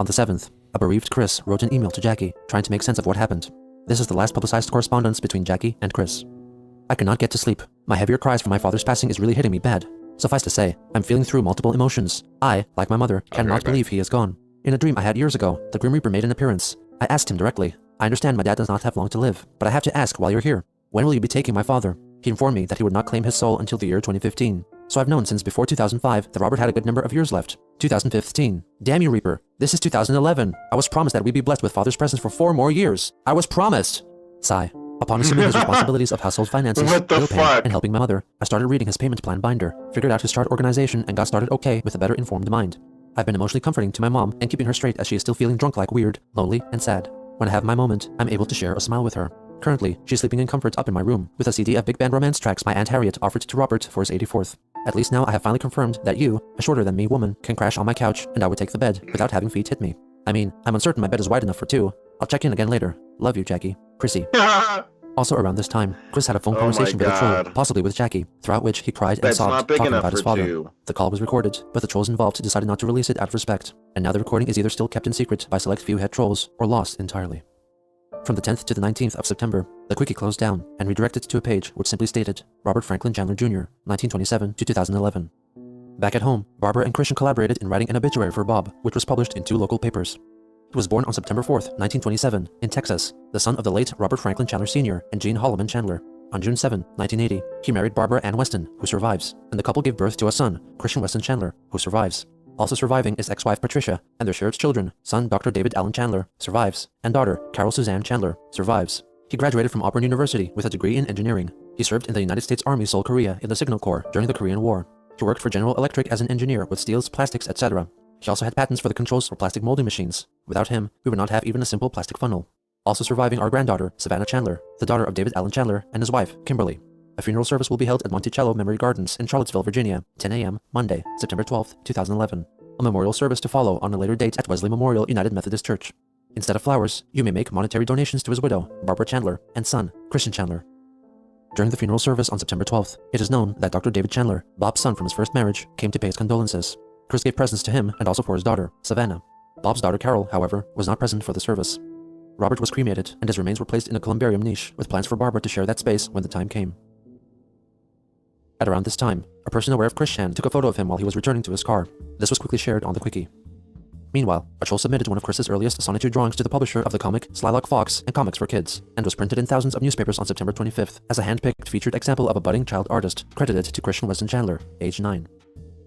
On the 7th, a bereaved Chris wrote an email to Jackie, trying to make sense of what happened. This is the last publicized correspondence between Jackie and Chris. I cannot get to sleep. My heavier cries for my father's passing is really hitting me bad. Suffice to say, I'm feeling through multiple emotions. I, like my mother, cannot believe he is gone. In a dream I had years ago, the Grim Reaper made an appearance. I asked him directly. I understand my dad does not have long to live, but I have to ask while you're here. When will you be taking my father? He informed me that he would not claim his soul until the year 2015. So I've known since before 2005 that Robert had a good number of years left. 2015. Damn you, Reaper. This is 2011. I was promised that we'd be blessed with father's presence for 4 more years. I was promised. Sigh. Upon assuming his responsibilities of household finances, bill paying, and helping my mother, I started reading his payment plan binder, figured out his chart organization, and got started okay with a better informed mind. I've been emotionally comforting to my mom and keeping her straight as she is still feeling drunk like weird, lonely, and sad. When I have my moment, I'm able to share a smile with her. Currently, she's sleeping in comfort up in my room, with a CD of big band romance tracks my Aunt Harriet offered to Robert for his 84th. At least now I have finally confirmed that you, a shorter-than-me woman, can crash on my couch and I would take the bed without having feet hit me. I mean, I'm uncertain my bed is wide enough for 2. I'll check in again later. Love you, Jackie. Chrissy. Also around this time, Chris had a phone
Oh my
conversation with a troll,
God.
possibly with Jackie, throughout which he cried and
That's not
sobbed,
big
talking
enough
about his
for
father.
two.
The call was recorded, but the trolls involved decided not to release it out of respect, and now the recording is either still kept in secret by select few head trolls, or lost entirely. From the 10th to the 19th of September, the quickie closed down and redirected to a page which simply stated, Robert Franklin Chandler Jr., 1927 to 2011. Back at home, Barbara and Christian collaborated in writing an obituary for Bob, which was published in 2 local papers. He was born on September 4th, 1927, in Texas, the son of the late Robert Franklin Chandler Sr. and Jean Holloman Chandler. On June 7, 1980, he married Barbara Ann Weston, who survives, and the couple gave birth to a son, Christian Weston Chandler, who survives. Also surviving is ex-wife Patricia, and their shared children, son Dr. David Allen Chandler, survives, and daughter Carol Suzanne Chandler, survives. He graduated from Auburn University with a degree in engineering. He served in the United States Army Seoul Korea in the Signal Corps during the Korean War. He worked for General Electric as an engineer with steels, plastics, etc. He also had patents for the controls for plastic molding machines. Without him, we would not have even a simple plastic funnel. Also surviving are granddaughter, Savannah Chandler, the daughter of David Allen Chandler, and his wife, Kimberly. A funeral service will be held at Monticello Memory Gardens in Charlottesville, Virginia, 10 a.m., Monday, September 12, 2011. A memorial service to follow on a later date at Wesley Memorial United Methodist Church. Instead of flowers, you may make monetary donations to his widow, Barbara Chandler, and son, Christian Chandler. During the funeral service on September 12th, it is known that Dr. David Chandler, Bob's son from his first marriage, came to pay his condolences. Chris gave presents to him and also for his daughter, Savannah. Bob's daughter Carol, however, was not present for the service. Robert was cremated, and his remains were placed in a columbarium niche, with plans for Barbara to share that space when the time came. At around this time, a person aware of Chris Chan took a photo of him while he was returning to his car. This was quickly shared on the Quickie. Meanwhile, a troll submitted one of Chris's earliest sonneted drawings to the publisher of the comic Slylock Fox and Comics for Kids, and was printed in thousands of newspapers on September 25th as a hand-picked featured example of a budding child artist, credited to Christian Weston Chandler, age 9.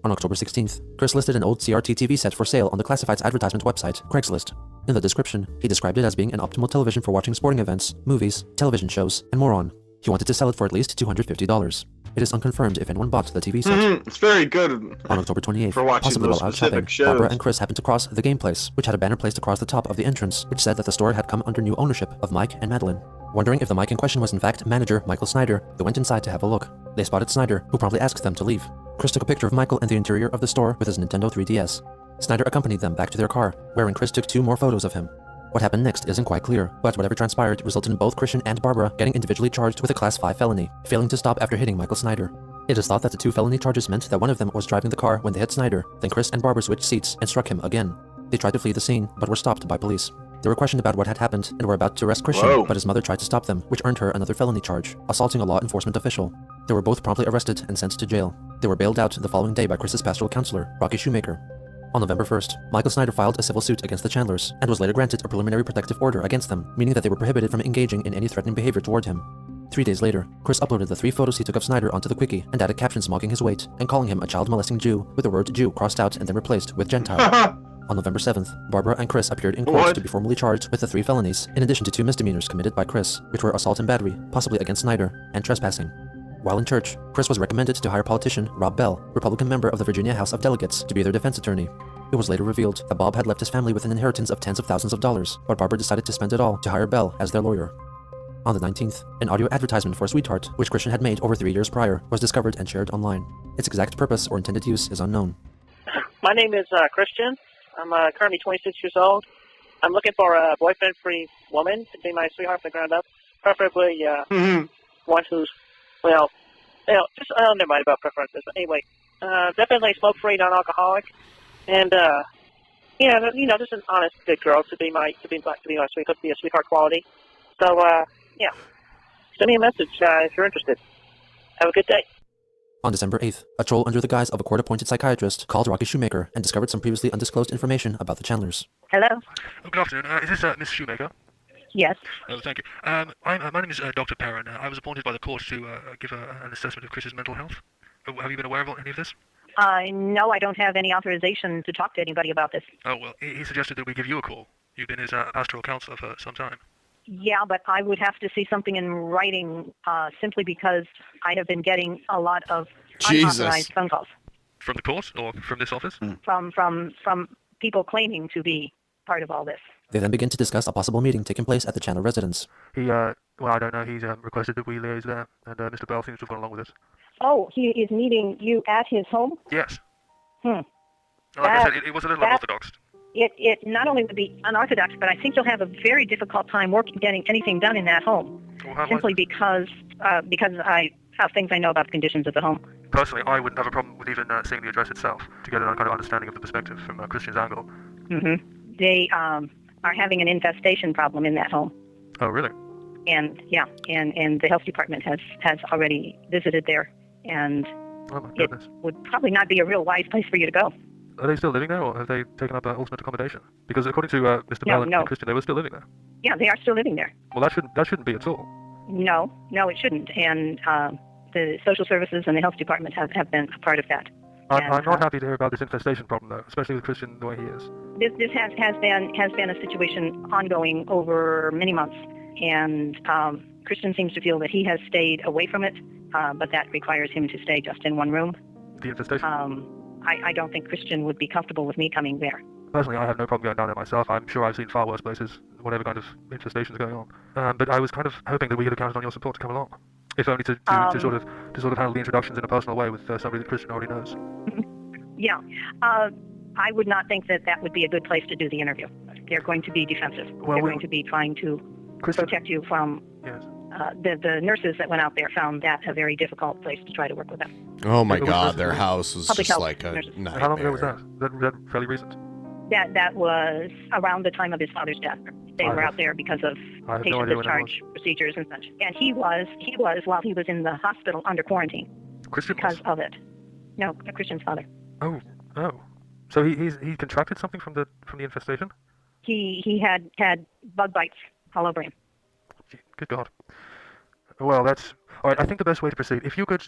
On October 16th, Chris listed an old CRT TV set for sale on the classifieds advertisement website, Craigslist. In the description, he described it as being an optimal television for watching sporting events, movies, television shows, and more on. He wanted to sell it for at least $250. It is unconfirmed if anyone bought the TV set.
It's very good.
On October 28th,
for watching
possibly
those
while out shopping,
specific shows.
Barbara and Chris happened to cross the Game Place, which had a banner placed across the top of the entrance, which said that the store had come under new ownership of Mike and Madeline. Wondering if the Mike in question was in fact manager Michael Snyder, they went inside to have a look. They spotted Snyder, who promptly asked them to leave. Chris took a picture of Michael in the interior of the store with his Nintendo 3DS. Snyder accompanied them back to their car, wherein Chris took 2 more photos of him. What happened next isn't quite clear, but whatever transpired resulted in both Christian and Barbara getting individually charged with a Class 5 felony, failing to stop after hitting Michael Snyder. It is thought that the 2 felony charges meant that one of them was driving the car when they hit Snyder, then Chris and Barbara switched seats and struck him again. They tried to flee the scene, but were stopped by police. They were questioned about what had happened and were about to arrest Christian, but his mother tried to stop them, which earned her another felony charge, assaulting a law enforcement official. They were both promptly arrested and sent to jail. They were bailed out the following day by Chris's pastoral counselor, Rocky Shoemaker. On November 1st, Michael Snyder filed a civil suit against the Chandlers, and was later granted a preliminary protective order against them, meaning that they were prohibited from engaging in any threatening behavior toward him. 3 days later, Chris uploaded the 3 photos he took of Snyder onto the Quickie and added captions mocking his weight and calling him a child-molesting Jew, with the word Jew crossed out and then replaced with Gentile. On November 7th, Barbara and Chris appeared in court to be formally charged with the 3 felonies, in addition to 2 misdemeanors committed by Chris, which were assault and battery, possibly against Snyder, and trespassing. While in church, Chris was recommended to hire politician Rob Bell, Republican member of the Virginia House of Delegates, to be their defense attorney. It was later revealed that Bob had left his family with an inheritance of tens of thousands of dollars, but Barbara decided to spend it all to hire Bell as their lawyer. On the 19th, an audio advertisement for Sweetheart, which Christian had made over 3 years prior, was discovered and shared online. Its exact purpose or intended use is unknown.
My name is Christian. I'm currently 26 years old. I'm looking for a boyfriend-free woman to be my sweetheart from the ground up. Preferably one who's, well, just, never mind about preferences. But anyway, definitely smoke-free, non-alcoholic. And, just an honest, good girl to be my sweetheart quality. So, send me a message if you're interested. Have a good day.
On December 8th, a troll under the guise of a court-appointed psychiatrist called Rocky Shoemaker and discovered some previously undisclosed information about the Chandlers.
Hello?
Oh, good afternoon. Is this Miss Shoemaker?
Yes.
Oh, thank you. My name is Dr. Perrin. I was appointed by the court to give an assessment of Chris's mental health. Have you been aware of any of this?
No, I don't have any authorization to talk to anybody about this.
Oh, well, he suggested that we give you a call. You've been his pastoral counselor for some time.
Yeah, but I would have to see something in writing simply because I have been getting a lot of unauthorized phone calls.
From the court or from this office?
From people claiming to be part of all this.
They then begin to discuss a possible meeting taking place at the Chandler residence.
Well, I don't know. He's requested that we liaise there, and Mr. Bell seems to have gone along with us.
Oh, he is meeting you at his home?
Yes.
Like
I said, it was a little unorthodox.
it not only would be unorthodox, but I think you'll have a very difficult time getting anything done in that home, simply because I have things I know about the conditions of the home.
Personally, I wouldn't have a problem with even seeing the address itself to get a kind of understanding of the perspective from Christian's angle.
They are having an infestation problem in that home.
Oh, really?
And and the health department has already visited there, and it would probably not be a real wise place for you to go.
Are they still living there, or have they taken up alternate accommodation? Because according to Mr. Bell and Christian, they were still living there.
Yeah, they are still living there.
Well, that shouldn't be at all.
No, it shouldn't. And the social services and the health department have been a part of that.
I'm not happy to hear about this infestation problem, though, especially with Christian the way he is.
This has been a situation ongoing over many months, and Christian seems to feel that he has stayed away from it, but that requires him to stay just in one room.
The infestation?
I don't think Christian would be comfortable with me coming there.
Personally, I have no problem going down there myself. I'm sure I've seen far worse places, whatever kind of infestation is going on. But I was kind of hoping that we could have counted on your support to come along, if only to sort of handle the introductions in a personal way with somebody that Christian already knows.
Yeah, I would not think that would be a good place to do the interview. They're going to be defensive. They're going to be trying to protect you from.
Yes.
The nurses that went out there found that a very difficult place to try to work with them.
Oh my God, their house was
Public
just
health
like a
nurses.
nightmare.
How long ago was that? That fairly recent?
That was around the time of his father's death. They were out there because of patient discharge procedures and such. And he was while he was in the hospital under quarantine.
Christian
because of it. No, Christian's father.
Oh. So he contracted something from the infestation?
He had bug bites all over him.
Good God. Well, that's all right. I think the best way to proceed, if you could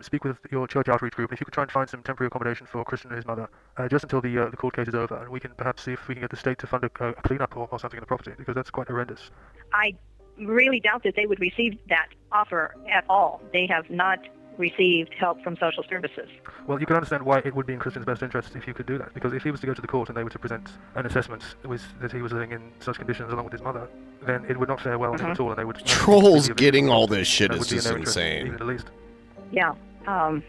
speak with your church outreach group, if you could try and find some temporary accommodation for Christian and his mother, just until the court case is over, and we can perhaps see if we can get the state to fund a cleanup or something in the property, because that's quite horrendous.
I really doubt that they would receive that offer at all. They have not received help from social services.
Well, you can understand why it would be in Christian's best interest if you could do that, because if he was to go to the court and they were to present an assessment that he was living in such conditions along with his mother, then it would not fare well on him at all, and they would...
Trolls getting all this shit is just insane.
Even at least.
Yeah. I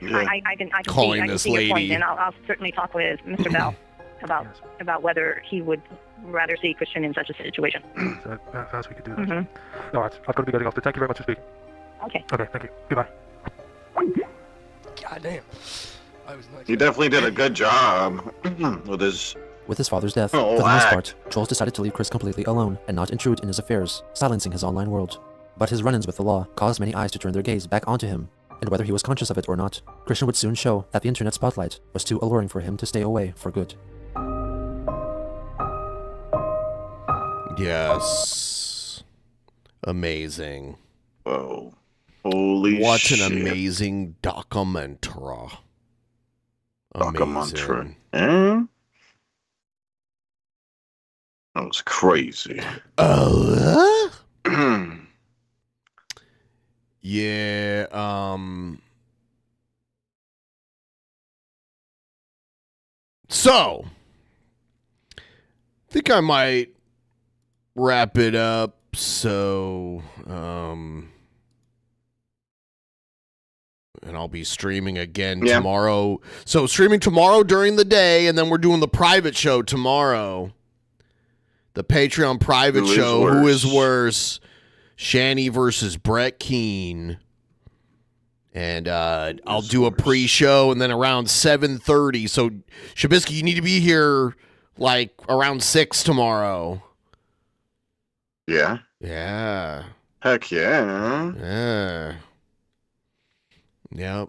can
Calling
see
this
your point,
lady.
and I'll certainly talk with Mr. Bell about whether he would rather see Christian in such a situation.
So perhaps we could do that. All right, I've got to be getting off, but thank you very much for speaking.
Okay.
Okay, thank you. Goodbye.
God damn. I was nice.
He definitely did a good job with his...
With his father's death, for the most part, Trolls decided to leave Chris completely alone and not intrude in his affairs, silencing his online world. But his run-ins with the law caused many eyes to turn their gaze back onto him, and whether he was conscious of it or not, Christian would soon show that the internet spotlight was too alluring for him to stay away for good.
Yes. Amazing.
Whoa. Holy
what
shit.
What an amazing documentary. Amazing.
That was crazy.
Yeah, so I think I might wrap it up. So, and I'll be streaming again tomorrow. So streaming tomorrow during the day, and then we're doing the private show tomorrow. The Patreon private show. Who is worse? Shanny versus Brett Keane. And I'll do a pre-show, and then around 7:30. So Shabisky, you need to be here like around 6 tomorrow.
Yeah.
Yeah.
Heck yeah.
Yeah. Yep.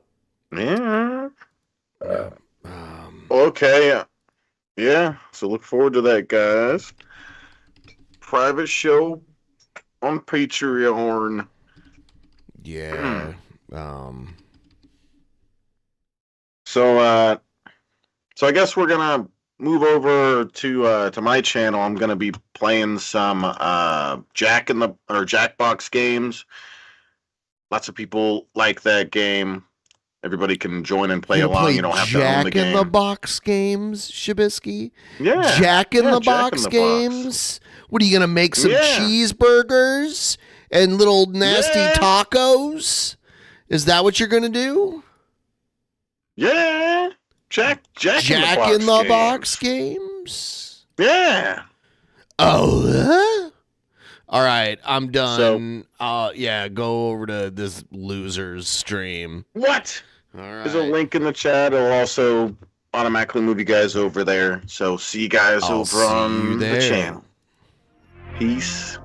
Yeah. Okay. Yeah. So look forward to that, guys. Private show on Patreon.
Yeah.
So I guess we're gonna move over to my channel. I'm gonna be playing some Jackbox games. Lots of people like that game. Everybody can join and play along. You don't have to own the game.
Jack in the Box games, Shabisky?
Yeah.
Jack in the Box games? What are you gonna make some cheeseburgers and little nasty tacos? Is that what you're gonna do?
Yeah. Jack
in the Box games?
Yeah.
Oh. All right, I'm done. Yeah, go over to this loser's stream.
What?
All right.
There's a link in the chat. It'll also automatically move you guys over there. So see you guys over on the channel. Peace.